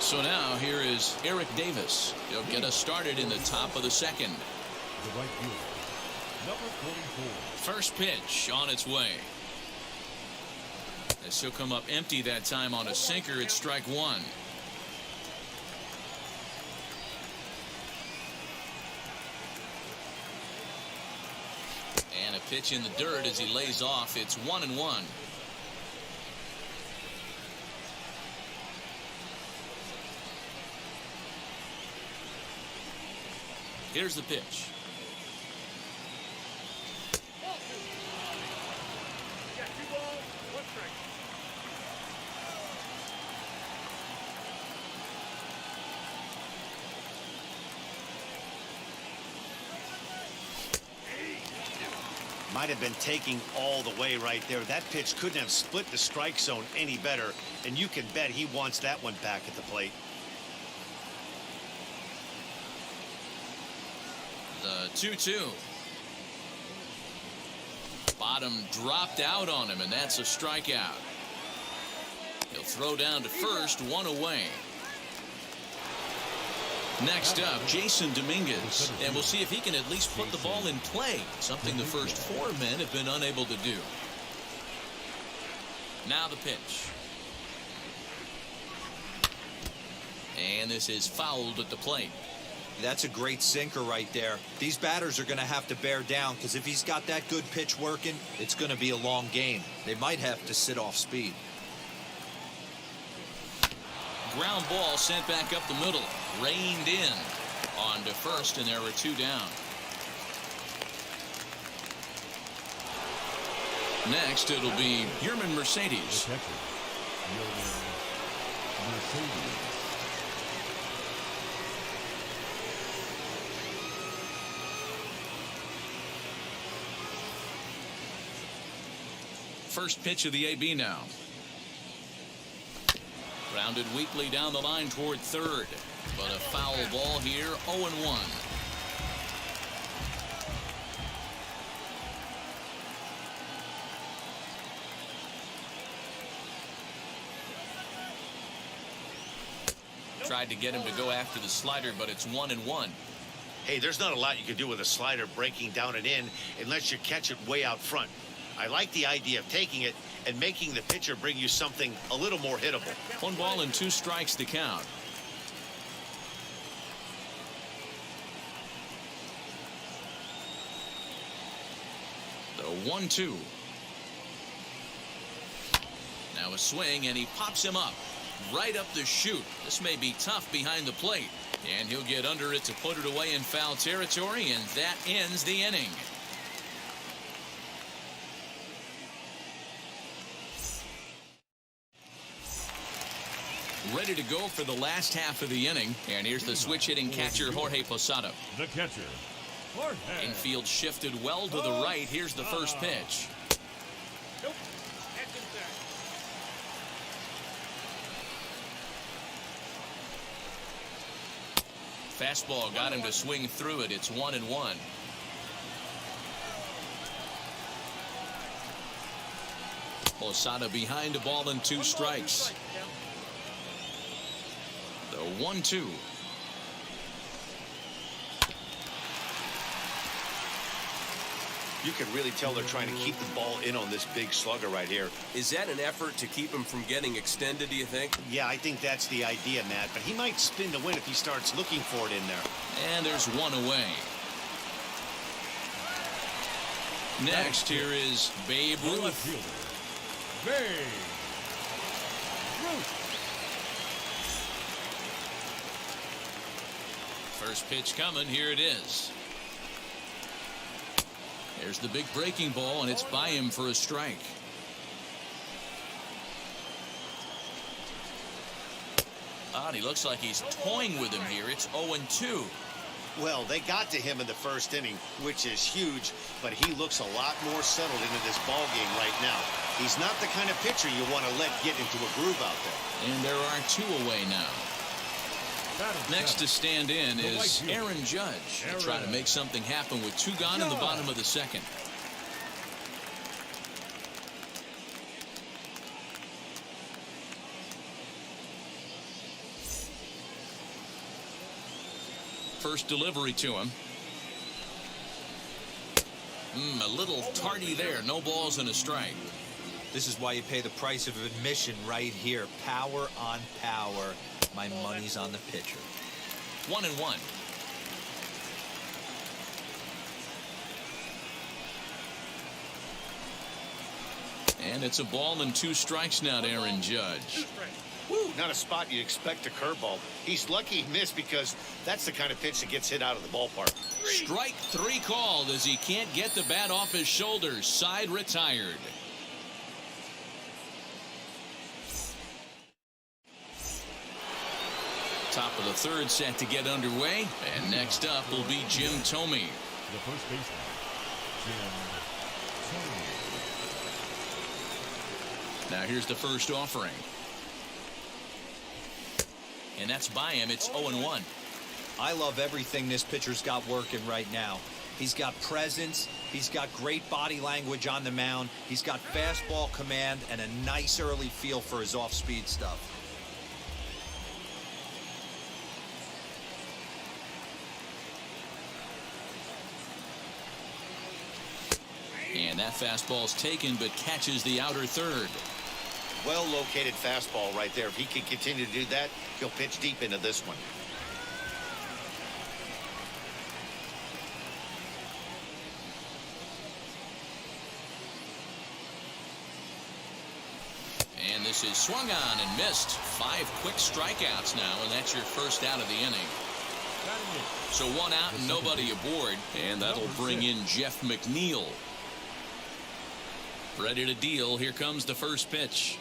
So now here is Eric Davis. He'll get us started in the top of the second. The right fielder, number 44. First pitch on its way. As he'll come up empty that time on a sinker, it's strike one. And a pitch in the dirt as he lays off. It's 1-1. Here's the pitch. Might have been taking all the way right there. That pitch couldn't have split the strike zone any better, and you can bet he wants that one back at the plate. The 2-2. Bottom dropped out on him, and that's a strikeout. He'll throw down to first, one away. Next up, Jason Dominguez, and we'll see if he can at least put the ball in play, something the first 4 men have been unable to do. Now the pitch. And this is fouled at the plate. That's a great sinker right there. These batters are going to have to bear down, because if he's got that good pitch working, it's going to be a long game. They might have to sit off speed. Ground ball sent back up the middle. Reined in. On to first, and there were 2 down. Next, it'll be Yermin Mercedes. First pitch of the AB now. Grounded weakly down the line toward third. But a foul ball here, 0-1. Tried to get him to go after the slider, but it's 1-1. Hey, there's not a lot you can do with a slider breaking down and in unless you catch it way out front. I like the idea of taking it and making the pitcher bring you something a little more hittable. 1 ball and 2 strikes to count. The 1-2. Now a swing, and he pops him up right up the chute. This may be tough behind the plate, and he'll get under it to put it away in foul territory, and that ends the inning. Ready to go for the last half of the inning, and here's the switch hitting catcher Jorge Posada. The catcher, Jorge. Infield shifted well to the right. Here's the first pitch. Fastball got him to swing through it. It's 1-1. Posada behind a ball and 2 strikes. The 1-2. You can really tell they're trying to keep the ball in on this big slugger right here. Is that an effort to keep him from getting extended, do you think? Yeah, I think that's the idea, Matt, but he might spin to win if he starts looking for it in there. And there's 1 away. Next, here is Babe The left Ruth. fielder, Babe Ruth. First pitch coming. Here it is. There's the big breaking ball, and it's by him for a strike. And he looks like he's toying with him here. It's 0-2. Well, they got to him in the first inning, which is huge, but he looks a lot more settled into this ball game right now. He's not the kind of pitcher you want to let get into a groove out there. And there are 2 away now. Next to stand in is Aaron Judge. He'll try to make something happen with 2 gone in the bottom of the second. First delivery to him. A little tardy there. No balls and a strike. This is why you pay the price of admission right here. Power on power. My money's on the pitcher. 1-1. And it's a ball and 2 strikes now to Aaron Judge. Woo, not a spot you'd expect a curveball. He's lucky he missed because that's the kind of pitch that gets hit out of the ballpark. Strike 3 called as he can't get the bat off his shoulders. Side retired. Top of the 3rd set to get underway. And next up will be Jim Thome. The first baseman, Jim Thome. Now here's the first offering. And that's by him. It's 0-1. I love everything this pitcher's got working right now. He's got presence. He's got great body language on the mound. He's got fastball command and a nice early feel for his off-speed stuff. And that fastball's taken but catches the outer 3rd. Well-located fastball right there. If he can continue to do that, he'll pitch deep into this one. And this is swung on and missed. 5 quick strikeouts now, and that's your first out of the inning. So 1 out and nobody aboard, and that'll bring in Jeff McNeil. Ready to deal. Here comes the first pitch.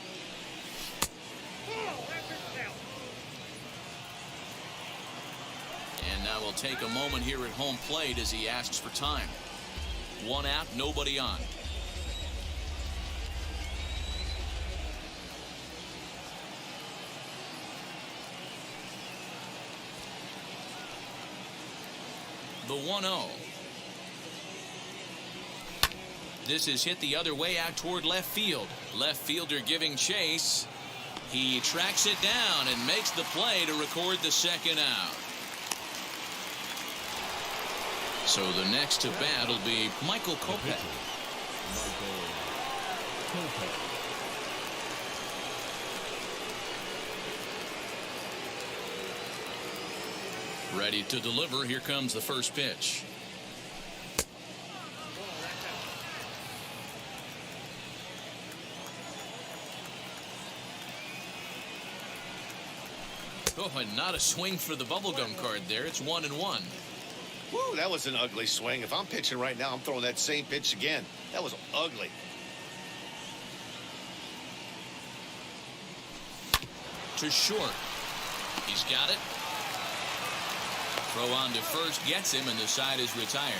And now we'll take a moment here at home plate as he asks for time. 1 out, nobody on. The 1-0. This is hit the other way out toward left field. Left fielder giving chase. He tracks it down and makes the play to record the second out. So the next to bat will be Michael Kopech. Michael Kopech. Ready to deliver. Here comes the first pitch. Oh, and not a swing for the bubblegum card there. It's 1-1. Woo, that was an ugly swing. If I'm pitching right now, I'm throwing that same pitch again. That was ugly. To short. He's got it. Throw on to first gets him, and the side is retired.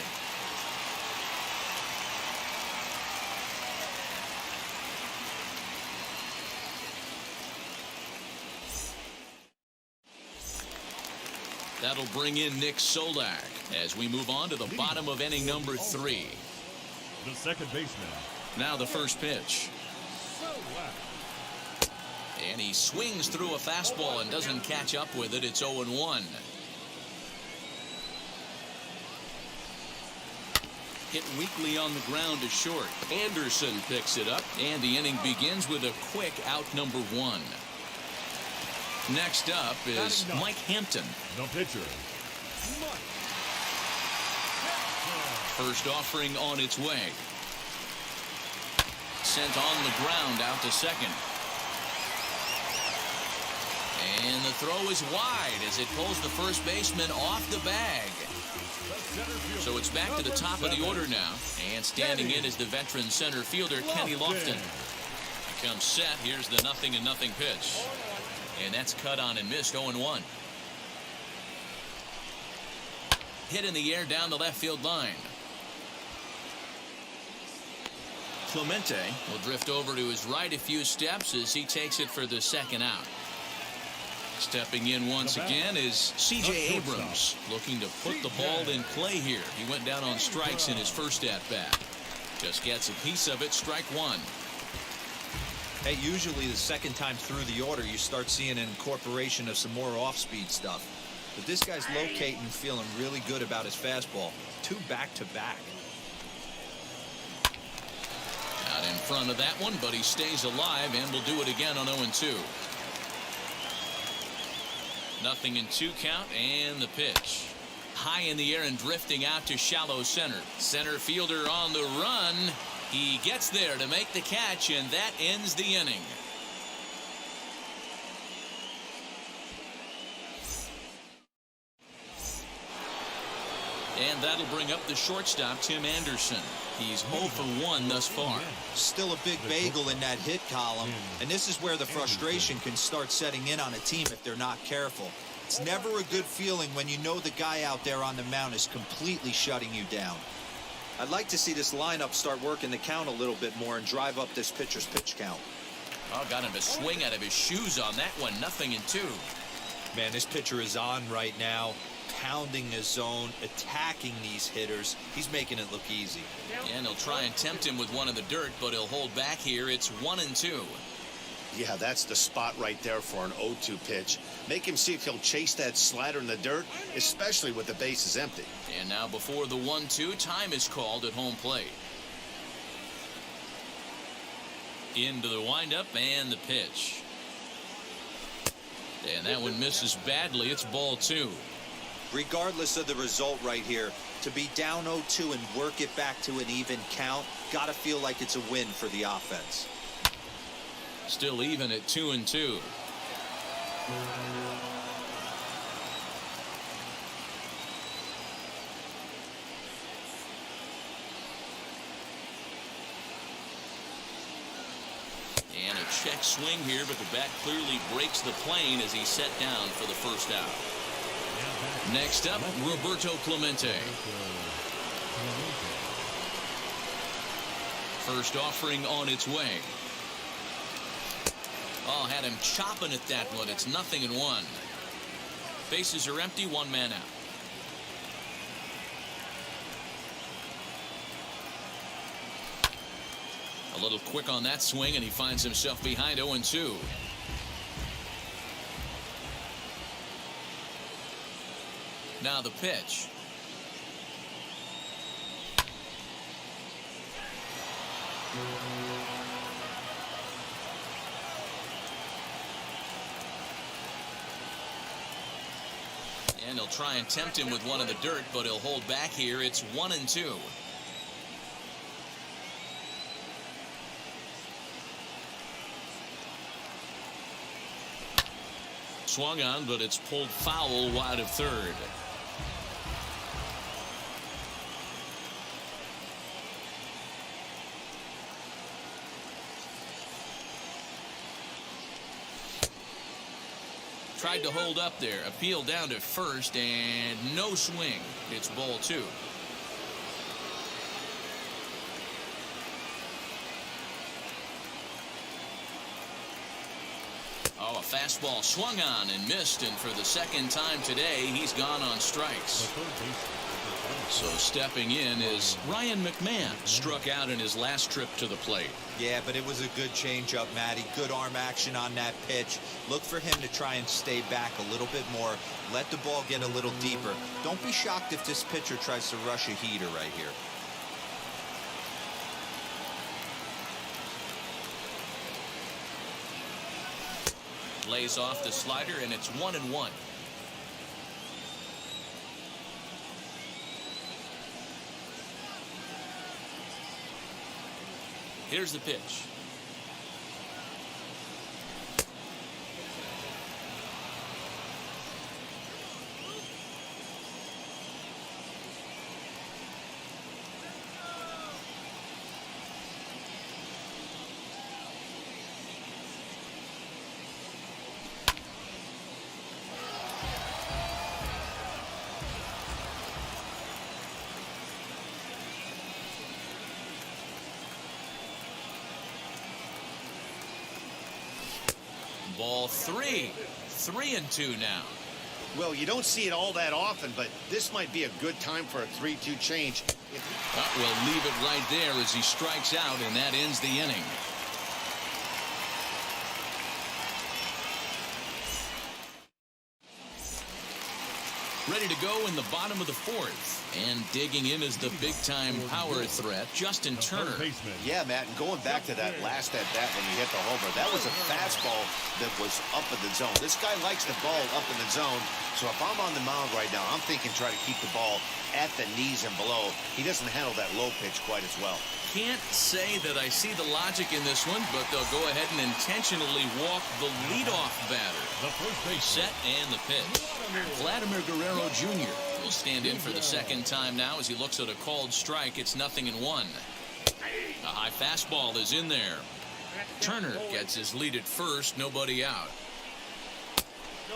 That'll bring in Nick Solak as we move on to the bottom of inning number 3. The second baseman. Now the first pitch. And he swings through a fastball and doesn't catch up with it. It's 0-1. Hit weakly on the ground to short. Anderson picks it up, and the inning begins with a quick out number 1. Next up is Mike Hampton. The pitcher. First offering on its way. Sent on the ground out to second. And the throw is wide as it pulls the first baseman off the bag. So it's back to the top of the order now. And standing in is the veteran center fielder, Kenny Lofton. He comes set. Here's the 0-0 pitch. And that's cut on and missed. 0-1. Hit in the air down the left field line. Clemente will drift over to his right a few steps as he takes it for the second out. Stepping in once again is C.J. Abrams, looking to put the ball in play here. He went down on strikes in his first at-bat. Just gets a piece of it, strike 1. Hey, usually the second time through the order, you start seeing an incorporation of some more off-speed stuff. But this guy's locating, feeling really good about his fastball. 2 back-to-back. Out in front of that one, but he stays alive and will do it again on 0-2. 0-2 count, and the pitch. High in the air and drifting out to shallow center. Center fielder on the run. He gets there to make the catch, and that ends the inning. And that'll bring up the shortstop, Tim Anderson. He's 0 for 1 thus far. Still a big bagel in that hit column, and this is where the frustration can start setting in on a team if they're not careful. It's never a good feeling when you know the guy out there on the mound is completely shutting you down. I'd like to see this lineup start working the count a little bit more and drive up this pitcher's pitch count. Oh, got him to swing out of his shoes on that one. 0-2. Man, this pitcher is on right now, pounding his zone, attacking these hitters. He's making it look easy. And he'll try and tempt him with one in the dirt, but he'll hold back here. It's 1-2. Yeah, that's the spot right there for an 0-2 pitch. Make him see if he'll chase that slider in the dirt, especially with the bases empty. And now before the 1-2, time is called at home plate. Into the windup and the pitch. And that one misses badly. It's ball 2. Regardless of the result right here, to be down 0-2 and work it back to an even count, gotta feel like it's a win for the offense. Still even at 2-2. And a check swing here, but the bat clearly breaks the plane as he's set down for the first out. Next up, Roberto Clemente. First offering on its way. Oh, had him chopping at that one. It's 0-1. Bases are empty, 1 man out. A little quick on that swing, and he finds himself behind 0-2. Now the pitch. And they'll try and tempt him with one in the dirt, but he'll hold back here. It's 1-2. Swung on, but it's pulled foul wide of third. Tried to hold up there. Appeal down to first, and no swing. It's ball 2. Oh, a fastball swung on and missed, and for the second time today, he's gone on strikes. So stepping in is Ryan McMahon. Struck out in his last trip to the plate. Yeah, but it was a good changeup, Matty. Good arm action on that pitch. Look for him to try and stay back a little bit more. Let the ball get a little deeper. Don't be shocked if this pitcher tries to rush a heater right here. Lays off the slider, and it's 1-1. Here's the pitch. Ball 3. 3-2 now. Well, you don't see it all that often, but this might be a good time for a 3-2 change. We'll leave it right there as he strikes out, and that ends the inning. Ready to go in the bottom of the 4th. And digging in is the big-time power threat, Justin Turner. Yeah, Matt, and going back to that last at-bat when he hit the homer, that was a fastball that was up in the zone. This guy likes the ball up in the zone, so if I'm on the mound right now, I'm thinking try to keep the ball at the knees and below. He doesn't handle that low pitch quite as well. Can't say that I see the logic in this one, but they'll go ahead and intentionally walk the leadoff batter. Set and the pitch. Vladimir Guerrero Jr. will stand in for the second time now as he looks at a called strike. It's 0-1. A high fastball is in there. Turner gets his lead at first, nobody out.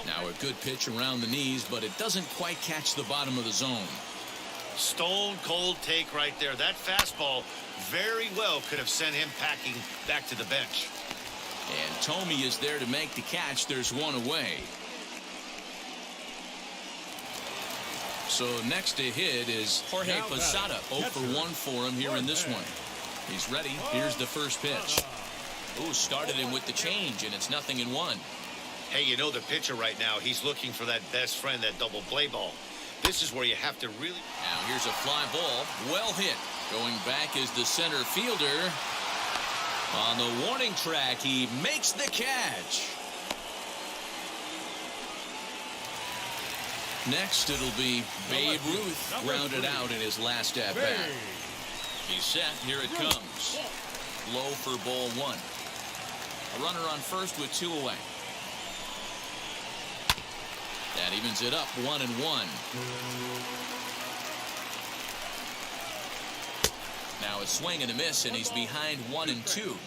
Now a good pitch around the knees, but it doesn't quite catch the bottom of the zone. Stone cold take right there. That fastball very well could have sent him packing back to the bench. And Thome is there to make the catch. There's one away. So next to hit is Jorge Posada. 0 for 1 for him here in this one. He's ready. Here's the first pitch. Ooh, started him with the change, and it's 0-1. Hey, you know the pitcher right now, he's looking for that best friend, that double play ball. This is where you have to really... Now here's a fly ball. Well hit. Going back is the center fielder. On the warning track, he makes the catch. Next, it'll be Babe Ruth rounded out in his last at-bat. He's set. Here it comes. Low for ball 1. A runner on first with 2 away. That evens it up 1-1. Now a swing and a miss, and he's behind 1-2.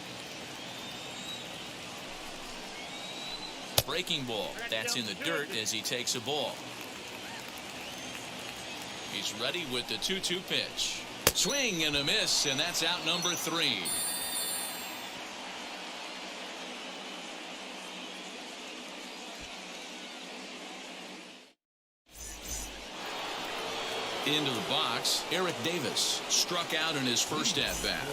Breaking ball. That's in the dirt as he takes a ball. He's ready with the 2-2 pitch. Swing and a miss, and that's out number 3. Into the box, Eric Davis struck out in his first at-bat.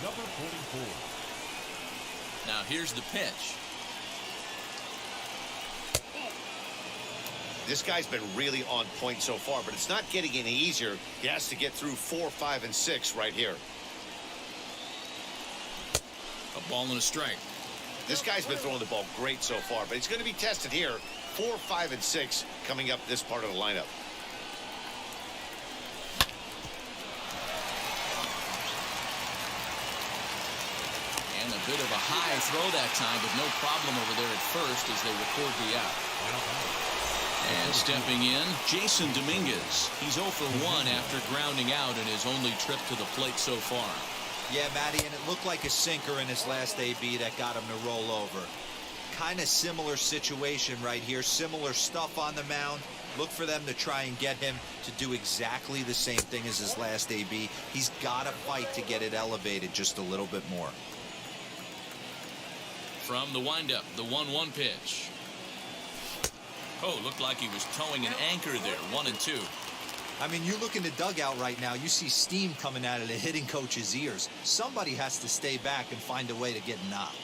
Number 44. Now here's the pitch. This guy's been really on point so far, but it's not getting any easier. He has to get through 4, 5, and 6 right here. A ball and a strike. This guy's been throwing the ball great so far, but he's going to be tested here. 4, 5, and 6 coming up this part of the lineup. And a bit of a high throw that time, but no problem over there at first as they record the out. And stepping in, Jason Dominguez. He's 0 for 1 after grounding out in his only trip to the plate so far. Yeah, Matty, and it looked like a sinker in his last AB that got him to roll over. Kind of similar situation right here. Similar stuff on the mound. Look for them to try and get him to do exactly the same thing as his last AB. He's got to fight to get it elevated just a little bit more. From the windup, the 1-1 pitch. Oh, looked like he was towing an anchor there. 1-2. I mean, you look in the dugout right now, you see steam coming out of the hitting coach's ears. Somebody has to stay back and find a way to get knocked.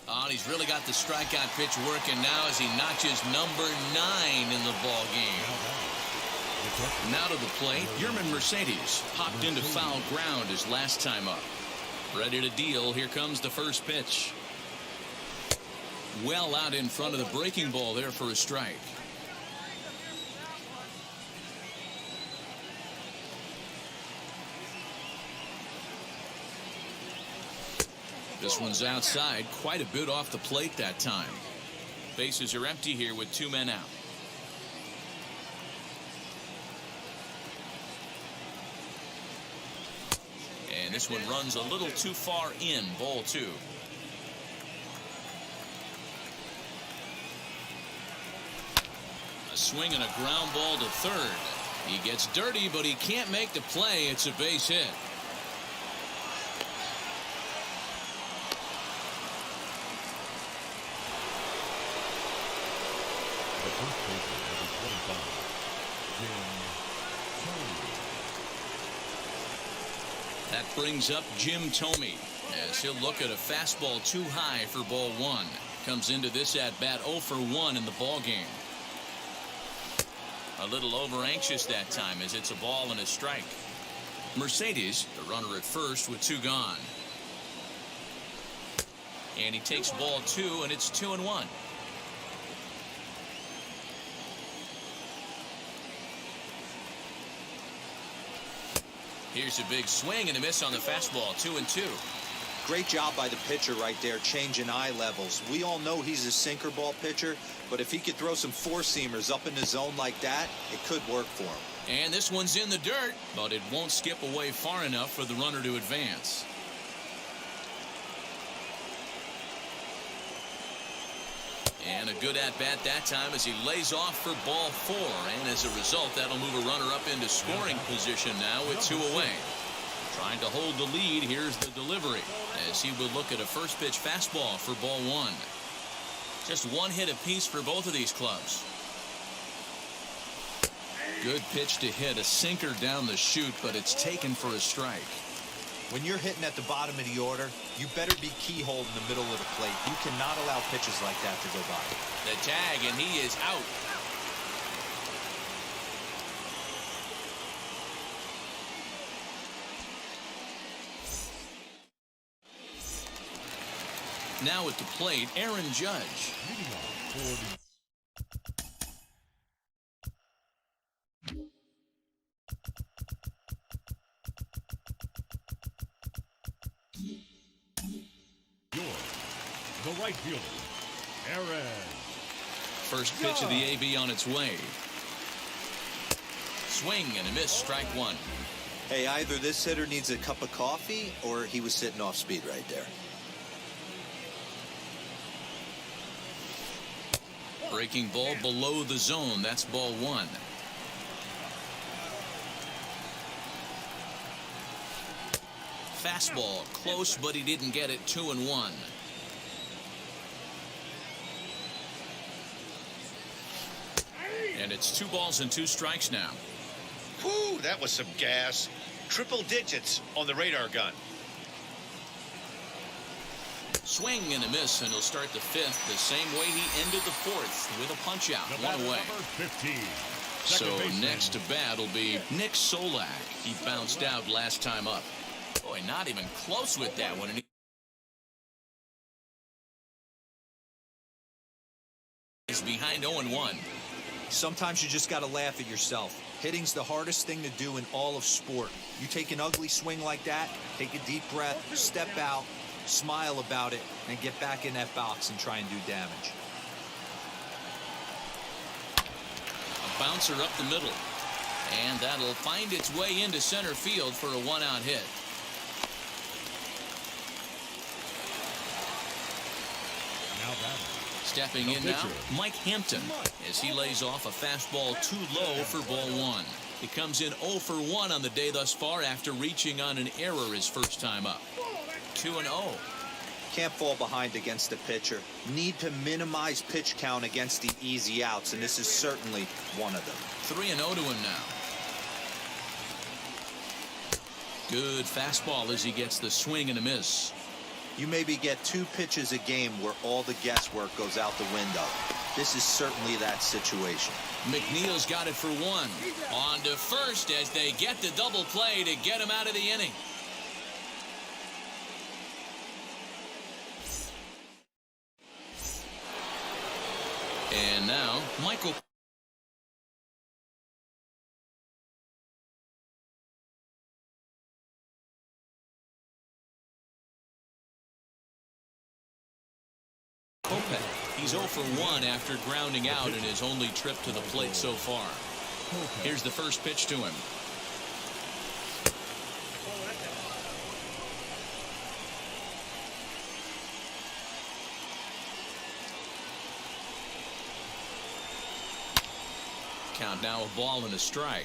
Oh, and he's really got the strikeout pitch working now as he notches number 9 in the ball game. Now to the plate, Yermin Mercedes popped into foul ground his last time up. Ready to deal. Here comes the first pitch. Well out in front of the breaking ball there for a strike. This one's outside, quite a bit off the plate that time. Bases are empty here with 2 men out. And this one runs a little too far in. Ball 2. A swing and a ground ball to third. He gets dirty, but he can't make the play. It's a base hit. The first baseman will be 25, Jim Thome. That brings up Jim Thome as he'll look at a fastball too high for ball 1. Comes into this at bat 0 for 1 in the ball game. A little over anxious that time as it's a ball and a strike. Mercedes, the runner at first with 2 gone. And he takes ball 2 and it's 2-1. Here's a big swing and a miss on the fastball. 2-2. Great job by the pitcher right there, changing eye levels. We all know he's a sinker ball pitcher, but if he could throw some four-seamers up in the zone like that, it could work for him. And this one's in the dirt, but it won't skip away far enough for the runner to advance. And a good at-bat that time as he lays off for ball 4. And as a result, that'll move a runner up into scoring position now with 2 away. Trying to hold the lead. Here's the delivery as he would look at a first pitch fastball for ball 1. Just 1 hit apiece for both of these clubs. Good pitch to hit, a sinker down the chute, but it's taken for a strike. When you're hitting at the bottom of the order, you better be keyhole in the middle of the plate. You cannot allow pitches like that to go by. The tag, and he is out. Now at the plate, Aaron Judge. Leading off for the the right fielder, Aaron. First pitch of the AB on its way. Swing and a miss, strike 1. Hey, either this hitter needs a cup of coffee or he was sitting off speed right there. Breaking ball below the zone. That's ball 1. Fastball close, but he didn't get it. 2-1. And it's 2 balls and 2 strikes now. Whew, that was some gas. Triple digits on the radar gun. Swing and a miss, and he'll start the fifth the same way he ended the fourth with a punch out. The One batter, away. number 15. So Second baseman. next to bat will be Nick Solak. He bounced out last time up. Boy, not even close with that one. And he's behind 0-1. Sometimes you just got to laugh at yourself. Hitting's the hardest thing to do in all of sport. You take an ugly swing like that, take a deep breath, step out, smile about it, and get back in that box and try and do damage. A bouncer up the middle. And that'll find its way into center field for a one-out hit. Now batting. Stepping in now, Mike Hampton, as he lays off a fastball too low for ball one. He comes in 0 for 1 on the day thus far after reaching on an error his first time up. 2-0. Can't fall behind against the pitcher. Need to minimize pitch count against the easy outs, and this is certainly one of them. 3-0 to him now. Good fastball as he gets the swing and a miss. You maybe get 2 pitches a game where all the guesswork goes out the window. This is certainly that situation. McNeil's got it for 1. On to first as they get the double play to get him out of the inning. And now, Michael Kopech. He's 0 for 1 after grounding out in his only trip to the plate so far. Here's the first pitch to him. Count now a ball and a strike.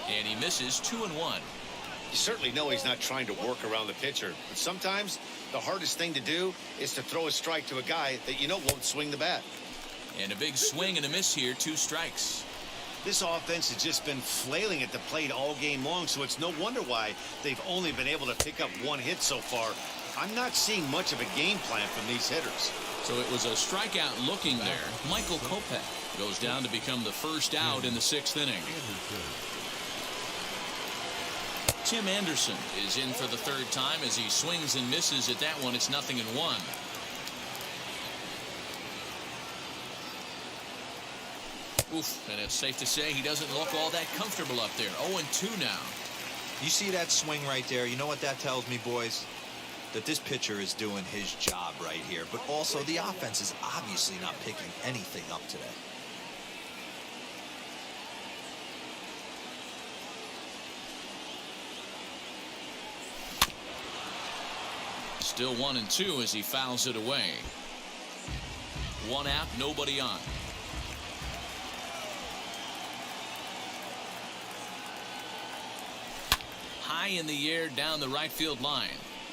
And he misses 2-1. You certainly know he's not trying to work around the pitcher, but sometimes the hardest thing to do is to throw a strike to a guy that you know won't swing the bat. And a big swing and a miss here, 2 strikes. This offense has just been flailing at the plate all game long, so it's no wonder why they've only been able to pick up 1 hit so far. I'm not seeing much of a game plan from these hitters. So it was a strikeout looking there. Michael Kopech goes down to become the first out in the 6th inning. Tim Anderson is in for the 3rd time as he swings and misses at that one. It's 0-1. Oof, and it's safe to say he doesn't look all that comfortable up there. 0-2 now. You see that swing right there? You know what that tells me, boys? That this pitcher is doing his job right here. But also the offense is obviously not picking anything up today. Still 1-2 as he fouls it away. 1 out, nobody on. High in the air down the right field line.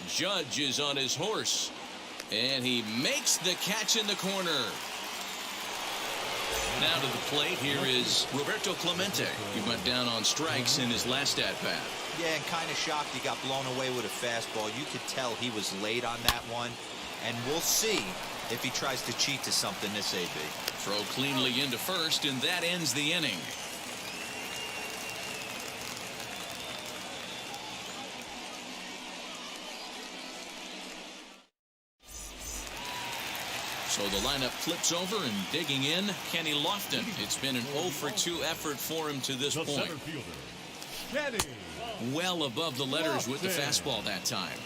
Judge is on his horse. And he makes the catch in the corner. Now to the plate, here is Roberto Clemente. He went down on strikes in his last at-bat. Yeah, and kind of shocked he got blown away with a fastball. You could tell he was late on that one. And we'll see if he tries to cheat to something this AB. Throw cleanly into first, and that ends the inning. So the lineup flips over, and digging in, Kenny Lofton. It's been an 0 for 2 effort for him to this The point. center fielder, Kenny. Well above the letters with the fastball that time.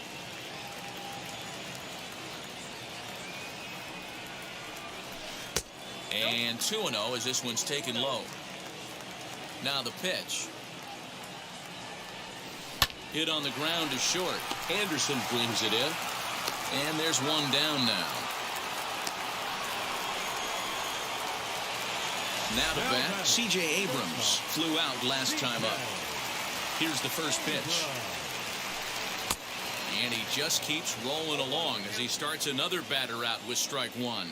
And 2-0 as this one's taken low. Now the pitch. Hit on the ground to short. Anderson brings it in. And there's one down now. Now to bat, C.J. Abrams flew out last time up. Here's the first pitch. And he just keeps rolling along as he starts another batter out with strike 1.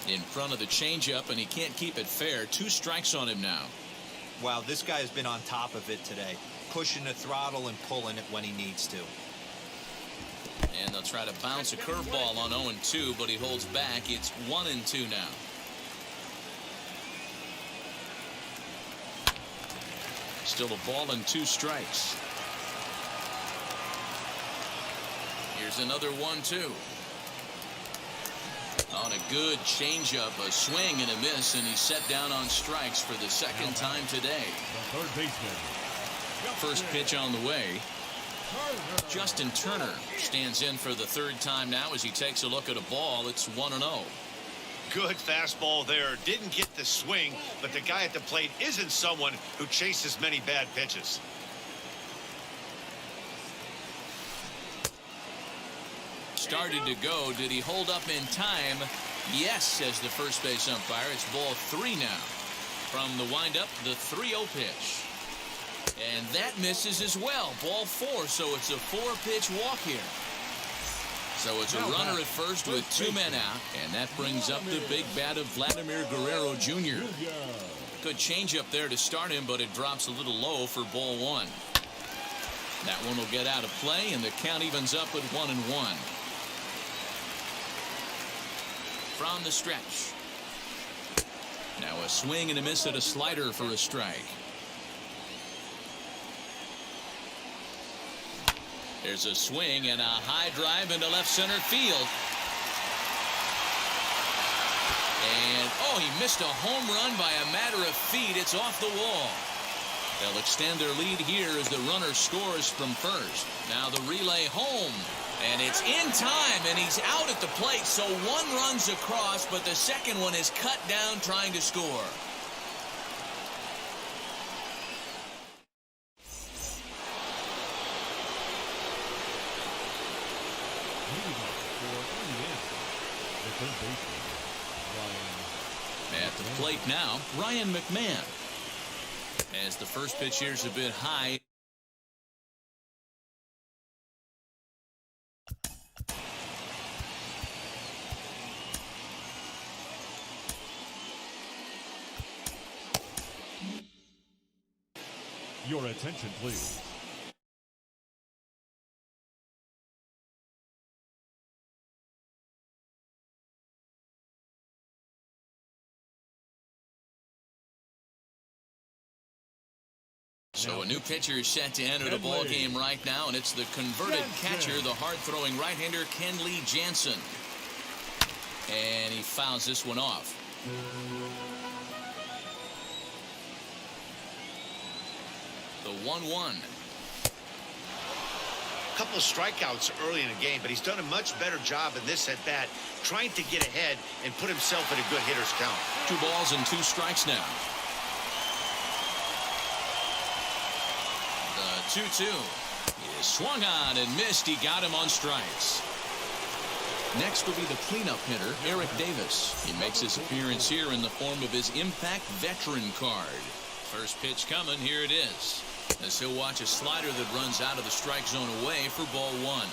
In front of the changeup, and he can't keep it fair. 2 strikes on him now. Wow, this guy has been on top of it today, pushing the throttle and pulling it when he needs to. And they'll try to bounce a curveball on 0-2, but he holds back. It's 1-2 now. Still a ball and 2 strikes. Here's another 1-2. On a good changeup, a swing and a miss, and he's set down on strikes for the second time today. The third baseman. First pitch on the way. Justin Turner stands in for the 3rd time now as he takes a look at a ball. It's 1-0. Good fastball there. Didn't get the swing, but the guy at the plate isn't someone who chases many bad pitches. Started to go. Did he hold up in time? Yes, says the first base umpire. It's ball 3 now. From the windup, the 3-0 pitch. And that misses as well. Ball 4, so it's a 4-pitch walk here. So it's a runner at first with 2 men out, and that brings up the big bat of Vladimir Guerrero Jr. Good changeup there to start him, but it drops a little low for ball 1. That one will get out of play, and the count evens up at 1-1. From the stretch. Now a swing and a miss at a slider for a strike. There's a swing and a high drive into left center field. And, oh, he missed a home run by a matter of feet. It's off the wall. They'll extend their lead here as the runner scores from first. Now the relay home. And it's in time, and he's out at the plate. So 1 run's across, but the second one is cut down trying to score. At the plate now, Ryan McMahon. As the first pitch here's a bit high. Your attention, please. So a new pitcher is set to enter the ball game right now, and it's the converted catcher, the hard-throwing right-hander Kenley Jansen. And he fouls this one off. The 1-1. A couple of strikeouts early in the game, but he's done a much better job in this at bat, trying to get ahead and put himself in a good hitter's count. 2 balls and 2 strikes now. The 2-2 is swung on and missed. He got him on strikes. Next will be the cleanup hitter, Eric Davis. He makes his appearance here in the form of his Impact Veteran card. First pitch coming. Here it is. As he'll watch a slider that runs out of the strike zone away for ball 1.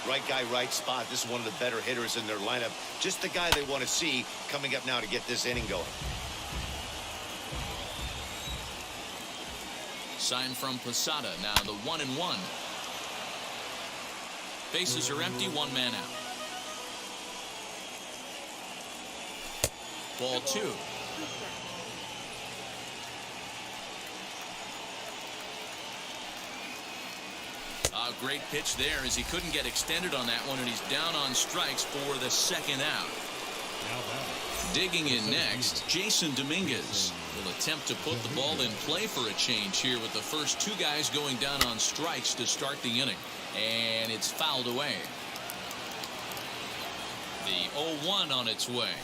Right guy, right spot. This is one of the better hitters in their lineup. Just the guy they want to see coming up now to get this inning going. Sign from Posada. Now the 1-1. Bases are empty. 1 man out. Ball 2. A great pitch there as he couldn't get extended on that one, and he's down on strikes for the second out. Digging in next, Jason Dominguez will attempt to put the ball in play for a change here with the first 2 guys going down on strikes to start the inning. And it's fouled away. The 0-1 on its way.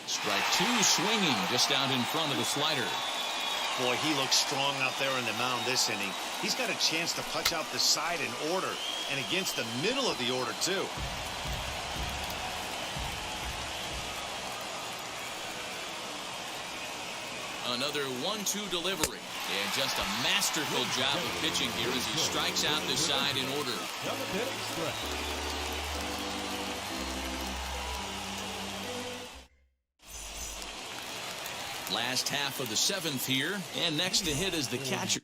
Strike 2 swinging just out in front of the slider. Boy, he looks strong out there on the mound this inning. He's got a chance to punch out the side in order, and against the middle of the order, too. another 1-2 delivery. And just a masterful job of pitching here as he strikes out the side in order. 7th inning stretch. Last half of the 7th here, and next to hit is the catcher.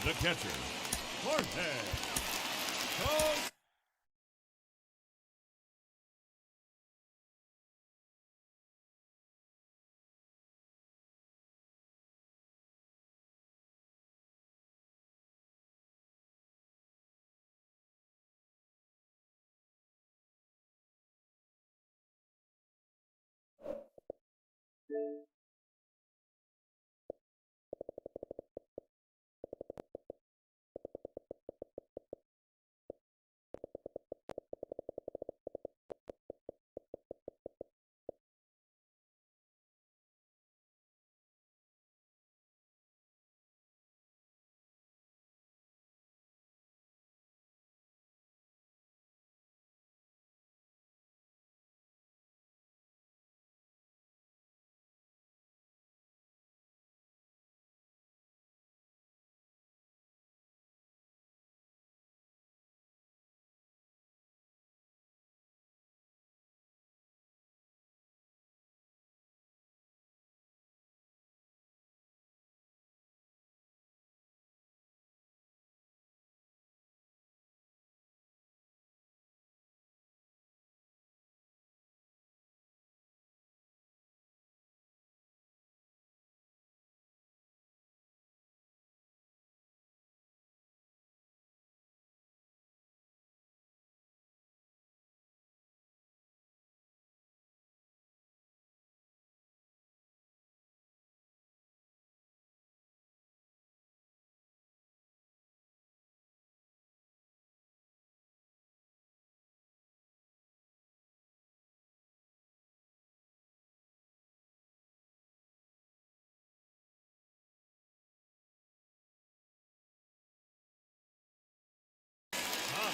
The catcher, Marte. Coach.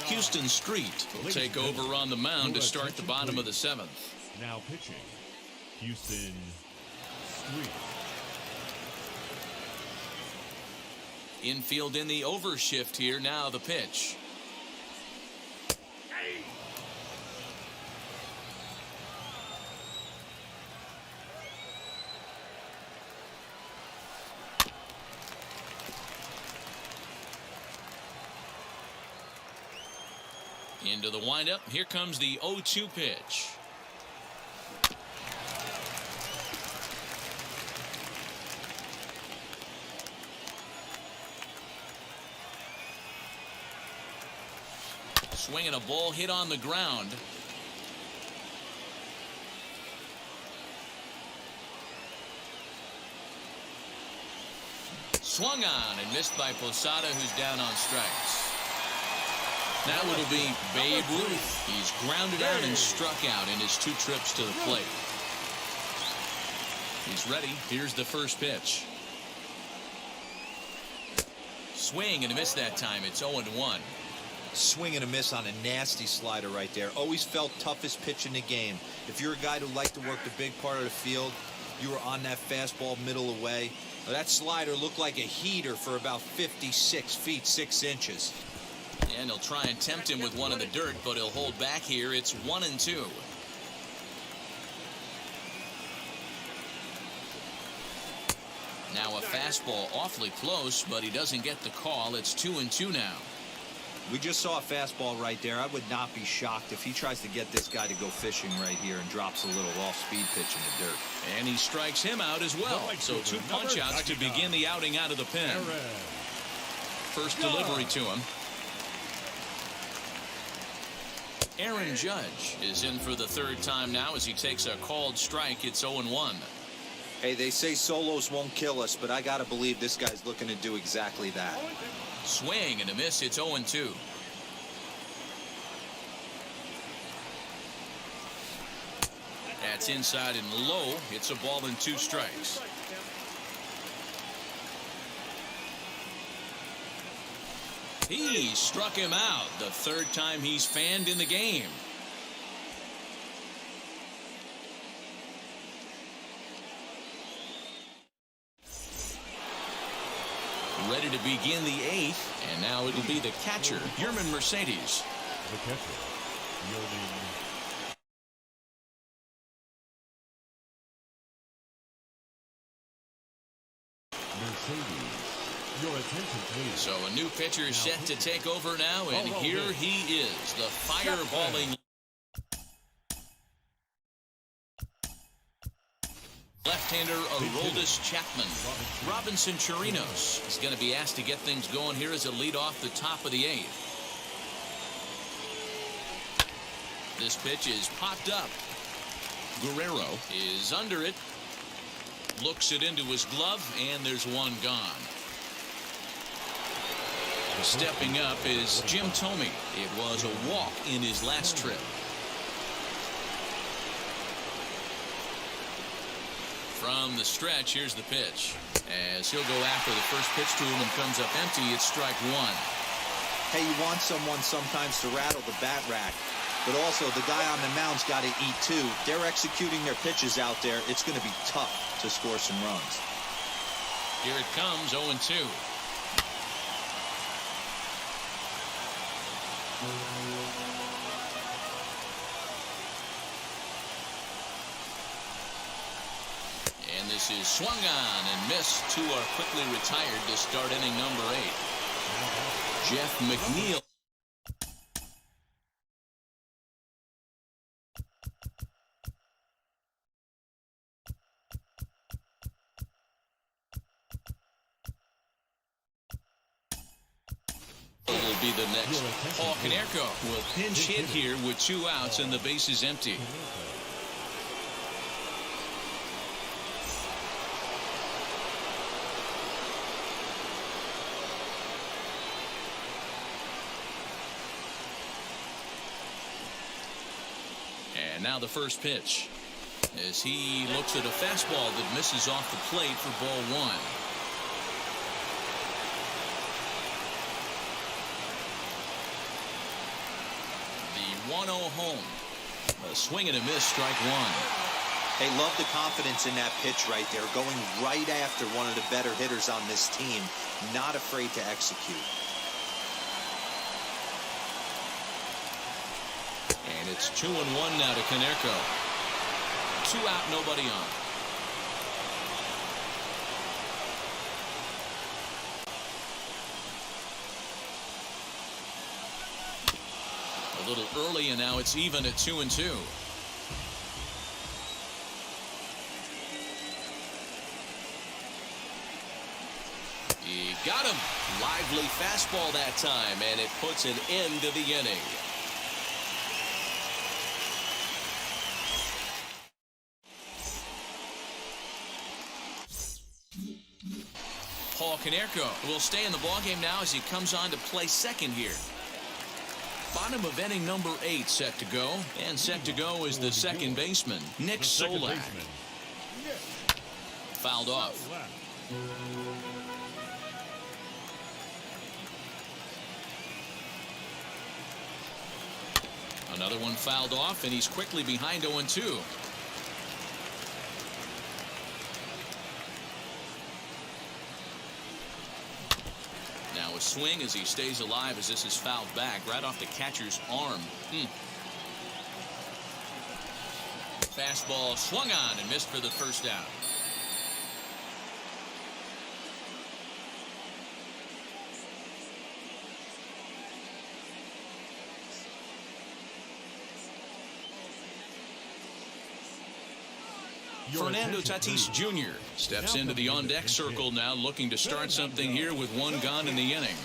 Houston Street will take over on the mound to start the bottom of the 7th. Now pitching, Houston Street. Infield in the overshift here. Now the pitch. Into the windup. Here comes the 0-2 pitch. Swinging a ball hit on the ground. Swung on and missed by Posada, who's down on strikes. Now it'll be Babe Ruth. He's grounded out and struck out in his 2 trips to the plate. He's ready. Here's the first pitch. Swing and a miss that time. It's 0-1. Swing and a miss on a nasty slider right there. Always felt toughest pitch in the game. If you're a guy who liked to work the big part of the field, you were on that fastball middle away. That slider looked like a heater for about 56 feet 6 inches. And he'll try and tempt him with one in the dirt, but he'll hold back here. It's 1-2. Now a fastball awfully close, but he doesn't get the call. It's 2-2 now. We just saw a fastball right there. I would not be shocked if he tries to get this guy to go fishing right here and drops a little off-speed pitch in the dirt. And he strikes him out as well. So 2 punch-outs to begin the outing out of the pen. First delivery to him. Aaron Judge is in for the 3rd time now as he takes a called strike. It's 0-1. Hey, they say solos won't kill us, but I got to believe this guy's looking to do exactly that. Swing and a miss. It's 0-2. That's inside and low. It's a ball and 2 strikes. He struck him out, the third time he's fanned in the game. Ready to begin the 8th, and now it'll be the catcher, Yerman Mercedes. The catcher, Yerman Mercedes. Your attention, please. So a new pitcher is set to take over now, and here he is, the fireballing left-hander Aroldis Chapman. Robinson Chirinos is going to be asked to get things going here as a lead off the top of the 8th. This pitch is popped up. Guerrero is under it. Looks it into his glove, and there's one gone. Stepping up is Jim Thome. It was a walk in his last trip. From the stretch, here's the pitch. As he'll go after the first pitch to him and comes up empty, it's strike one. Hey, you want someone sometimes to rattle the bat rack, but also the guy on the mound's got to eat too. They're executing their pitches out there. It's going to be tough to score some runs. Here it comes, 0-2. And this is swung on and missed. Two are quickly retired to start inning number 8. Jeff McNeil. Will be the next. Paul Konerko will pinch hit here with 2 outs and the base is empty. And now the first pitch as he looks at a fastball that misses off the plate for ball 1. The 1-0 home. A swing and a miss, strike 1. They love the confidence in that pitch right there, going right after one of the better hitters on this team, not afraid to execute. And it's 2-1 now to Konerko. 2 out, nobody on. A little early, and now it's even at 2-2. He got him. Lively fastball that time, and it puts an end to the inning. Paul Konerko will stay in the ballgame now as he comes on to play second here. Bottom of inning number 8 set to go. And set to go is the second baseman, Nick Solak. Fouled off. Another one fouled off, and he's quickly behind 0-2. Now a swing as he stays alive as this is fouled back right off the catcher's arm. Fastball swung on and missed for the first out. Fernando Tatis Jr. steps into the on-deck circle now, looking to start something here with 1 gone in the inning.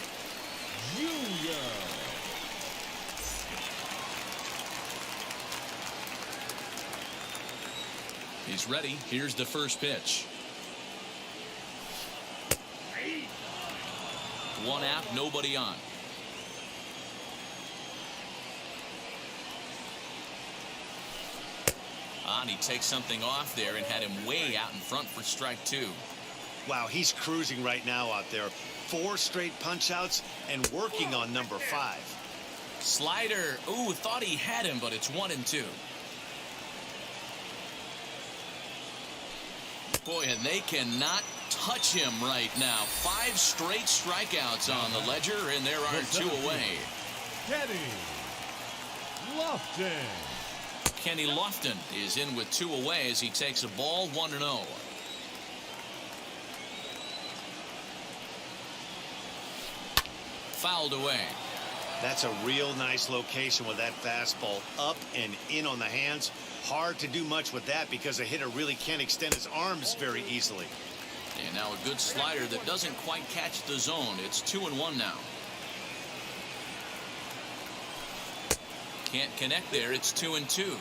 He's ready. Here's the first pitch. 1 out, nobody on. He takes something off there and had him way out in front for strike 2. Wow, he's cruising right now out there. 4 straight punch-outs and working on number 5. Slider. Ooh, thought he had him, but it's 1-2. Boy, and they cannot touch him right now. 5 straight strikeouts on the ledger, and there are 2 away. Kenny Lofton. Kenny Lofton is in with 2 away as he takes a ball 1-0. Fouled away. That's a real nice location with that fastball up and in on the hands. Hard to do much with that because a hitter really can't extend his arms very easily. And now a good slider that doesn't quite catch the zone. It's 2-1 now. Can't connect there. It's 2-2.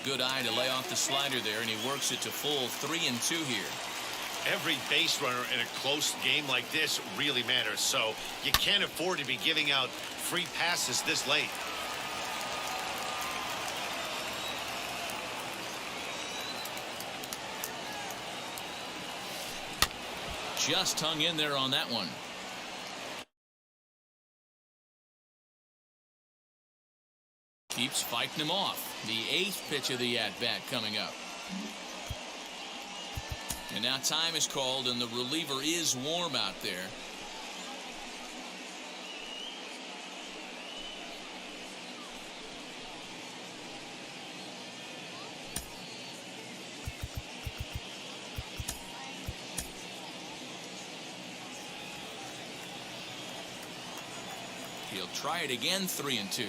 Good eye to lay off the slider there, and he works it to full 3-2 here. Every base runner in a close game like this really matters, so you can't afford to be giving out free passes this late. Just hung in there on that one. Keeps fighting him off. The 8th pitch of the at-bat coming up. And now time is called, and the reliever is warm out there. He'll try it again, 3-2.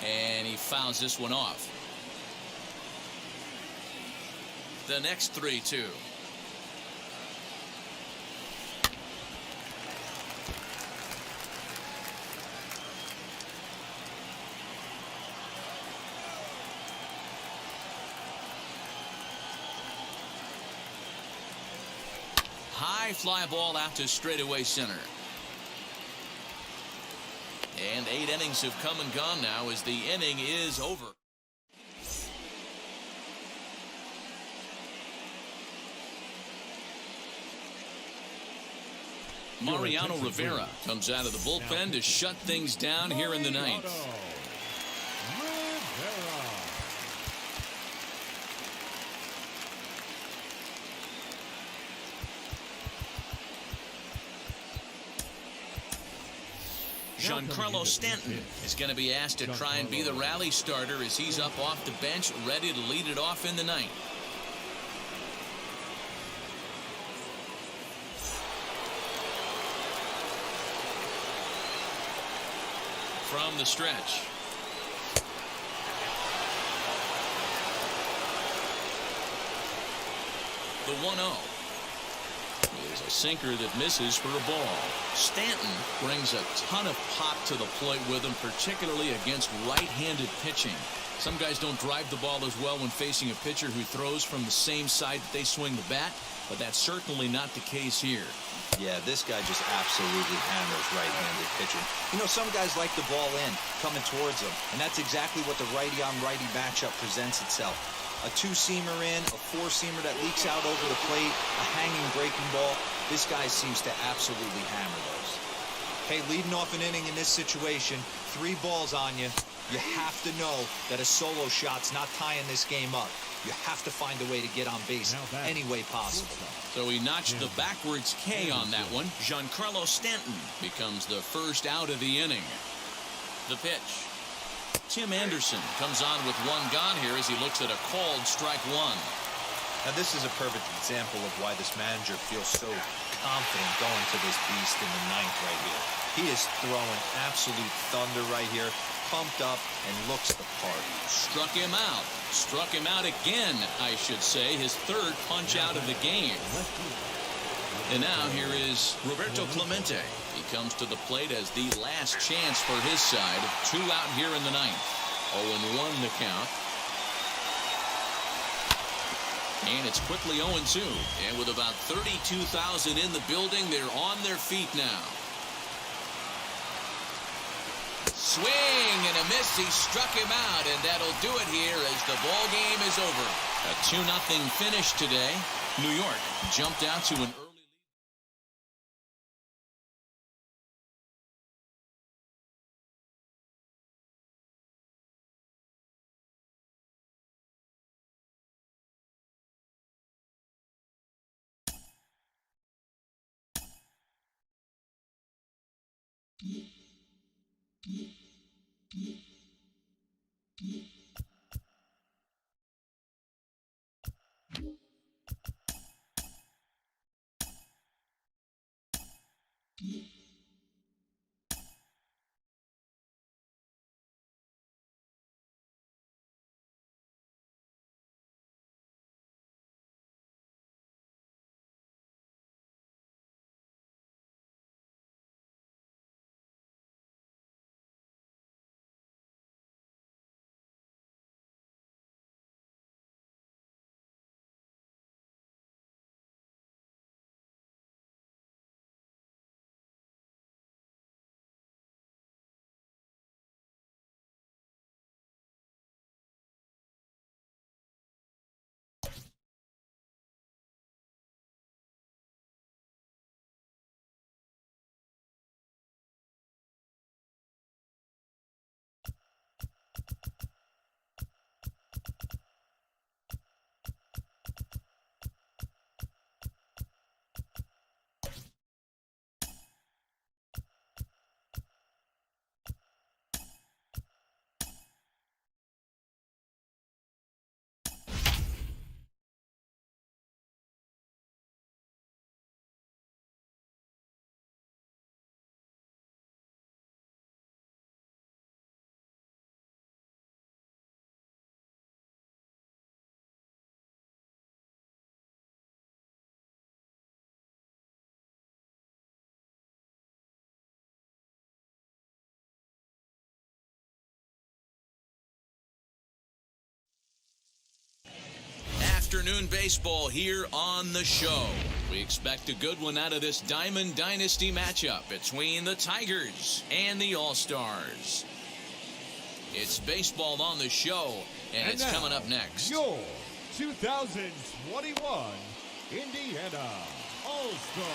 And he fouls this one off. The next 3-2. High fly ball out to straightaway center. And 8 innings have come and gone now as the inning is over. Mariano Rivera comes out of the bullpen to shut things down here in the 9th. Rivera. Giancarlo Stanton is going to be asked to try and be the rally starter as he's up off the bench, ready to lead it off in the 9th. From the stretch. The 1-0 is a sinker that misses for a ball. Stanton brings a ton of pop to the plate with him, particularly against right-handed pitching. Some guys don't drive the ball as well when facing a pitcher who throws from the same side that they swing the bat, but that's certainly not the case here. Yeah, this guy just absolutely hammers right-handed pitching. You know, some guys like the ball in, coming towards them, and that's exactly what the righty-on-righty matchup presents itself. A 2-seamer in, a 4-seamer that leaks out over the plate, a hanging breaking ball. This guy seems to absolutely hammer those. Hey, leading off an inning in this situation, 3 balls on you. You have to know that a solo shot's not tying this game up. You have to find a way to get on base any way possible. So he notched the backwards K on that one. Giancarlo Stanton becomes the first out of the inning. The pitch. Tim Anderson comes on with 1 gone here as he looks at a called strike 1. Now, this is a perfect example of why this manager feels so confident going to this beast in the 9th right here. He is throwing absolute thunder right here, pumped up, and looks the part. Struck him out. Struck him out again, I should say. His 3rd punch out of the game. And now here is Roberto Clemente. He comes to the plate as the last chance for his side. 2 out here in the 9th. 0-1 the count. And it's quickly 0-2. And with about 32,000 in the building, they're on their feet now. swing and a miss. He struck him out, and that'll do it here as the ball game is over. A 2-0 finish today. New York jumped out to an early lead. Afternoon baseball here on the show. We expect a good one out of this Diamond Dynasty matchup between the Tigers and the All-Stars. It's baseball on the show, and it's now, coming up next. Your 2021 Indiana All-Star.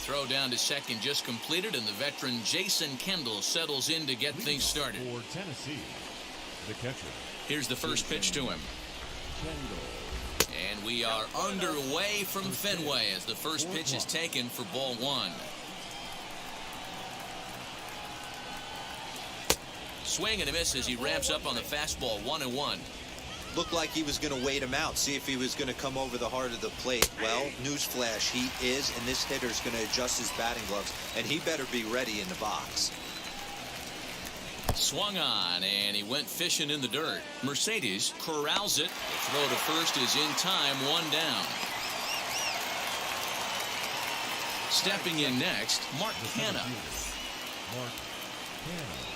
Throw down to second just completed, and the veteran Jason Kendall settles in to get things started. For Tennessee, the catcher. Here's the first pitch to him. Kendall. And we are underway from Fenway as the first pitch is taken for ball one. Swing and a miss as he ramps up on the fastball, 1-1. Looked like he was going to wait him out, see if he was going to come over the heart of the plate. Well, newsflash, he is, and this hitter's going to adjust his batting gloves, and he better be ready in the box. Swung on, and he went fishing in the dirt. Mercedes corrals it. The throw to first is in time, one down. Stepping in next, Mark Canha. Mark Canha.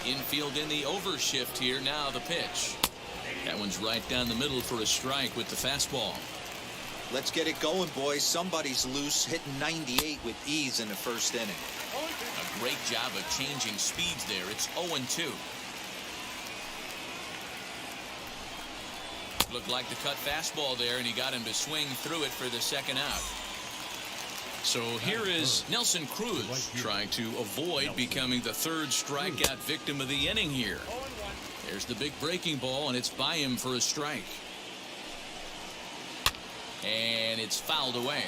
Infield in the overshift here. Now the pitch. That one's right down the middle for a strike with the fastball. Let's get it going, boys. Somebody's loose, hitting 98 with ease in the first inning. A great job of changing speeds there. It's 0-2. Looked like the cut fastball there, and he got him to swing through it for the second out. So here is Nelson Cruz trying to avoid becoming the third strikeout victim of the inning here. There's the big breaking ball, and it's by him for a strike. And it's fouled away.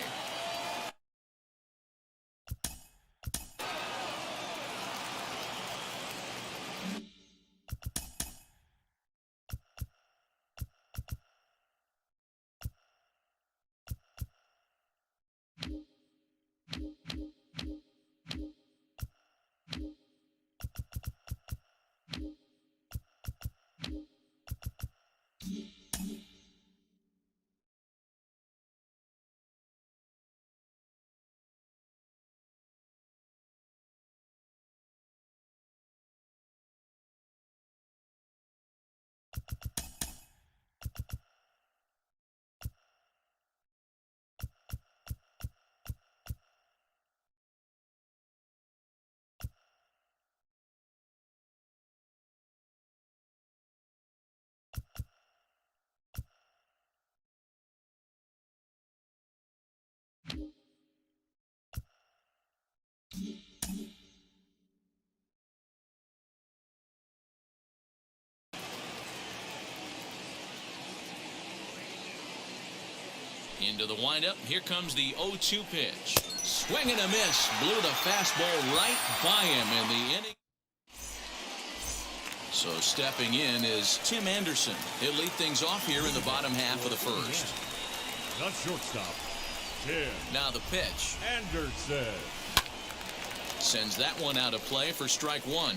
Into the windup. Here comes the 0-2 pitch. Swing and a miss. Blew the fastball right by him in the inning. So stepping in is Tim Anderson. He'll lead things off here in the bottom half of the first. Not shortstop. Tim Now the pitch. Anderson. Sends that one out of play for strike one.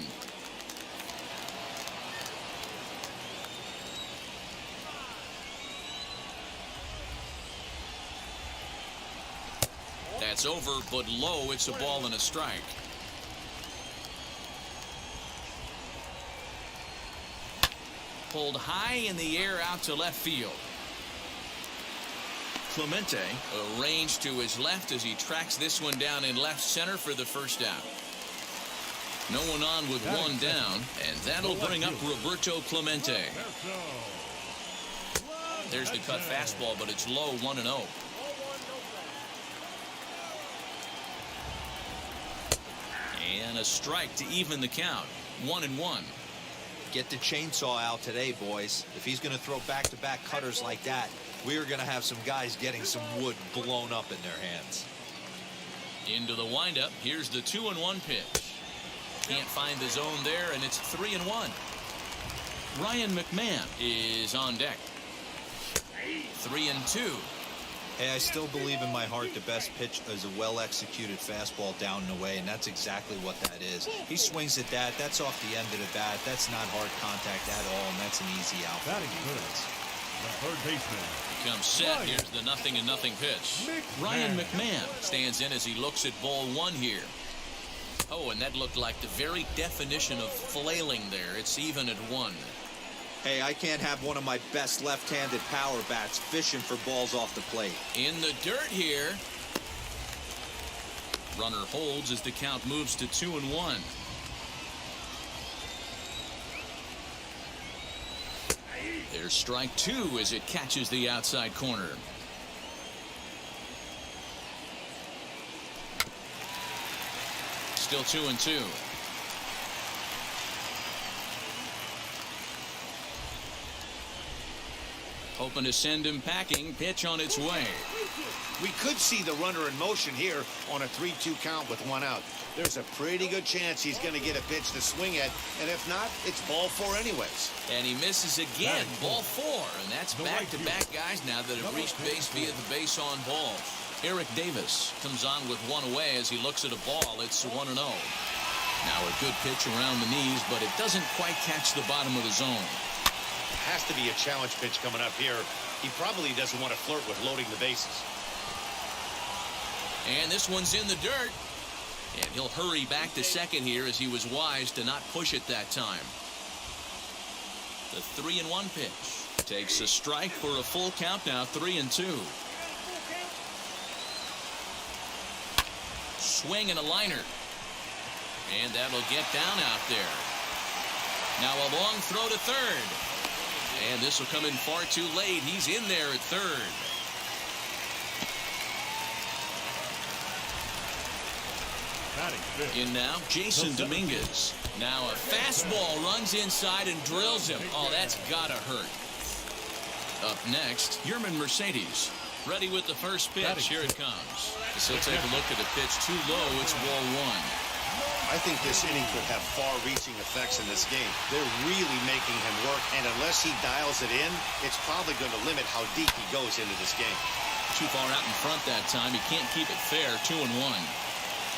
That's over, but low. It's a ball and a strike. Pulled high in the air out to left field. Clemente arranged to his left as he tracks this one down in left center for the first out. No one on with one down, and that'll bring up Roberto Clemente. There's the cut fastball, but it's low, 1-0. And a strike to even the count, 1-1. Get the chainsaw out today, boys. If he's going to throw back-to-back cutters like that, we are going to have some guys getting some wood blown up in their hands. Into the windup. Here's the 2-1 pitch. Can't find the zone there, and it's 3-1. Ryan McMahon is on deck. 3-2. Hey, I still believe in my heart the best pitch is a well-executed fastball down and away, and that's exactly what that is. He swings at that. That's off the end of the bat. That's not hard contact at all, and that's an easy out. Batting first, the third baseman. Comes set. Here's the 0-0 pitch. Ryan McMahon stands in as he looks at ball one here. Oh, and that looked like the very definition of flailing there. It's even at 1. Hey, I can't have one of my best left-handed power bats fishing for balls off the plate. In the dirt here. Runner holds as the count moves to 2-1. There's strike two as it catches the outside corner. Still 2-2. Hoping to send him packing. Pitch on its way. We could see the runner in motion here on a 3-2 count with one out. There's a pretty good chance he's going to get a pitch to swing at, and if not, it's ball 4 anyways. And he misses again. Ball 4, and that's back-to-back guys now that have reached base via the base on ball. Eric Davis comes on with one away as he looks at a ball. It's 1-0. Now a good pitch around the knees, but it doesn't quite catch the bottom of the zone. Has to be a challenge pitch coming up here. He probably doesn't want to flirt with loading the bases. And this one's in the dirt. And he'll hurry back to second here as he was wise to not push it that time. The 3-1 pitch takes a strike for a full count now, 3-2. Swing and a liner. And that'll get down out there. Now a long throw to third. And this will come in far too late. He's in there at third. In now, Jason Dominguez. Now a fastball runs inside and drills him. Oh, that's gotta hurt. Up next, Yerman Mercedes. Ready with the first pitch. Here it comes. So take a look at the pitch. Too low. It's ball 1. I think this inning could have far-reaching effects in this game. They're really making him work, and unless he dials it in, it's probably going to limit how deep he goes into this game. Too far out in front that time. He can't keep it fair. 2-1.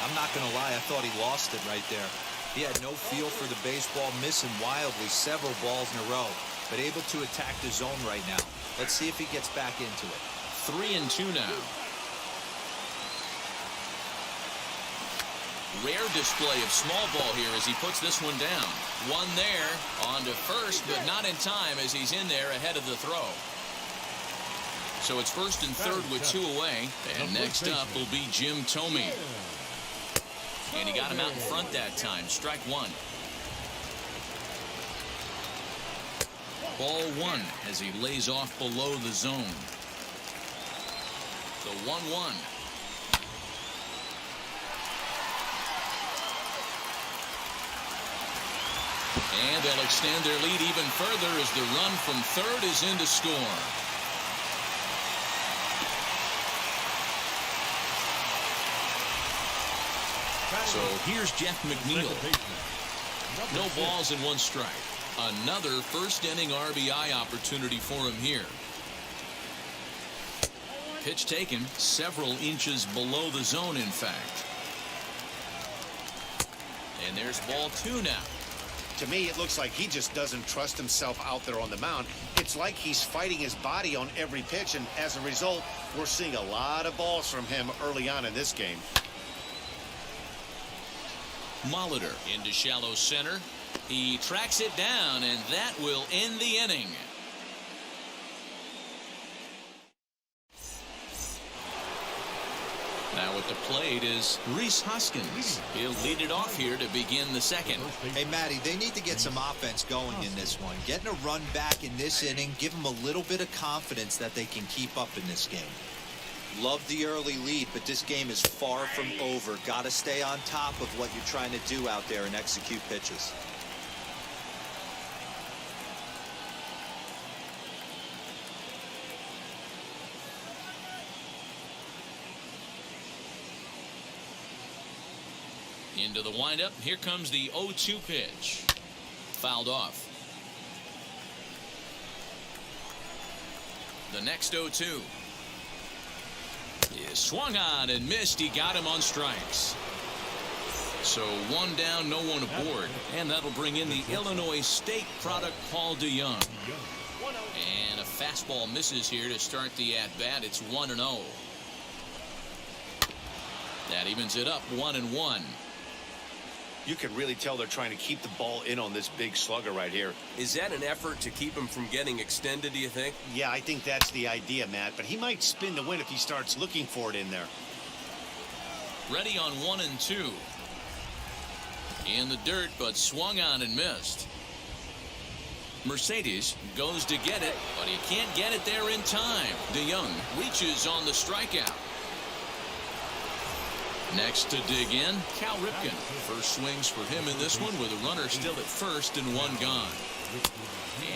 I'm not going to lie. I thought he lost it right there. He had no feel for the baseball, missing wildly several balls in a row, but able to attack the zone right now. Let's see if he gets back into it. 3-2 now. Rare display of small ball here as he puts this one down. One there, on to first, but not in time as he's in there ahead of the throw. So it's first and third with 2 away, and next up will be Jim Thome. And he got him out in front that time. Strike 1. Ball 1 as he lays off below the zone. The 1-1. And they'll extend their lead even further as the run from third is in to score. So here's Jeff McNeil. Second baseman. No Number balls and one strike. Another first inning RBI opportunity for him here. Pitch taken several inches below the zone, in fact. And there's ball two now. To me, it looks like he just doesn't trust himself out there on the mound. It's like he's fighting his body on every pitch, and as a result, we're seeing a lot of balls from him early on in this game. Molitor into shallow center. He tracks it down, and that will end the inning. Now at the plate is Rhys Hoskins. He'll lead it off here to begin the second. Hey, Matty, they need to get some offense going in this one. Getting a run back in this inning, give them a little bit of confidence that they can keep up in this game. Love the early lead, but this game is far from over. Got to stay on top of what you're trying to do out there and execute pitches. Into the windup. Here comes the 0-2 pitch. Fouled off. The next 0-2 is swung on and missed. He got him on strikes. So one down, no one aboard. And that'll bring in the Illinois State product, Paul DeYoung. And a fastball misses here to start the at-bat. It's 1-0. That evens it up 1-1. You can really tell they're trying to keep the ball in on this big slugger right here. Is that an effort to keep him from getting extended, do you think? Yeah, I think that's the idea, Matt, but he might spin the win if he starts looking for it in there. Ready on 1-2. In the dirt, but swung on and missed. Mercedes goes to get it, but he can't get it there in time. DeYoung reaches on the strikeout. Next to dig in, Cal Ripken. First swings for him in this one with a runner still at first and one gone.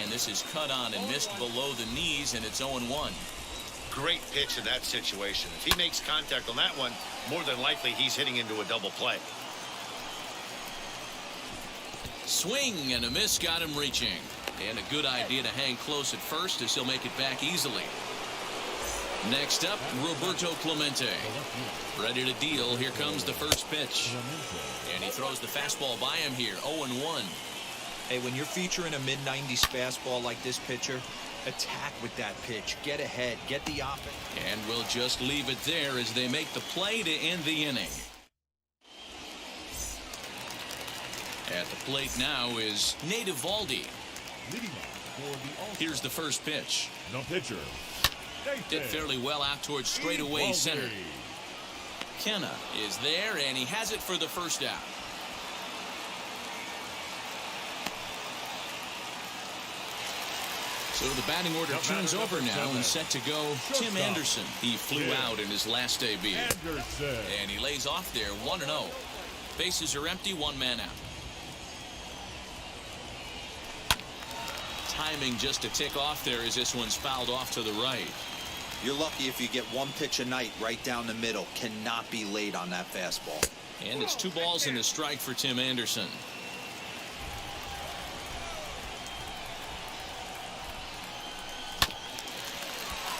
And this is cut on and missed below the knees, and it's 0-1. Great pitch in that situation. If he makes contact on that one, more than likely he's hitting into a double play. Swing and a miss got him reaching. And a good idea to hang close at first as he'll make it back easily. Next up, Roberto Clemente. Ready to deal. Here comes the first pitch. And he throws the fastball by him here. 0-1. Hey, when you're featuring a mid-90s fastball like this pitcher, attack with that pitch. Get ahead. Get the offense. And we'll just leave it there as they make the play to end the inning. At the plate now is Nate Eovaldi. Leading off for the All-Star. Here's the first pitch. No pitcher. Did fairly well out towards straightaway center. Kenna is there, and he has it for the first out. So the batting order turns over now and set to go Tim Anderson. He flew out in his last debut. Anderson. And he lays off there 1-0. Bases are empty, one man out. Timing just to tick off there as this one's fouled off to the right. You're lucky if you get one pitch a night right down the middle. Cannot be late on that fastball. And it's 2 balls and a strike for Tim Anderson.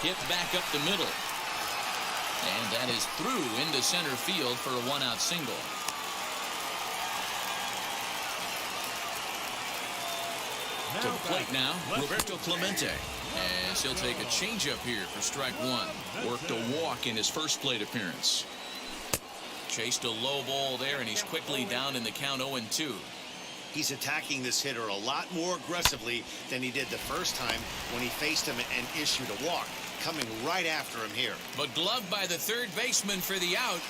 Hit back up the middle. And that is through into center field for a 1-out single. To the plate now, Roberto Clemente. As he'll take a changeup here for strike one. Worked a walk in his first plate appearance. Chased a low ball there, and he's quickly down in the count 0-2. He's attacking this hitter a lot more aggressively than he did the first time when he faced him and issued a walk. Coming right after him here. But gloved by the third baseman for the out.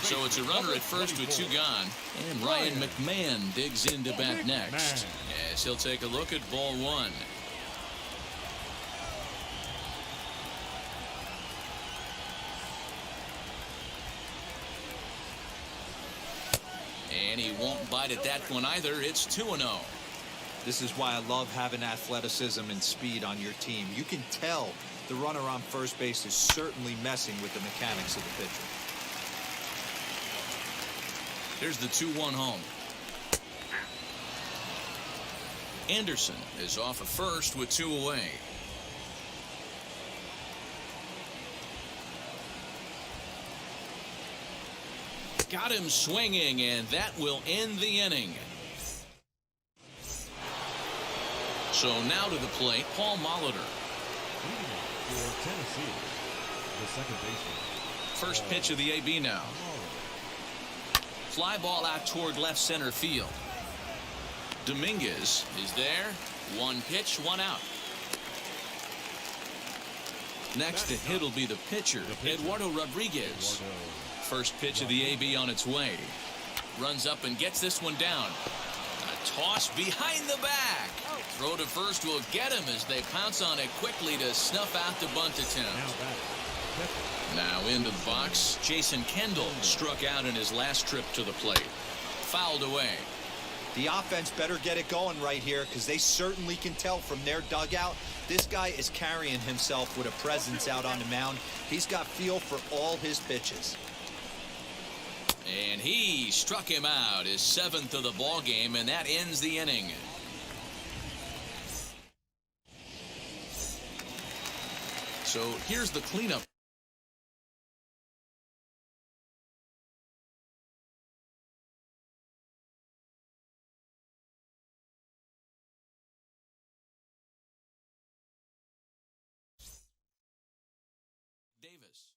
So it's a runner at first with 2 gone. And Ryan McMahon digs in to bat next. As he'll take a look at ball 1. And he won't bite at that one either. It's 2-0. This is why I love having athleticism and speed on your team. You can tell the runner on first base is certainly messing with the mechanics of the pitcher. Here's the 2-1 home. Anderson is off at first with 2 away. Got him swinging, and that will end the inning. So now to the plate, Paul Molitor. For Tennessee, the second baseman. First pitch of the AB now. Fly ball out toward left center field. Dominguez is there. 1 pitch, 1 out. Next to hit will be the pitcher, Eduardo Rodriguez. First pitch of the AB on its way. Runs up and gets this one down. A toss behind the back. Throw to first will get him as they pounce on it quickly to snuff out the bunt attempt. Now into the box, Jason Kendall struck out in his last trip to the plate. Fouled away. The offense better get it going right here because they certainly can tell from their dugout. This guy is carrying himself with a presence out on the mound. He's got feel for all his pitches. And he struck him out, his 7th of the ball game, and that ends the inning. So here's the cleanup. Davis.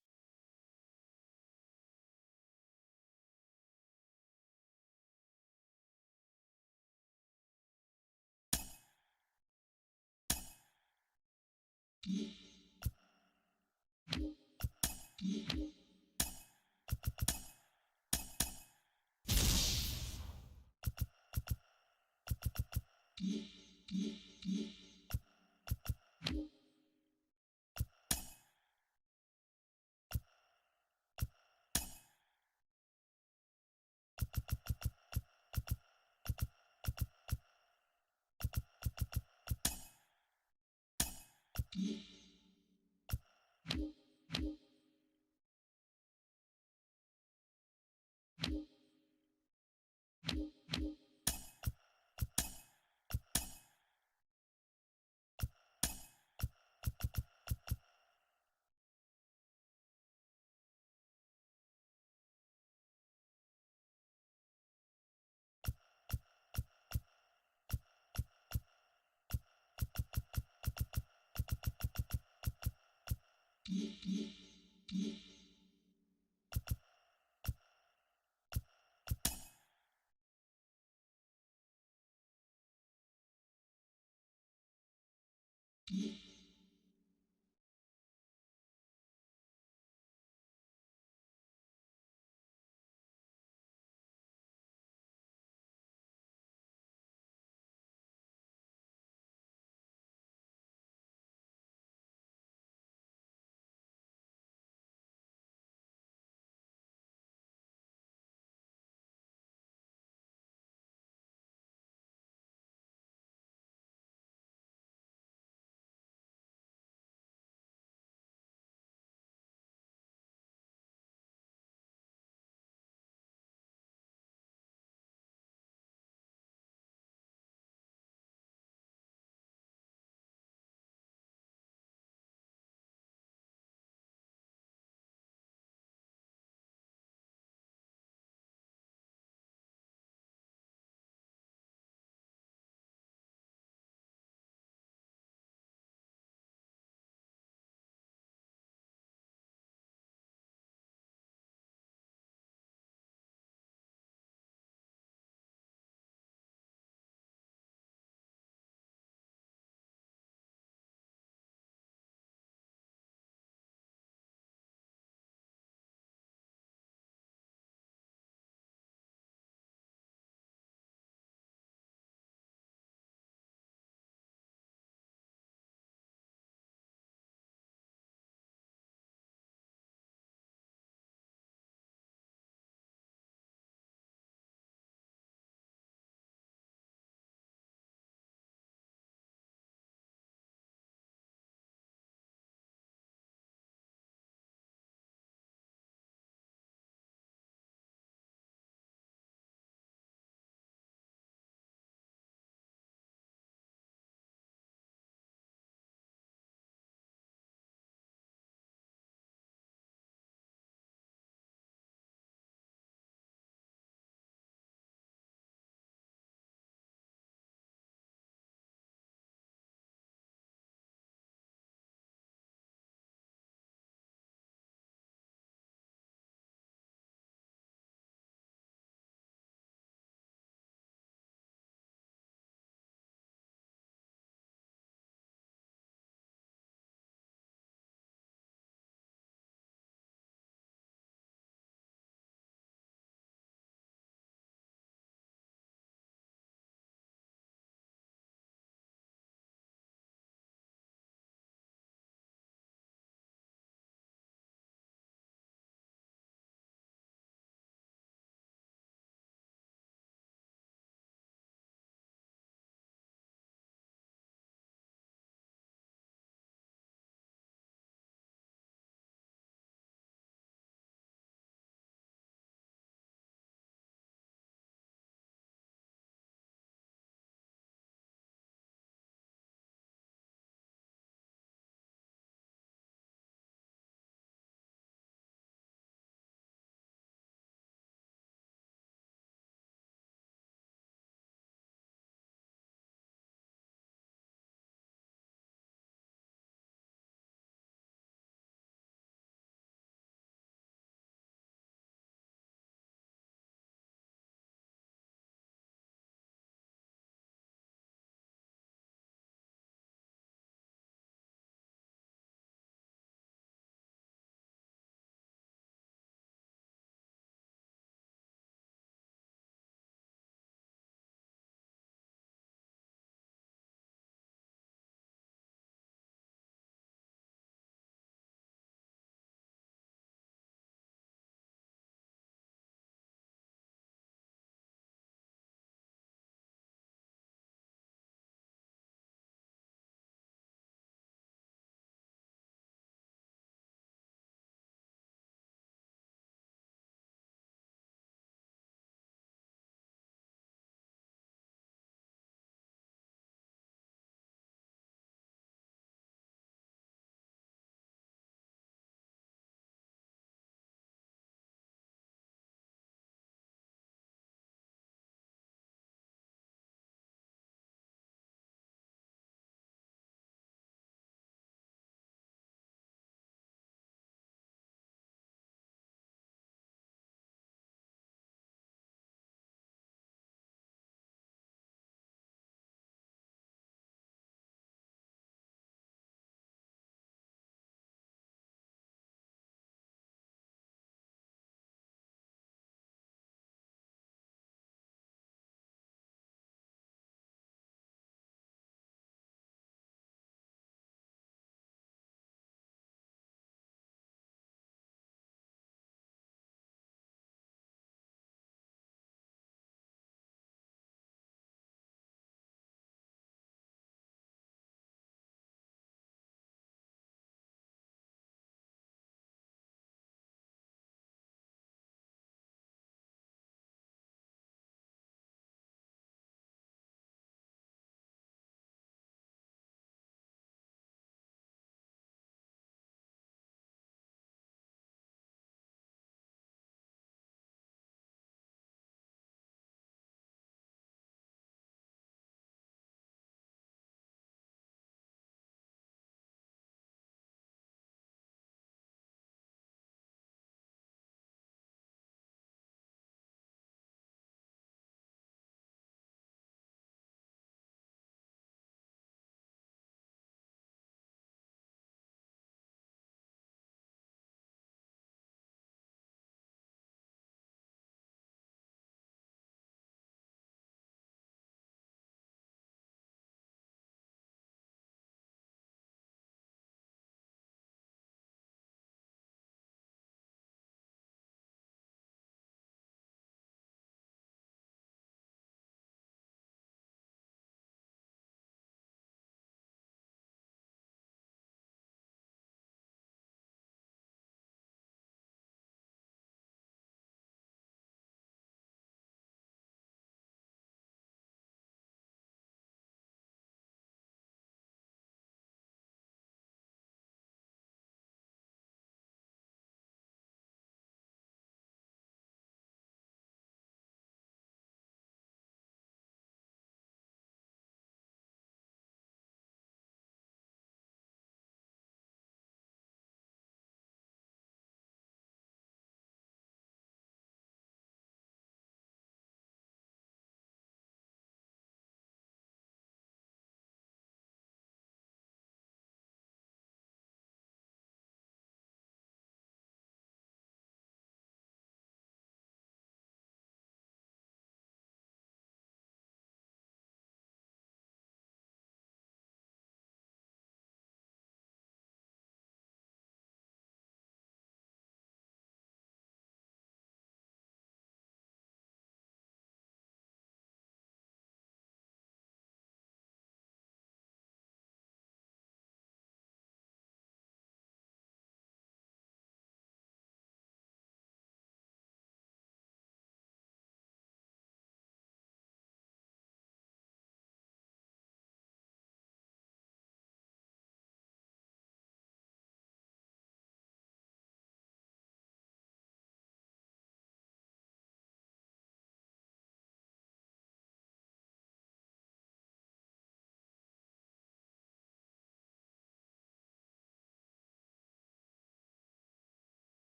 Yeah.